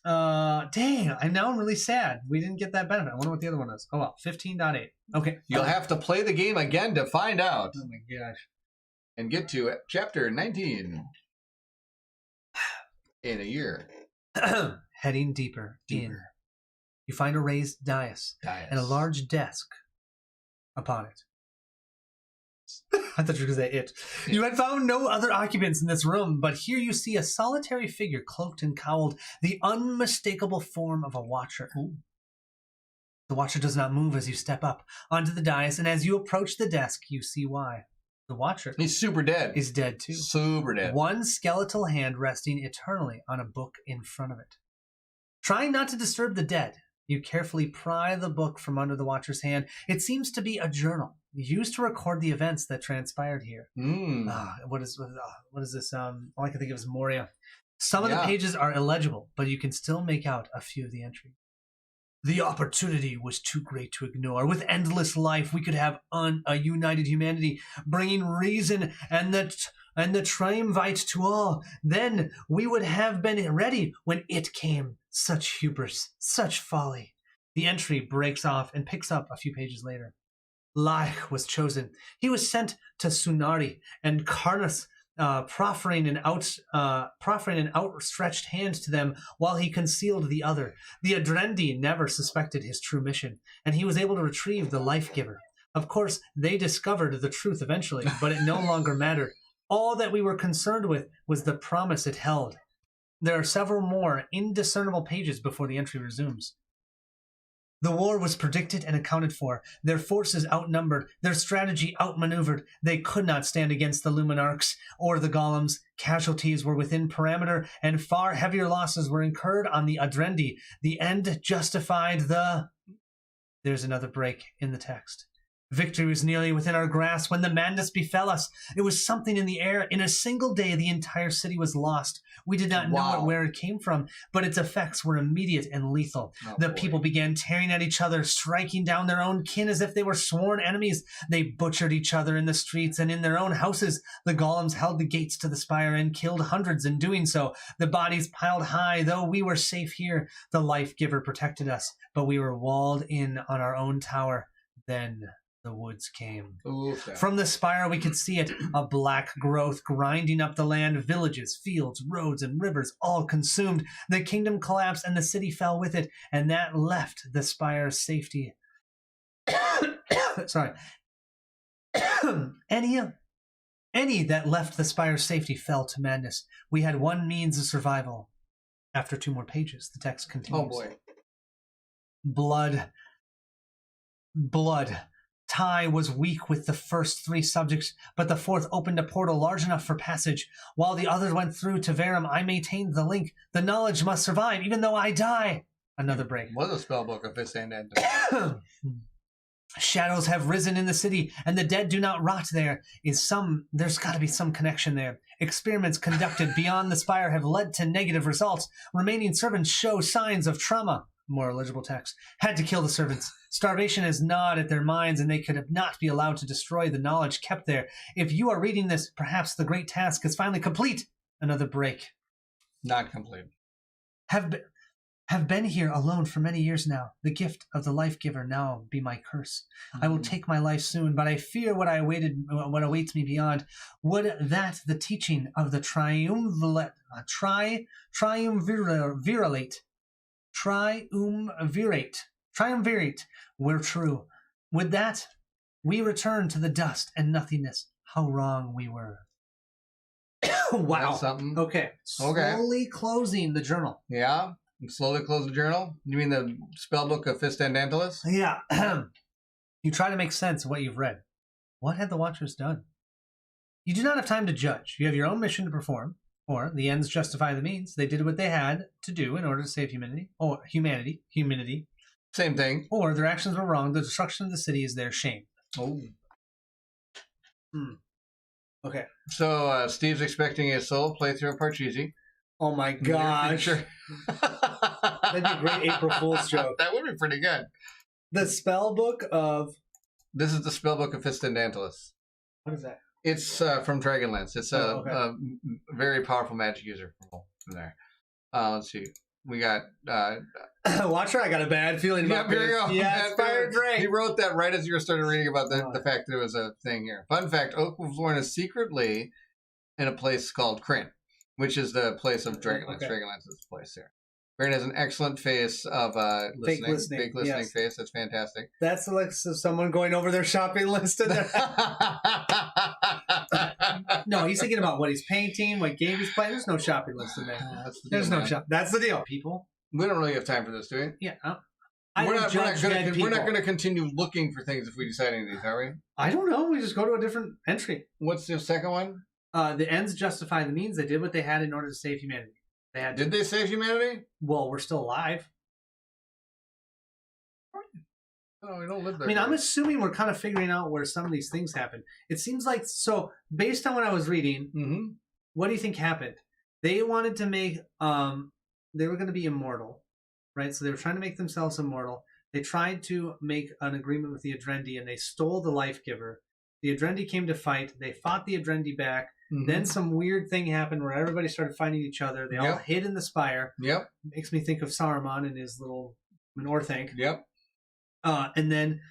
Dang, I'm really sad. We didn't get that benefit. I wonder what the other one is. Oh well, 15.8. Okay. You'll have to play the game again to find out. Oh my gosh. And get to chapter 19 in a year. Heading deeper in. You find a raised dais and a large desk upon it. I thought you were going to say it. You had found no other occupants in this room, but here you see a solitary figure cloaked and cowled, the unmistakable form of a watcher. Ooh. The watcher does not move as you step up onto the dais, and as you approach the desk, you see why. The watcher He's super dead. is dead too. Super dead. One skeletal hand resting eternally on a book in front of it. Trying not to disturb the dead, you carefully pry the book from under the watcher's hand. It seems to be a journal used to record the events that transpired here. What is this? All I can think of is Moria. Some of the pages are illegible, but you can still make out a few of the entries. The opportunity was too great to ignore. With endless life, we could have a united humanity, bringing reason and the triumvirate to all. Then we would have been ready when it came. Such hubris, such folly. The entry breaks off and picks up a few pages later. Laich was chosen. He was sent to Sunari, and Karnas proffering an outstretched hand to them while he concealed the other. The Adrendi never suspected his true mission, and he was able to retrieve the life giver. Of course, they discovered the truth eventually, but it no longer mattered. All that we were concerned with was the promise it held. There are several more indiscernible pages before the entry resumes. The war was predicted and accounted for. Their forces outnumbered, their strategy outmaneuvered. They could not stand against the Luminarchs or the Golems. Casualties were within parameter, and far heavier losses were incurred on the Adrendi. The end justified the... There's another break in the text. Victory was nearly within our grasp when the madness befell us. It was something in the air. In a single day, the entire city was lost. We did not know where it came from, but its effects were immediate and lethal. The people began tearing at each other, striking down their own kin as if they were sworn enemies. They butchered each other in the streets and in their own houses. The golems held the gates to the spire and killed hundreds in doing so. The bodies piled high, though we were safe here. The life giver protected us, but we were walled in on our own tower. Then the woods came. Okay. From the spire we could see it, a black growth grinding up the land, villages, fields, roads, and rivers all consumed. The kingdom collapsed and the city fell with it, and that left the spire's safety. Sorry. Any that left the spire's safety fell to madness. We had one means of survival. After 2 more pages, the text continues. Oh boy. Blood. Tai was weak with the first 3 subjects, but the 4th opened a portal large enough for passage. While the others went through to Verum, I maintained the link. The knowledge must survive, even though I die. Another break. What is a spellbook of this and Shadows have risen in the city, and the dead do not rot there. There's got to be some connection there. Experiments conducted beyond the spire have led to negative results. Remaining servants show signs of trauma. More illegible text. Had to kill the servants. Starvation has gnawed at their minds, and they could not be allowed to destroy the knowledge kept there. If you are reading this, perhaps the great task is finally complete. Another break. Not complete. Have been here alone for many years now. The gift of the life giver now be my curse. I will take my life soon, but I fear what awaits me beyond. Would that the teaching of the triumvirate were true. Would that we return to the dust and nothingness. How wrong we were. Wow. That's something. Okay. Slowly closing the journal. Yeah. Slowly close the journal? You mean the spellbook of Fist and Dantalus? Yeah. You try to make sense of what you've read. What had the Watchers done? You do not have time to judge. You have your own mission to perform, or the ends justify the means. They did what they had to do in order to save humanity. Same thing. Or their actions were wrong. The destruction of the city is their shame. Oh. Okay. So Steve's expecting a solo playthrough of Parcheesi. Oh my gosh. Sure. That'd be a great April Fool's joke. That would be pretty good. The spell book of... This is the spellbook of Fist and Dantalus. What is that? It's from Dragonlance. It's a very powerful magic user from there. Let's see. We got... Watcher, I got a bad feeling about this. Here you go. Yeah, Fire Drake. He wrote that right as you were starting reading about the fact that it was a thing here. Fun fact, Oathsworn is secretly in a place called Kryn, which is the place of Dragonlance. Okay. Dragonlance is the place here. Brandon has an excellent face of Fake listening. Fake listening yes. face. That's fantastic. That's like someone going over their shopping list. And no, he's thinking about what he's painting, what game he's playing. There's no shopping list in there. There's no shop. That's the deal, people. We don't really have time for this, do we? Yeah. We're not going to continue looking for things if we decide any of these, are we? I don't know. We just go to a different entry. What's the second one? The ends justify the means. They did what they had in order to save humanity. Did they save humanity? Well, we're still alive. Oh, we don't live there. I mean, I'm assuming we're kind of figuring out where some of these things happen. It seems like, so based on what I was reading, what do you think happened? They wanted to make, they were going to be immortal, right? So they were trying to make themselves immortal. They tried to make an agreement with the Adrendi, and they stole the life giver. The Adrendi came to fight. They fought the Adrendi back. Then some weird thing happened where everybody started fighting each other. They all hid in the spire. Yep. Makes me think of Saruman and his little Menorthank. Yep. And then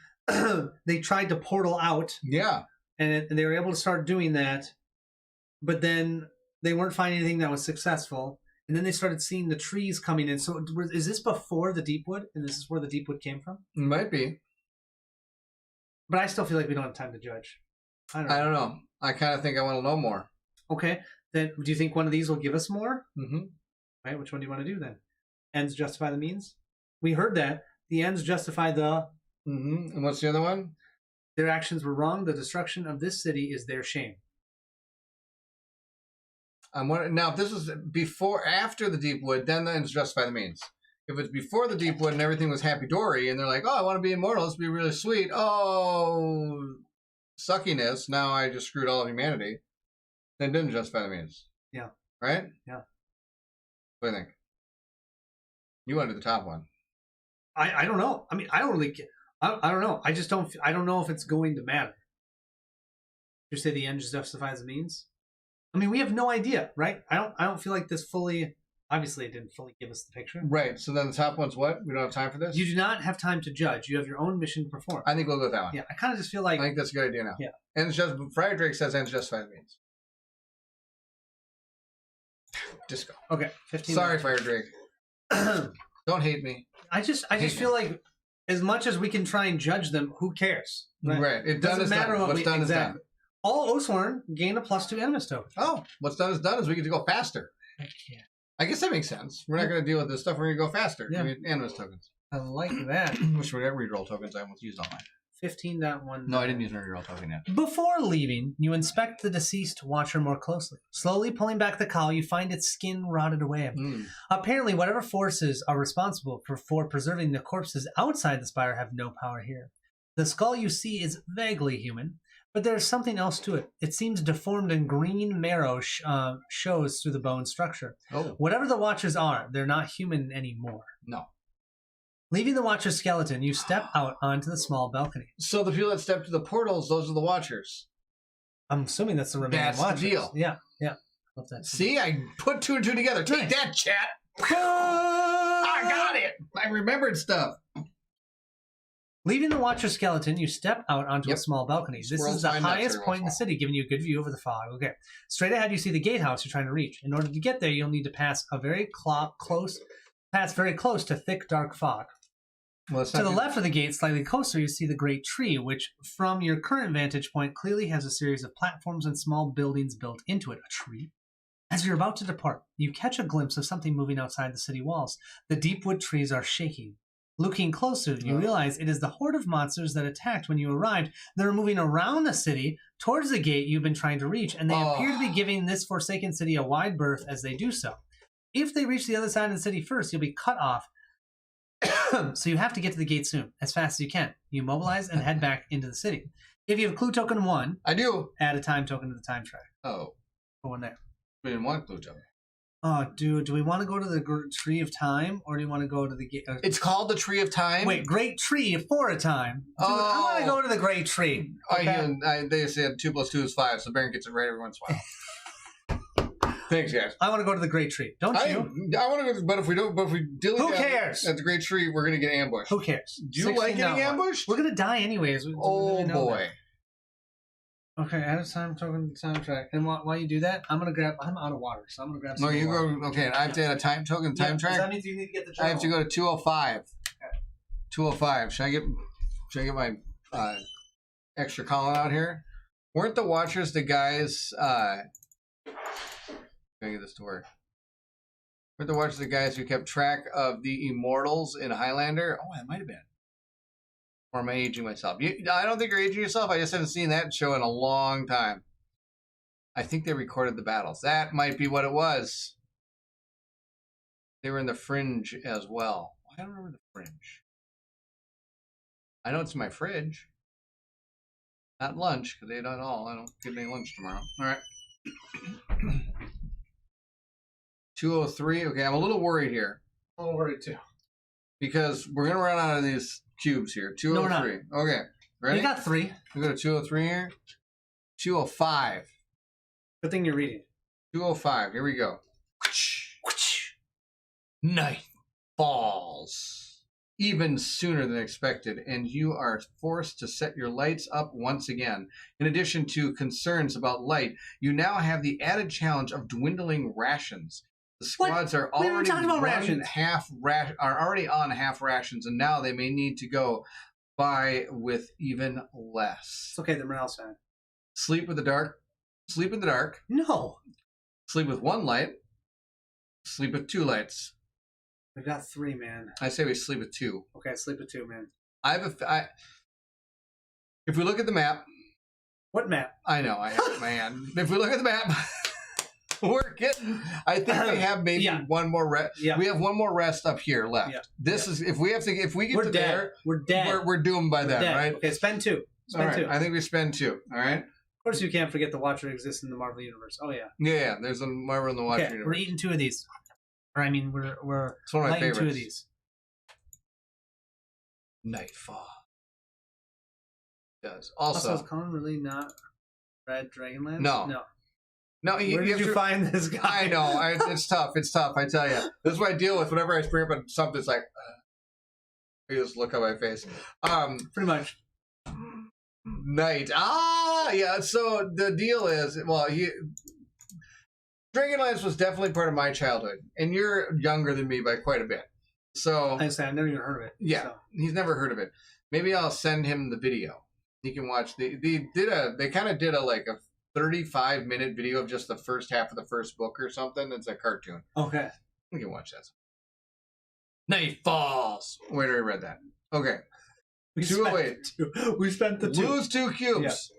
they tried to portal out. Yeah. And they were able to start doing that. But then they weren't finding anything that was successful. And then they started seeing the trees coming in. So is this before the deepwood? And this is where the deepwood came from? It might be. But I still feel like we don't have time to judge. I don't know. I kind of think I want to know more. Okay. Then do you think one of these will give us more? Mm-hmm. Right. Which one do you want to do then? Ends justify the means? We heard that. The ends justify the... Mm-hmm. And what's the other one? Their actions were wrong. The destruction of this city is their shame. I'm wondering, now, if this was after the Deepwood, then the ends justify the means. If it's before the Deepwood and everything was happy-dory, and they're like, oh, I want to be immortal, let's be really sweet. Oh, suckiness, now I just screwed all of humanity. Then didn't justify the means. Yeah. Right? Yeah. What do you think? You want to do the top one. I don't know. I mean, I don't really. I don't know. I just don't. I don't know if it's going to matter. You say the end just justifies the means. I mean, we have no idea, right? I don't feel like this fully. Obviously, it didn't fully give us the picture. Right. So then the top one's what? We don't have time for this? You do not have time to judge. You have your own mission to perform. I think we'll go with that one. Yeah, I kind of just feel like. I think that's a good idea now. Yeah. And it's just Friar Drake says ends justify the means. Just go. Okay, 15. Sorry, Friar Drake. Don't hate me. I just feel like as much as we can try and judge them, who cares? Right. It doesn't matter done. what What's we done exactly. is done. All Oathsworn gain a +2 Animus token. Oh, what's done is done is we get to go faster. Heck yeah. I guess that makes sense. We're not going to deal with this stuff. We're going to go faster. Yeah. We get animus tokens. I like that. Which were reroll tokens. I almost used all mine. 15.1. No, I didn't use my reroll token yet. Before leaving, you inspect the deceased watcher more closely. Slowly pulling back the cowl, you find its skin rotted away. Apparently, whatever forces are responsible for preserving the corpses outside the spire have no power here. The skull you see is vaguely human, but there is something else to it. It seems deformed and green marrow shows through the bone structure. Oh. Whatever the watchers are, they're not human anymore. No. Leaving the watcher's skeleton, you step out onto the small balcony. So the people that step to the portals, those are the watchers. I'm assuming that's the remaining That's watchers. the deal. Yeah. Love that. See, I put two and two together. Take that, chat. I got it. I remembered stuff. Leaving the watcher's skeleton, you step out onto a small balcony. This Squirrels is the find nuts highest every point in the once in a city, giving you a good view over the fog. Okay. Straight ahead, you see the gatehouse you're trying to reach. In order to get there, you'll need to pass very close to thick, dark fog. Well, To the left of the gate, slightly closer, you see the great tree, which, from your current vantage point, clearly has a series of platforms and small buildings built into it. A tree? As you're about to depart, you catch a glimpse of something moving outside the city walls. The deepwood trees are shaking. Looking closer, you realize it is the horde of monsters that attacked when you arrived. They're moving around the city towards the gate you've been trying to reach, and they appear to be giving this forsaken city a wide berth as they do so. If they reach the other side of the city first, you'll be cut off. So you have to get to the gate soon, as fast as you can. You mobilize and head back into the city. If you have clue token 1, I do. add a time token to the time track. Oh. Put one there. We didn't want clue token. Oh, dude, do we want to go to the tree of time, or do we want to go to the gate? It's called the Tree of Time? Wait, great tree for a time. Dude, I want to go to the great tree. Okay? They said 2 + 2 is 5, so Baron gets it right every once in a while. Thanks, guys. I want to go to the great tree. Don't you? I want to go, but if we dilly Who cares? At the great tree, we're going to get ambushed. Who cares? Do you like getting ambushed? We're gonna die anyways. Oh boy. Okay, add a time token to time track. And while you do that, I'm out of water, so I'm gonna grab some. No, you water. go. Okay, I have to add a time token, time track. That means you need to get the I have to journal. go to 205. Okay. 205. Should I get my extra Colin out here? Weren't the watchers the guys? Gotta get this to work. Weren't the watchers the guys who kept track of the immortals in Highlander? Oh, it might have been. Or am I aging myself? I don't think you're aging yourself. I just haven't seen that show in a long time. I think they recorded the battles. That might be what it was. They were in the Fringe as well. I don't remember the Fringe. I know it's in my fridge. Not lunch, because they ate it all. I don't get any lunch tomorrow. All right. 203. Okay, I'm a little worried here. I'm a little worried too. Because we're going to run out of these cubes here. 203. No, okay. Ready? You got 3. We go to 203 here. 205. Good thing you're reading. 205. Here we go. Night falls. Even sooner than expected, and you are forced to set your lights up once again. In addition to concerns about light, you now have the added challenge of dwindling rations. The squads are already already on half rations, and now they may need to go by with even less. It's okay, the morale's fine. Sleep with the dark. Sleep in the dark. No. Sleep with 1 light. Sleep with 2 lights. We've got 3, man. I say we sleep with 2. Okay, sleep with 2, man. If we look at the map. What map? I know, I have it in my hand. If we look at the map, We're getting. I think we have maybe one more rest. Yeah. We have one more rest up here left. Yeah. This is if we get We're to dead. there, We're dead. we're doomed by then, Dead. right? Okay, spend 2. All Spend right. 2. I think we spend 2. All right. Of course, you can't forget the Watcher exists in the Marvel universe. Oh yeah. Yeah. There's a Marvel in the Watcher Okay, universe. we're eating 2 of these. Or I mean, we're It's one of my lighting 2 of favorites. these. Nightfall. Does Also, also is Colin really not Red Dragonlance? No. No. no. Where You did have you to, find this guy? I know. It's tough. It's tough. I tell you. This is what I deal with whenever I bring up something. It's like, you just look on my face. Pretty much. Night. Yeah. So the deal is, well, Dragonlance was definitely part of my childhood, and you're younger than me by quite a bit. So I say I've never even heard of it. yeah, So. he's never heard of it. Maybe I'll send him the video. He can watch. They kind of did a 35-minute video of just the first half of the first book or something. It's a cartoon. Okay. We can watch that. Night falls. Where did I read that? Okay. We 208. spent 2. We spent the 2. Lose 2 cubes. Yeah.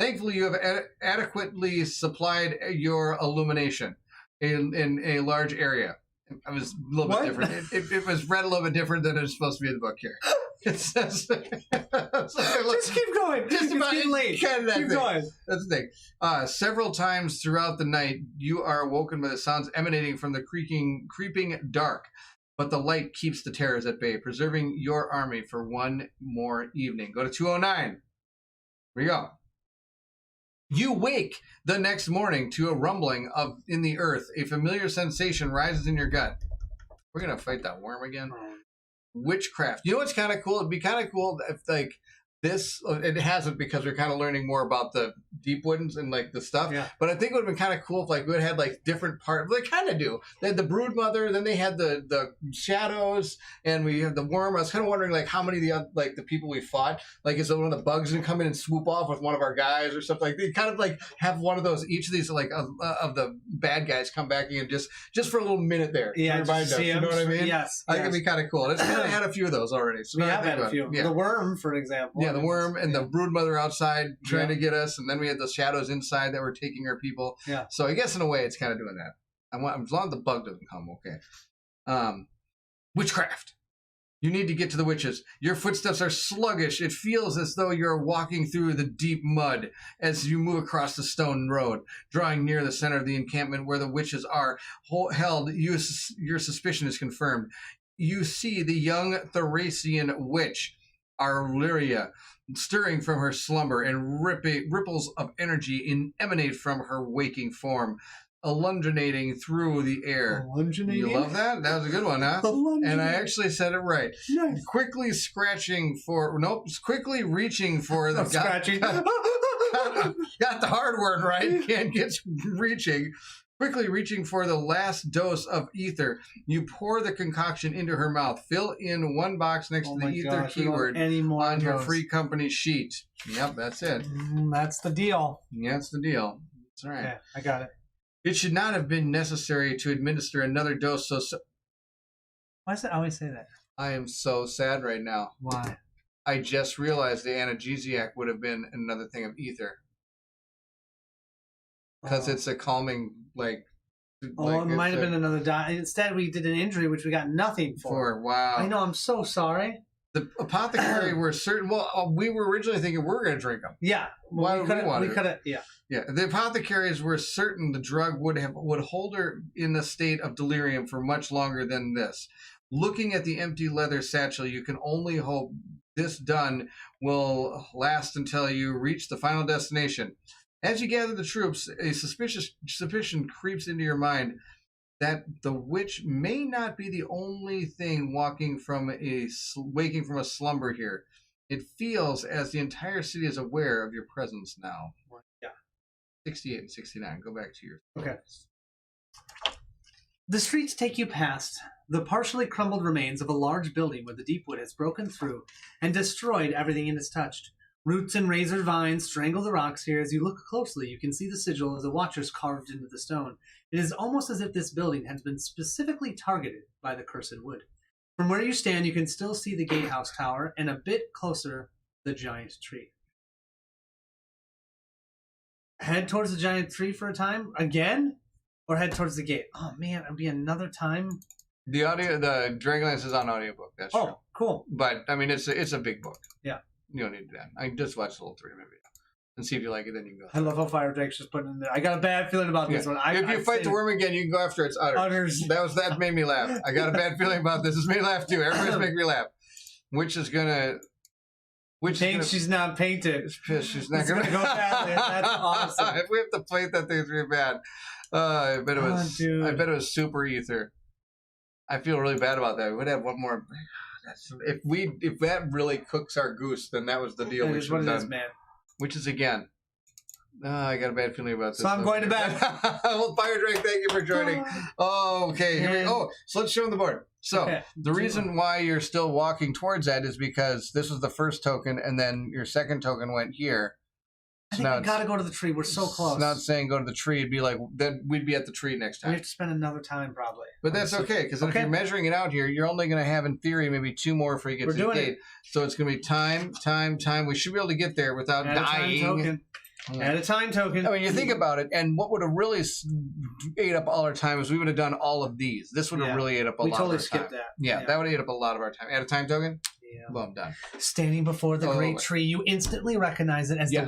Thankfully, you have adequately supplied your illumination in a large area. It was a little bit different. It was read a little bit different than it's supposed to be in the book here. It says, Just keep going. Just about keep late. kind of that Keep thing. going. That's the thing. Several times throughout the night, you are awoken by the sounds emanating from the creeping dark. But the light keeps the terrors at bay, preserving your army for one more evening. Go to 209. Here we go. You wake the next morning to a rumbling in the earth. A familiar sensation rises in your gut. We're going to fight that worm again. Witchcraft. You know what's kind of cool? It'd be kind of cool if this, it hasn't because we're kind of learning more about the deepwood and the stuff. Yeah. But I think it would have been kind of cool if we had different parts. They kind of do. They had the brood mother, then they had the shadows, and we had the worm. I was kind of wondering how many of the people we fought, is it one of the bugs gonna come in and swoop off with one of our guys or something? They kind of have one of those. Each of these of the bad guys come back in just for a little minute there. Yeah, to remind just us. see You know what I mean? Yes. I think it'd be kind of cool. It's kind of had a few of those already. So We now have I think had a about it. few. Yeah. The worm, for example. Yeah, the worm and the brood mother outside trying Yeah. to get us, and then we had the shadows inside that were taking our people. Yeah. So I guess in a way it's kind of doing that. As long as the bug doesn't come, okay. Witchcraft. You need to get to the witches. Your footsteps are sluggish. It feels as though you're walking through the deep mud as you move across the stone road, drawing near the center of the encampment where the witches are held. Your suspicion is confirmed. You see the young Thracian witch, Arlyria, stirring from her slumber, and ripples of energy emanate from her waking form, ulundinating through the air. You love that? That was a good one, huh? And I actually said it right. Nice. Quickly reaching for the Scratching. got the hard word right. Can't get reaching. Quickly reaching for the last dose of ether, you pour the concoction into her mouth. Fill in one box next to the ether keyword on your free company sheet. Yep, that's it. That's the deal. Yeah, that's the deal. That's all right. Yeah, I got it. It should not have been necessary to administer another dose. Why does it always say that? I am so sad right now. Why? I just realized the analgesiac would have been another thing of ether. Because it's a calming, it might have been another die. Instead, we did an injury, which we got nothing for. Wow. I know, I'm so sorry. The apothecary were certain. Well, we were originally thinking we were going to drink them. Yeah. Why would we want We to? could have, yeah. Yeah. The apothecaries were certain the drug would hold her in a state of delirium for much longer than this. Looking at the empty leather satchel, you can only hope this done will last until you reach the final destination. As you gather the troops, a suspicion creeps into your mind that the witch may not be the only thing waking from a slumber here. It feels as the entire city is aware of your presence now. Yeah. 68 and 69. Go back to your... Okay. The streets take you past the partially crumbled remains of a large building where the deepwood has broken through and destroyed everything it has touched. Roots and razor vines strangle the rocks here. As you look closely, you can see the sigil of the Watchers carved into the stone. It is almost as if this building has been specifically targeted by the cursed wood. From where you stand, you can still see the gatehouse tower, and a bit closer, the giant tree. Head towards the giant tree for a time. Again? or head towards the gate. Oh man, it'll be another time. The Dragonlance is on audiobook. That's true. Oh, cool. But I mean, it's a big book. Yeah. You don't need to do that. I just watch the whole 3 maybe, and see if you like it. Then you can go. I love how Fire Drake's just putting in there. I got a bad feeling about this one. If you fight the worm again, you can go after its udders. That made me laugh. I got a bad feeling about this. This made me laugh too. Everybody's making me laugh. She's not painted. She's not gonna go badly. That's awesome. If we have to paint that thing, it's really bad. I bet it was. Dude. I bet it was super ether. I feel really bad about that. We would have one more. If that really cooks our goose, then that was the deal. That is what it is, man. Which is again. I got a bad feeling about this. So I'm going to bed. Well, Fire Drake, thank you for joining. Oh, okay. So let's show them the board. So the reason why you're still walking towards that is because this was the first token, and then your second token went here. I think we gotta go to the tree. We're so close. It's not saying go to the tree. It'd be like then we'd be at the tree next time. We have to spend another time probably. But that's okay because if you're measuring it out here, you're only going to have in theory maybe 2 more before you get to the gate. So it's going to be time. We should be able to get there without dying. Add a time token. I mean, you think about it, and what would have really ate up all our time is we would have done all of these. This would have really ate up a lot of our time. We totally skipped that. Yeah, that would have ate up a lot of our time. Add a time token? Yeah. Boom, done. Standing before the great tree, you instantly recognize it as a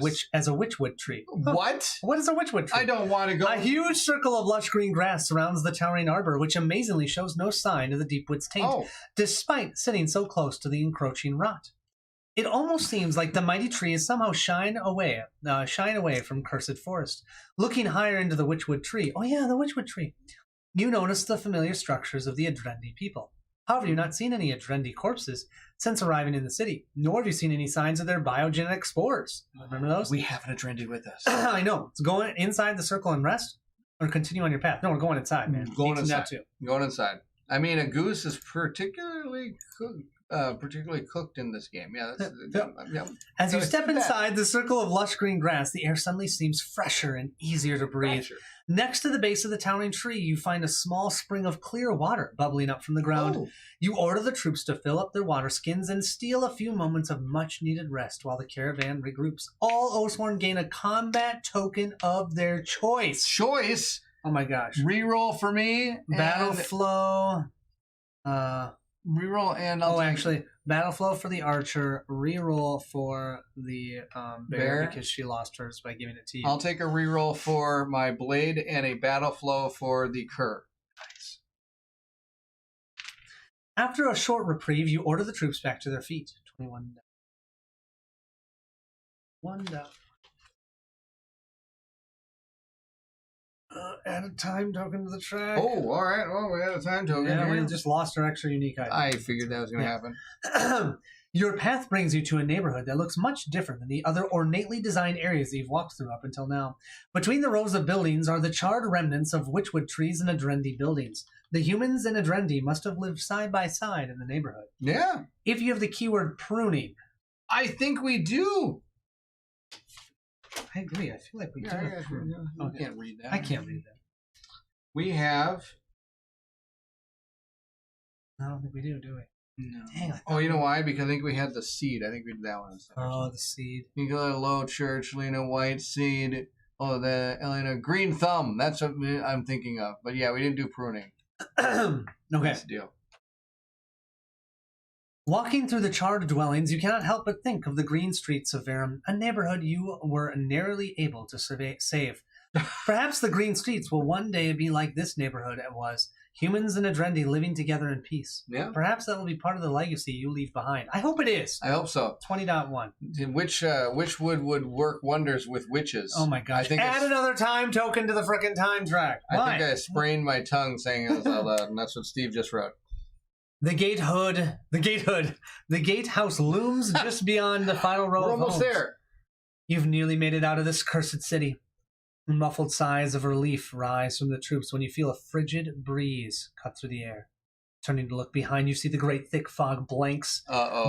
witchwood tree. What? What is a witchwood tree? I don't want to go. A huge circle of lush green grass surrounds the towering arbor, which amazingly shows no sign of the deepwood's taint, despite sitting so close to the encroaching rot. It almost seems like the mighty tree is somehow shine away from cursed forest. Looking higher into the witchwood tree, the witchwood tree, you notice the familiar structures of the Adrendi people. However, you've not seen any Adrendi corpses since arriving in the city, nor have you seen any signs of their biogenetic spores. Remember those? We have an Adrendi with us. I know. It's going inside the circle and rest, or continue on your path. No, we're going inside, man. Going inside. Going inside. I mean, a goose is particularly cooked in this game. As you step inside the circle of lush green grass, the air suddenly seems fresher and easier to breathe. Next to the base of the towering tree, you find a small spring of clear water bubbling up from the ground. You order the troops to fill up their water skins and steal a few moments of much-needed rest while the caravan regroups. All Oathsworn gain a combat token of their choice. Oh my gosh. Reroll for me. Battle flow. Reroll and actually, battle flow for the archer. Reroll for the bear because she lost hers by giving it to you. I'll take a reroll for my blade and a battle flow for the cur. Nice. After a short reprieve, you order the troops back to their feet. 21 down. 1 down. Add a time token to the track. Oh, all right. Well, we had a time token. Yeah, we just lost our extra unique item. I figured that was going to happen. Your path brings you to a neighborhood that looks much different than the other ornately designed areas that you've walked through up until now. Between the rows of buildings are the charred remnants of witchwood trees and Adrendi buildings. The humans and Adrendi must have lived side by side in the neighborhood. Yeah. If you have the keyword pruning. I think we do. I agree. I feel like we do. I can't read that. I can't read that. We have. I don't think we do we? No. Dang, you know why? Because I think we had the seed. I think we did that one instead. Oh, the seed. You go to Low Church, Lena White seed. Oh, the Elena Green Thumb. That's what I'm thinking of. But yeah, we didn't do pruning. Okay. That's the deal. Walking through the charred dwellings, you cannot help but think of the green streets of Verum, a neighborhood you were narrowly able to save. Perhaps the green streets will one day be like this neighborhood it was, humans and Adrendi living together in peace. Yeah. Perhaps that will be part of the legacy you leave behind. I hope it is. I hope so. 20.1. Which would work wonders with witches. Oh my gosh. Add another time token to the frickin' time track. Why? I think I sprained my tongue saying it was out loud, and that's what Steve just wrote. The gatehouse looms just beyond the final row of homes. We're almost there. You've nearly made it out of this cursed city. Muffled sighs of relief rise from the troops when you feel a frigid breeze cut through the air. Turning to look behind, you see the great thick fog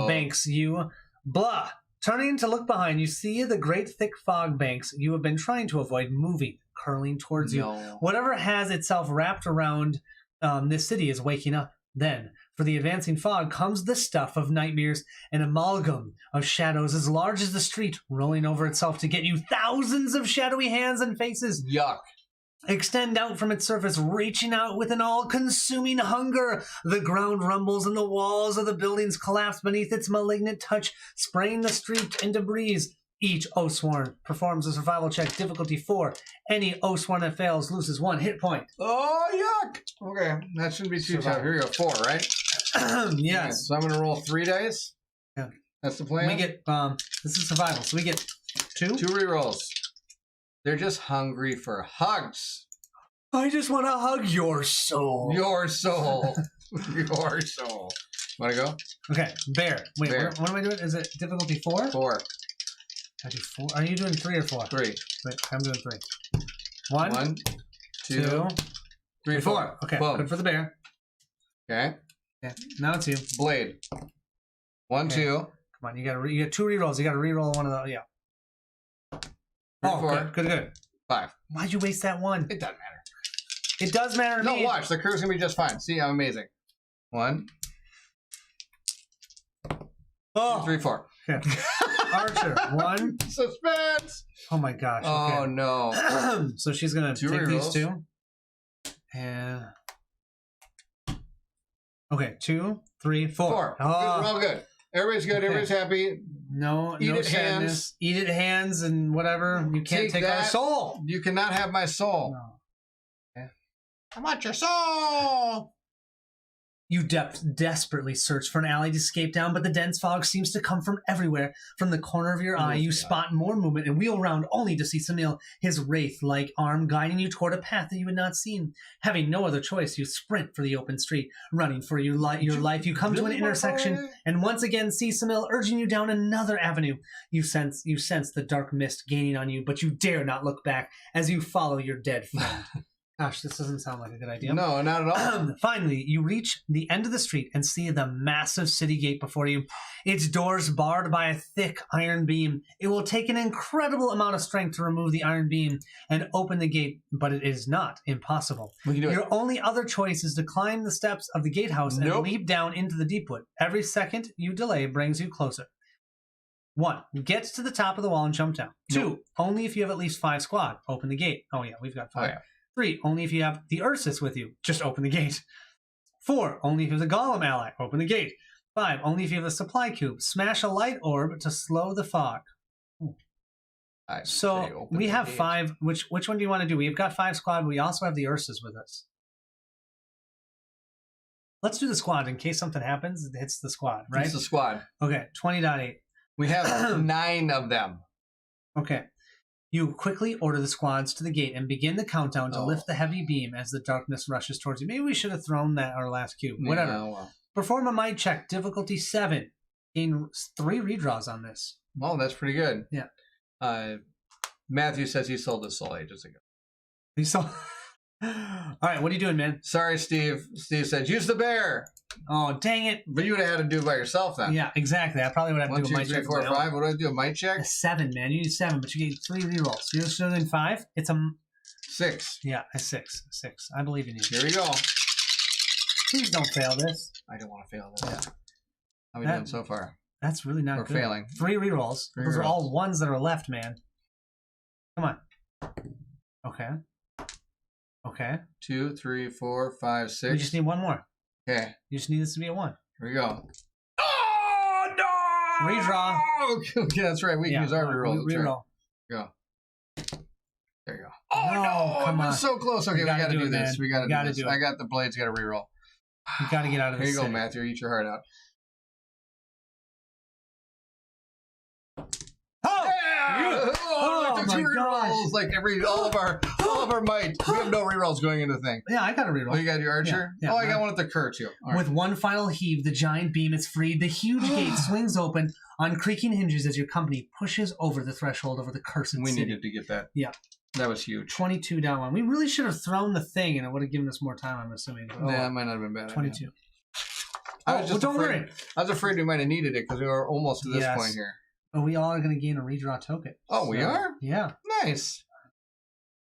banks you. Blah! Turning to look behind, you see the great thick fog banks you have been trying to avoid moving, curling towards you. Whatever has itself wrapped around this city is waking up. Then, for the advancing fog comes the stuff of nightmares, an amalgam of shadows as large as the street, rolling over itself to get you thousands of shadowy hands and faces. Yuck. extend out from its surface, reaching out with an all-consuming hunger. The ground rumbles and the walls of the buildings collapse beneath its malignant touch, spraying the street and debris. Each Oathsworn performs a survival check, difficulty 4. Any Oathsworn that fails loses 1 hit point. Oh, yuck! Okay, that shouldn't be too tough. Here you go, 4, right? Yes. Okay, so I'm going to roll 3 dice. Yeah. That's the plan? We get, this is survival, so we get 2. 2 rerolls. They're just hungry for hugs. I just want to hug your soul. Your soul. Your soul. Want to go? Okay, bear. Wait, Bear. what am I doing? Is it difficulty 4? 4. I do 4. Are you doing 3 or 4? 3. Wait, I'm doing 3. 1, 1, 2, 3, 4. Okay, Boom. good for the bear. Okay. Yeah, now it's you. Blade. 1, Okay. 2. Come on, you get 2 rerolls. You got to reroll one of those. Yeah. 3, Oh, 4. good. 5. Why'd you waste that 1? It doesn't matter. It does matter to No, me. watch. The crew's going to be just fine. See, I'm amazing. 1, 2, Oh, 3, 4. okay. Archer, 1. Suspense! Oh my gosh. Oh, Okay. no. So she's gonna 2 take these rerolls. 2. And okay, 2, 3, 4. 4. Good, Oh, we're all good. Everybody's good. Okay. Everybody's happy. no Eat it, sadness. hands. Eat it, hands, and whatever. You can't Take take our that. soul. You cannot have my soul. No. I want your soul! You desperately search for an alley to escape down, but the dense fog seems to come from everywhere. From the corner of your eye, you spot more movement and wheel round only to see Samil, his wraith-like arm guiding you toward a path that you had not seen. Having no other choice, you sprint for the open street. Running for your life, you come to an intersection and once again see Samil urging you down another avenue. You sense the dark mist gaining on you, but you dare not look back as you follow your dead friend. Gosh, this doesn't sound like a good idea. No, not at all. Finally, you reach the end of the street and see the massive city gate before you. Its doors barred by a thick iron beam. It will take an incredible amount of strength to remove the iron beam and open the gate, but it is not impossible. We can do it. Your only other choice is to climb the steps of the gatehouse and Nope. leap down into the deepwood. Every second you delay brings you closer. 1. Get to the top of the wall and jump down. 2. Nope. Only if you have at least 5 squad. Open the gate. Oh yeah, we've got 5. Oh, yeah. 3. Only if you have the Ursus with you. Just open the gate. 4. Only if you have the Golem ally. Open the gate. 5. Only if you have a supply cube. Smash a light orb to slow the fog. I say So open we the have gate. 5. Which one do you want to do? We've got 5 squad. We also have the Ursus with us. Let's do the squad in case something happens. It hits the squad, right? It's the squad. Okay, 20.8. We have 9 of them. Okay. You quickly order the squads to the gate and begin the countdown to Oh. lift the heavy beam as the darkness rushes towards you. Maybe we should have thrown that our last cube. Whatever. Yeah, well. Perform a might check, difficulty 7. Gain 3 redraws on this. Well, that's pretty good. Yeah. Matthew says he sold his soul ages ago. You saw. All right, what are you doing, man? Sorry, Steve. Steve said, use the bear. Oh, dang it. But you would have had to do it by yourself then. Yeah, exactly. I probably would have to 1, do a 2, might 3, check. 4, on my own. 5. What do I do? A might check? A 7, man. You need 7, but you get 3 rerolls. So you're still doing 5? It's a. 6. Yeah, a 6. 6. I believe in you. Here we go. Please don't fail this. I don't want to fail this. Yeah. How are we That- doing so far? That's really not We're good. failing. 3 rerolls. 3 Those are rerolls. all ones that are left, man. Come on. Okay. Okay. 2, 3, 4, 5, 6. We just need 1 more. Okay. You just need this to be a 1. Here we go. Oh, no! Redraw. Okay, that's right. We can use our reroll. That's right. Reroll. Go. There you go. Oh, No, no! come It on. was so close. Okay, we gotta got to do do it, this. man. We got to You do gotta this. do it. I got the blades. Got to reroll. You got to get out of Here this. you go, city. Matthew. Eat your heart out. Oh! Yeah! Oh, like the my 2 gosh. rerolls, like all of our might. We have no rerolls going into the thing. Yeah, I got a reroll. Oh, you got your archer? Yeah, oh, I right. got one at the cur too. All right. With one final heave, the giant beam is freed. The huge gate swings open on creaking hinges as your company pushes over the threshold over the cursed We city. needed to get that. Yeah. That was huge. 22 down 1. We really should have thrown the thing, and it would have given us more time, I'm assuming. But, Yeah, that might not have been bad. 22. I Oh, was just don't afraid. worry. I was afraid we might have needed it because we were almost to this Yes. point here. But we all are going to gain a redraw token. Oh, we are? Yeah. Nice.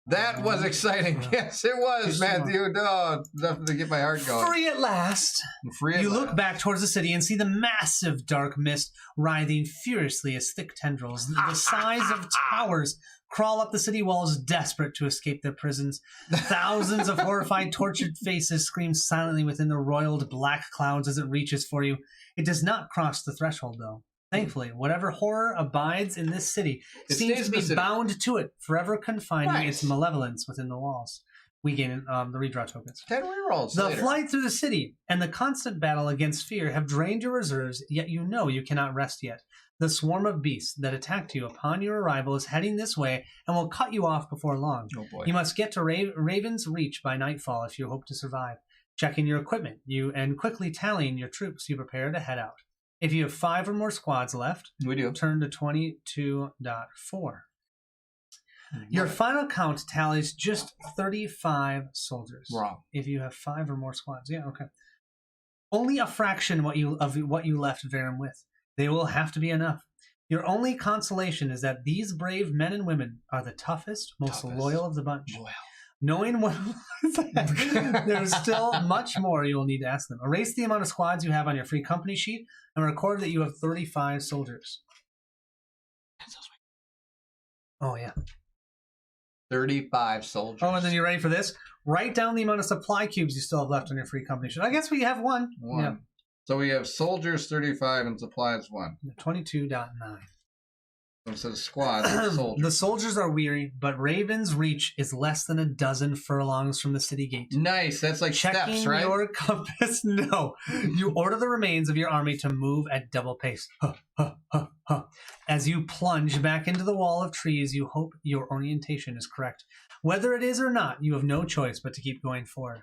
That was exciting. Yes, it was, Matthew. No, nothing to get my heart going. Free at last. You look back towards the city and see the massive dark mist writhing furiously as thick tendrils, the size of towers, crawl up the city walls, desperate to escape their prisons. Thousands of horrified, tortured faces scream silently within the roiled black clouds as it reaches for you. It does not cross the threshold, though. Thankfully, whatever horror abides in this city seems to be bound to it, forever confining its malevolence within the walls. We gain the redraw tokens. 10 rerolls The later. flight through the city and the constant battle against fear have drained your reserves, yet you know you cannot rest yet. The swarm of beasts that attacked you upon your arrival is heading this way and will cut you off before long. Oh boy. You must get to Raven's Reach by nightfall if you hope to survive. Checking your equipment, and quickly tallying your troops, you prepare to head out. If you have 5 or more squads left, We do. turn to 22.4. Your final count tallies just 35 soldiers. Wrong. If you have 5 or more squads, yeah, okay. Only a fraction of what you left Varen with. They will have to be enough. Your only consolation is that these brave men and women are the toughest, most loyal of the bunch. Loyal. Knowing what there's still much more you will need to ask them. Erase the amount of squads you have on your free company sheet and record that you have 35 soldiers. Oh, yeah. 35 soldiers. Oh, and then you ready for this? Write down the amount of supply cubes you still have left on your free company sheet. I guess we have one. One. Yeah. So we have soldiers 35 and supplies 1. 22.9. So it says squad, soldiers. The soldiers are weary, but Raven's Reach is less than a dozen furlongs from the city gate. Nice. That's like Checking steps, right? your compass, no. You order the remains of your army to move at double pace. As you plunge back into the wall of trees, you hope your orientation is correct. Whether it is or not, you have no choice but to keep going forward.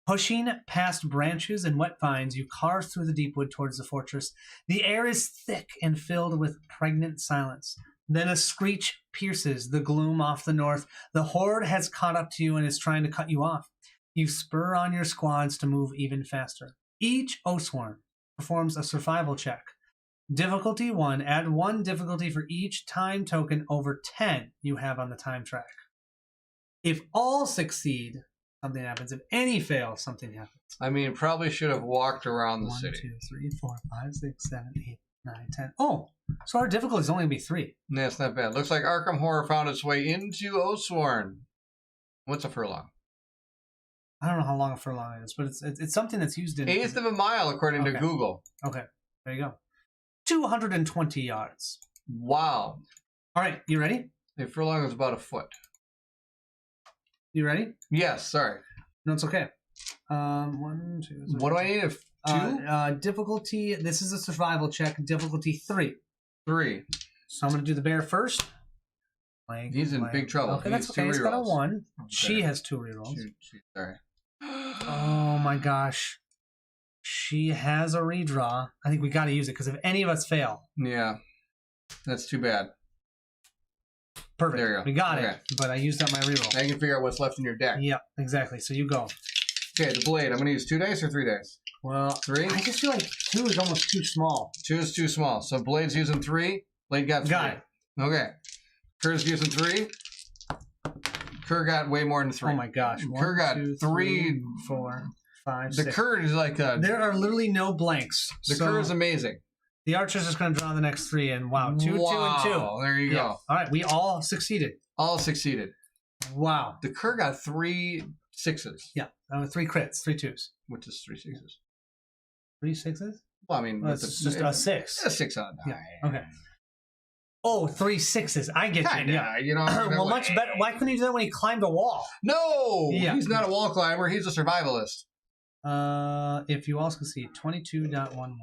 Pushing past branches and wet vines, you carve through the deepwood towards the fortress. The air is thick and filled with pregnant silence. Then a screech pierces the gloom off the north. The horde has caught up to you and is trying to cut you off. You spur on your squads to move even faster. Each Oathsworn performs a survival check. Difficulty 1. Add 1 difficulty for each time token over 10 you have on the time track. If all succeed, something happens. If any fail, something happens. I mean, probably should have walked around the 1, city. 2, 3, 4, 5, 6, 7, 8, 9, 10. Oh, so our difficulty is only going to be 3. That's not bad. Looks like Arkham Horror found its way into Oathsworn. What's a furlong? I don't know how long a furlong is, but it's something that's used in... Eighth of a mile, according to Okay. Google. Okay, there you go. 220 yards. Wow. All right, you ready? A furlong is about a foot. You ready? Yes, sorry. No, it's okay. 1, 2, 3. What do I need? 2? Difficulty, this is a survival check. Difficulty 3. 3. So I'm going to do the bear first. He's in big trouble. Okay, He that's needs 2 okay. He's got a rerolls. 1. Okay. She has 2 rerolls. Sorry. Oh my gosh. She has a redraw. I think we got to use it because if any of us fail. Yeah. That's too bad. Perfect. There you go. We got Okay. it. But I used up my reroll. Now you can figure out what's left in your deck. Yep, exactly. So you go. Okay, the blade. I'm going to use 2 dice or 3 dice? Well, 3? I just feel like 2 is almost too small. 2 is too small. So blade's using 3. Blade got 3. Got it. Okay. Kerr's using 3. Kerr got way more than 3. Oh my gosh. Kerr 1, got 2, 3. 4, 5, The 6. Kerr is like a... There are literally no blanks. The So Kerr is amazing. the archer's just going to draw the next 3, and wow, 2, 2, and 2. Wow, there you Yeah. go. All right, we all succeeded. All succeeded. Wow. The Kerr got 3 6s. Yeah, 3 crits, 3 2s. Which is 3 6s. 3 6s? Well, I mean... Well, with it's the- just a 6. A 6 on a die. Yeah, okay. Oh, 3 6s. I get you. Kinda, Yeah. you know. Well, much better. Why couldn't he do that when he climbed a wall? No! Yeah. He's not a wall climber. He's a survivalist. If you all succeed, 22.11.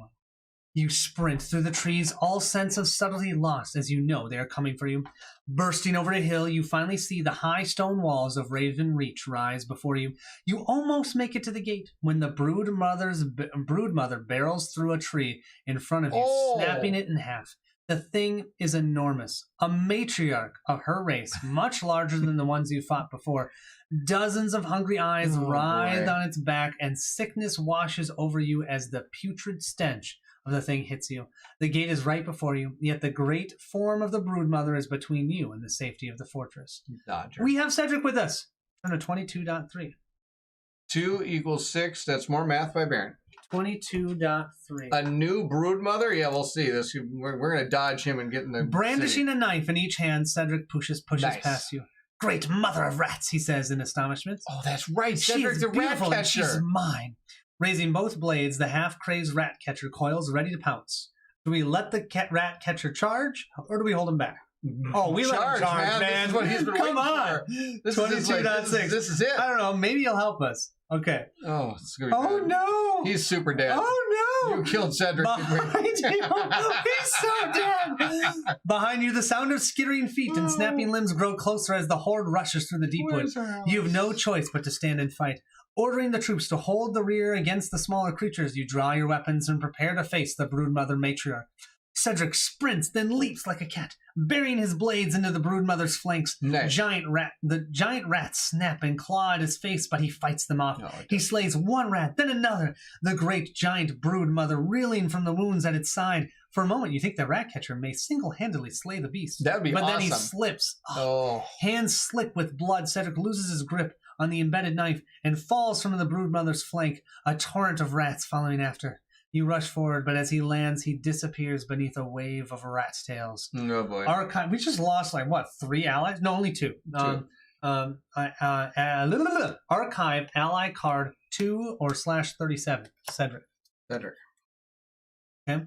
You sprint through the trees, all sense of subtlety lost, as you know they are coming for you. Bursting over a hill, you finally see the high stone walls of Raven Reach rise before you. You almost make it to the gate when the broodmother barrels through a tree in front of you, Oh. snapping it in half. The thing is enormous. A matriarch of her race, much larger than the ones you fought before. Dozens of hungry eyes Oh, writhe boy. on its back, and sickness washes over you as the putrid stench of the thing hits you. The gate is right before you, yet the great form of the broodmother is between you and the safety of the fortress. Dodger. We have Cedric with us. Turn to 22.3. 2 equals 6. That's more math by Baron. 22.3. A new broodmother? Yeah, we'll see. This we're going to dodge him and get in the Brandishing city. a knife in each hand, Cedric pushes Nice. past you. Great mother of rats, he says in astonishment. Oh, that's right. She Cedric is the rat beautiful and she's catcher. mine. Raising both blades, the half-crazed rat catcher coils, ready to pounce. Do we let the rat catcher charge, or do we hold him back? Oh, we let him charge, man. This is what he's been Come waiting on. for. This is his, like, 22.6. this is it. I don't know. Maybe you'll help us. Okay. Oh, it's gonna be Oh, bad. no. He's super dead. Oh, no. You killed Cedric. Behind you. He's so dead. Behind you, the sound of skittering feet and snapping limbs grow closer as the horde rushes through the deepwood. You have no choice but to stand and fight. Ordering the troops to hold the rear against the smaller creatures, you draw your weapons and prepare to face the broodmother matriarch. Cedric sprints, then leaps like a cat, burying his blades into the broodmother's flanks. Nice. The giant rats snap and claw at his face, but he fights them off. No, it He slays one rat, then another. The great giant broodmother reeling from the wounds at its side. For a moment, you think the rat catcher may single-handedly slay the beast. That would be but awesome. then he slips. Oh, Hands slick with blood, Cedric loses his grip on the embedded knife and falls from the broodmother's flank, a torrent of rats following after. You rush forward, but as he lands, he disappears beneath a wave of rat's tails. oh boy. We just lost, 3 allies? No, only 2. Archive ally card 2 or /37. Cedric. Cedric. Okay.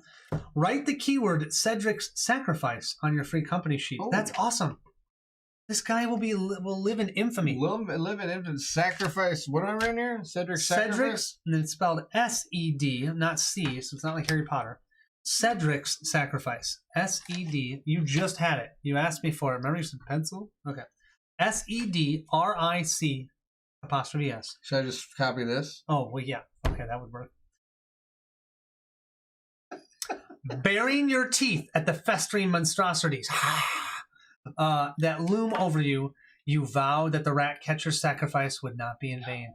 Write the keyword Cedric's sacrifice on your free company sheet. Oh. That's awesome. This guy will live in infamy. Live in infant sacrifice. What am I writing here? Cedric's sacrifice? Cedric's, and it's spelled S-E-D, not C, so it's not like Harry Potter. Cedric's sacrifice. S-E-D. You just had it. You asked me for it. Remember you said pencil? Okay. S-E-D-R-I-C apostrophe S. Should I just copy this? Oh, well, yeah. Okay, that would work. Baring your teeth at the festering monstrosities that loom over you, you vow that the rat catcher's sacrifice would not be in vain.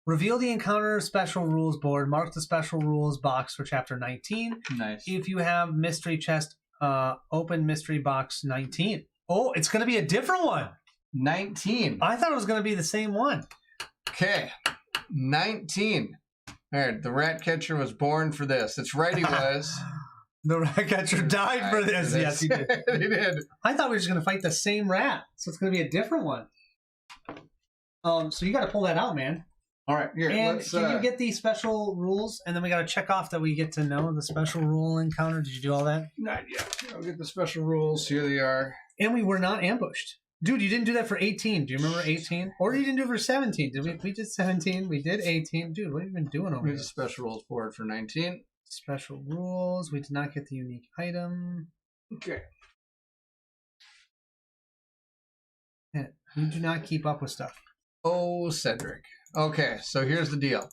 Reveal the encounter special rules board. Mark the special rules box for chapter 19. Nice. If you have mystery chest, open mystery box 19. Oh, it's going to be a different one. 19. I thought it was going to be the same one. Okay. 19. All right. The rat catcher was born for this. That's right, he was. The rat catcher died for this. Yes, he did. He did. I thought we were just going to fight the same rat, so it's going to be a different one. So you got to pull that out, man. All right. Here, And let's. can you get the special rules? And then we got to check off that we get to know the special rule encounter. Did you do all that? Not yet. I'll get the special rules. Here they are. And we were not ambushed. Dude, you didn't do that for 18. Do you remember 18? Or you didn't do it for 17. Did we? We did 17. We did 18. Dude, what have you been doing over Here's here? the special rules board for 19. Special rules. We did not get the unique item. Okay. Yeah, you do not keep up with stuff. Oh, Cedric. Okay, so here's the deal.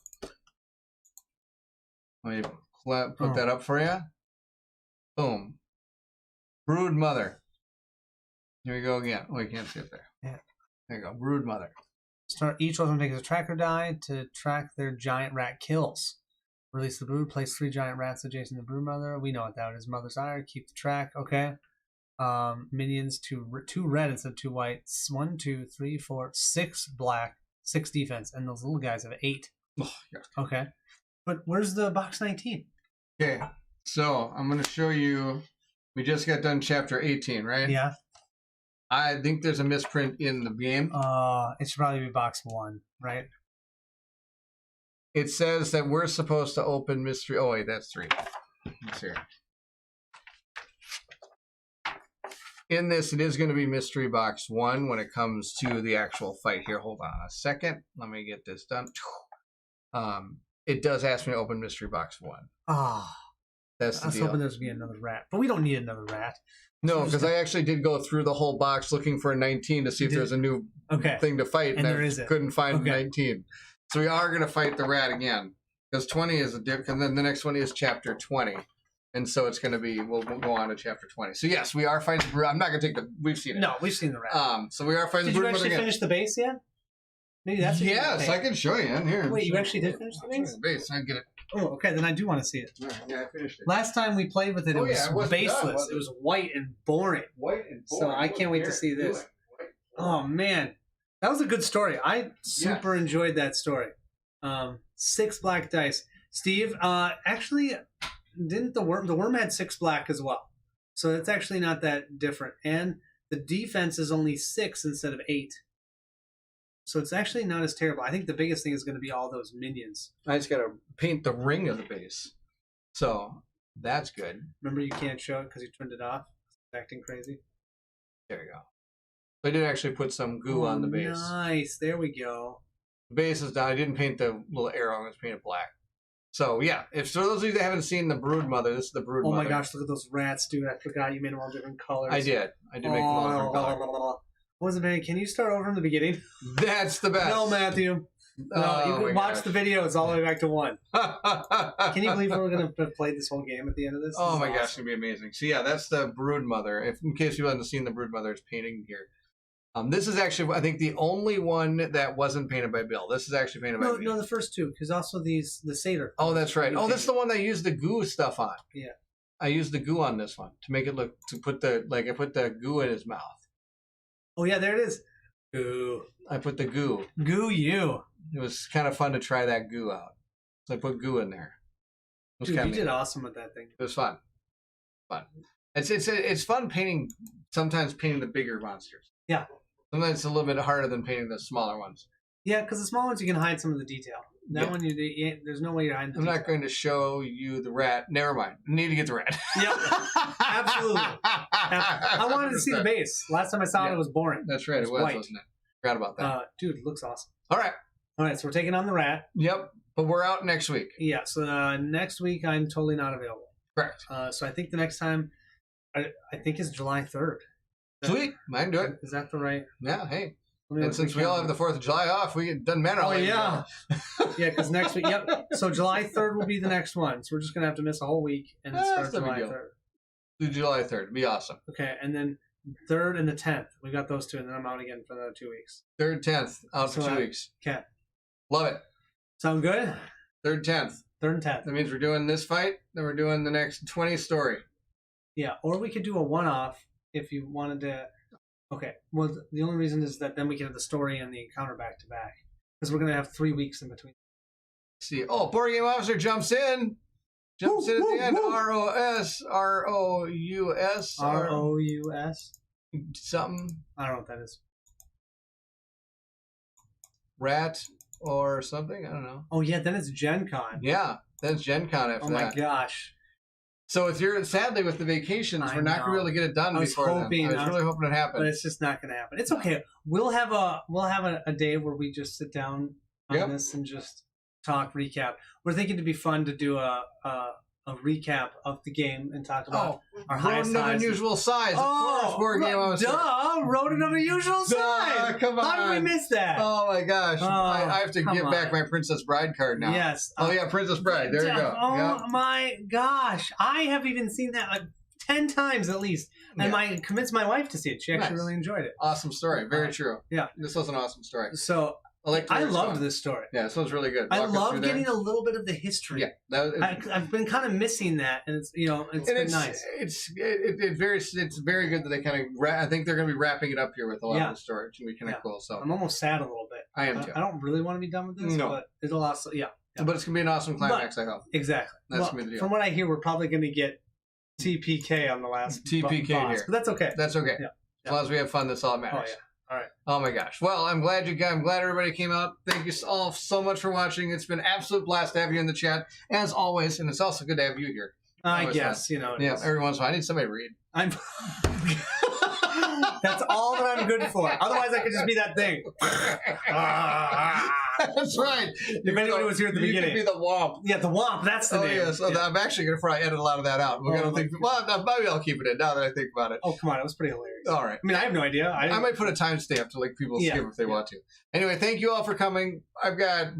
Let me put that up for you. Boom. Brood mother. Here we go again. Oh, you can't see it there. Yeah. There you go. Brood mother. Start each one of them takes a tracker die to track their giant rat kills. Release the brood. Place 3 giant rats adjacent to brood mother. We know what that is. Mother's ire. Keep the track. Okay. Minions 2 red instead of 2 white. 1, 2, 3, 4, 6 black. 6 defense. And those little guys have 8. Oh, yeah. Okay. But where's the box 19? Okay, so I'm going to show you. We just got done chapter 18, right? Yeah. I think there's a misprint in the game. It should probably be box 1, right? It says that we're supposed to open mystery. Oh, wait, that's 3. Let's see here. In this, it is going to be mystery box 1 when it comes to the actual fight here. Hold on a second. Let me get this done. It does ask me to open mystery box 1. That's the I was deal. hoping there's going to be another rat. But we don't need another rat. No, because I actually did go through the whole box looking for a 19 to see if there's a new Okay. thing to fight, And and there I isn't. couldn't find Okay. 19. So we are going to fight the rat again. Because 20 is a different, and then the next one is chapter 20. And so it's going to be, we'll go on to chapter 20. So yes, we are fighting the brood. I'm not going to take the, we've seen it. No, we've seen the rat. So we are fighting Did the you brood actually again. finish the base yet? Maybe that's what you Yes, did. I can show you in here. Wait, you actually did finish the base? Base. I get it. Oh, okay. Then I do want to see it. All right, yeah, I finished it. Last time we played with it, Oh, it yeah, it was wasn't done, baseless. was it? It was white and boring. White and So I can't wait to see this. Oh man, that was a good story. I super enjoyed that story. 6 black dice. Steve, actually, didn't the worm had 6 black as well. So it's actually not that different. And the defense is only 6 instead of 8. So it's actually not as terrible. I think the biggest thing is going to be all those minions. I just got to paint the ring of the base. So that's good. Remember, you can't show it because you turned it off. It's acting crazy. There you go. I did actually put some goo on the base. Nice. There we go. The base is done. I didn't paint the little arrow. I just painted black. So yeah, if for those of you that haven't seen the Brood Mother, this is the Brood Mother. Oh my gosh, look at those rats, dude. I forgot you made them all different colors. I did make them all different colors. What was it, man? Can you start over in the beginning? That's the best. No, Matthew. No, you can watch the videos all the way back to 1. Can you believe we're going to play this whole game at the end of this? Oh my gosh, it's going to be amazing. So yeah, that's the Brood Mother. In case you haven't seen the Brood Mother's painting here. This is actually, I think, the only one that wasn't painted by Bill. This is actually painted by me. No, the first 2, because also the Satyr. Oh, that's right. Oh, that's the one that I used the goo stuff on. Yeah. I used the goo on this one to make it look, I put the goo in his mouth. Oh yeah, there it is. Goo. I put the goo. Goo you. It was kind of fun to try that goo out. So I put goo in there. Dude, you did awesome with that thing. It was fun. It's fun sometimes painting the bigger monsters. Yeah. Sometimes it's a little bit harder than painting the smaller ones. Yeah, because the small ones you can hide some of the detail. That one, there's no way you're hiding the detail. I'm not going to show you the rat. Never mind. I need to get the rat. Yep. Absolutely. I wanted to see the base. Last time I saw it was boring. That's right. It was, white. Wasn't it? Forgot about that. Dude, it looks awesome. All right. All right, so we're taking on the rat. Yep. But we're out next week. Yeah, so next week I'm totally not available. Correct. So I think the next time, I think is July 3rd. Sweet. I can do it. Is that the right? Yeah, hey. And since we all have the 4th of July off, it doesn't matter. Oh, yeah. Yeah, because next week, yep. So July 3rd will be the next one. So we're just going to have to miss a whole week and start July 3rd. Do July 3rd. It'd be awesome. Okay, and then 3rd and the 10th. We got those 2, and then I'm out again for another 2 weeks. 3rd, 10th, out for 2 weeks. Okay. Love it. Sound good? 3rd, 10th. 3rd and 10th. That means we're doing this fight, then we're doing the next 20 story. Yeah, or we could do a one-off if you wanted to. Okay, well, the only reason is that then we can have the story and the encounter back-to-back. Because we're going to have 3 weeks in between. See, Board Game Officer jumps in. Jumps in at the end. R-O-S. R-O-U-S. R-O-U-S? Something. I don't know what that is. Rat or something? I don't know. Oh, yeah, then it's Gen Con. Yeah, that's Gen Con after that. Oh, my gosh. So sadly with the vacations, we're not going to be able to get it done before then. I was really hoping it happened. But it's just not going to happen. It's okay. We'll have a day where we just sit down on this and just talk, recap. We're thinking it'd be fun to do a recap of the game and talk about our highest Rodent of unusual size. Of course, Board Game Officer. Rodent of unusual size. Come on. How did we miss that? Oh my gosh. I have to give back my Princess Bride card now. Yes. Oh yeah, Princess Bride. There you go. Oh my gosh. I have even seen that like 10 times at least. And I convinced my wife to see it. She actually really enjoyed it. Awesome story. Very true. Yeah. This was an awesome story. So I loved this story. Yeah, this one's really good. I love getting a little bit of the history. Yeah, I've been kind of missing that, and it's been nice. It's very good that they kind of. I think they're going to be wrapping it up here with a lot of the story. It's going to be kind of cool. So I'm almost sad a little bit. I am too. I don't really want to be done with this, but it'll also But it's going to be an awesome climax. I hope. Exactly. That's going to be the deal. From what I hear, we're probably going to get TPK on the last TPK boss, here, but that's okay. That's okay. Yeah. As long as we have fun, that's all that matters. Oh yeah. All right. Oh my gosh. Well, I'm glad everybody came out. Thank you all so much for watching. It's been an absolute blast to have you in the chat, as always, and it's also good to have you here. I guess, Yeah, every once in a while. I need somebody to read. That's all that I'm good for. Otherwise, I could just be that thing. That's right. If anyone was here at the beginning. You could be the womp. Yeah, the womp. That's the name. Yeah, so I'm actually going to probably edit a lot of that out. We're going to think, maybe I'll keep it in now that I think about it. Oh, come on. It was pretty hilarious. All right. I mean, I have no idea. I might put a timestamp to like people skip if they want to. Anyway, thank you all for coming. I've got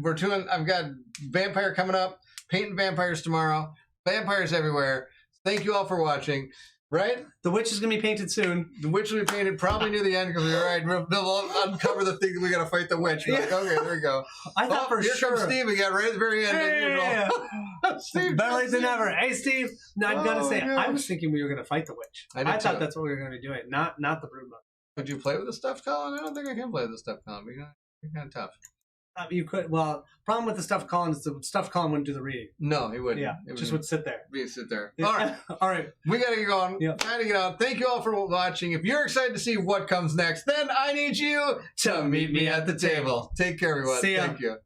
Vampire coming up, painting vampires tomorrow, vampires everywhere. Thank you all for watching. Right? The witch is going to be painted soon. The witch will be painted probably near the end because we're all right. They'll uncover the thing that we got to fight the witch. We're like, okay, there we go. I thought for here sure. comes Steve again, right at the very end. Yeah. Steve, Better late than never. Hey, Steve. No, I'm going to say, gosh. I was thinking we were going to fight the witch. I thought too. that's what we were going to be doing, not the broodmother. Could you play with the stuffed Colin? I don't think I can play with the stuffed Colin. It's kind of tough. You could. Well, problem with the stuffed Colin is the stuffed Colin wouldn't do the reading. No, he wouldn't. Yeah, It just would sit there. be sit there. Yeah. All right. All right. We got to get going. Yep. Time to get out. Thank you all for watching. If you're excited to see what comes next, then I need you to meet me at the table. Take care, everyone. See ya. Thank you.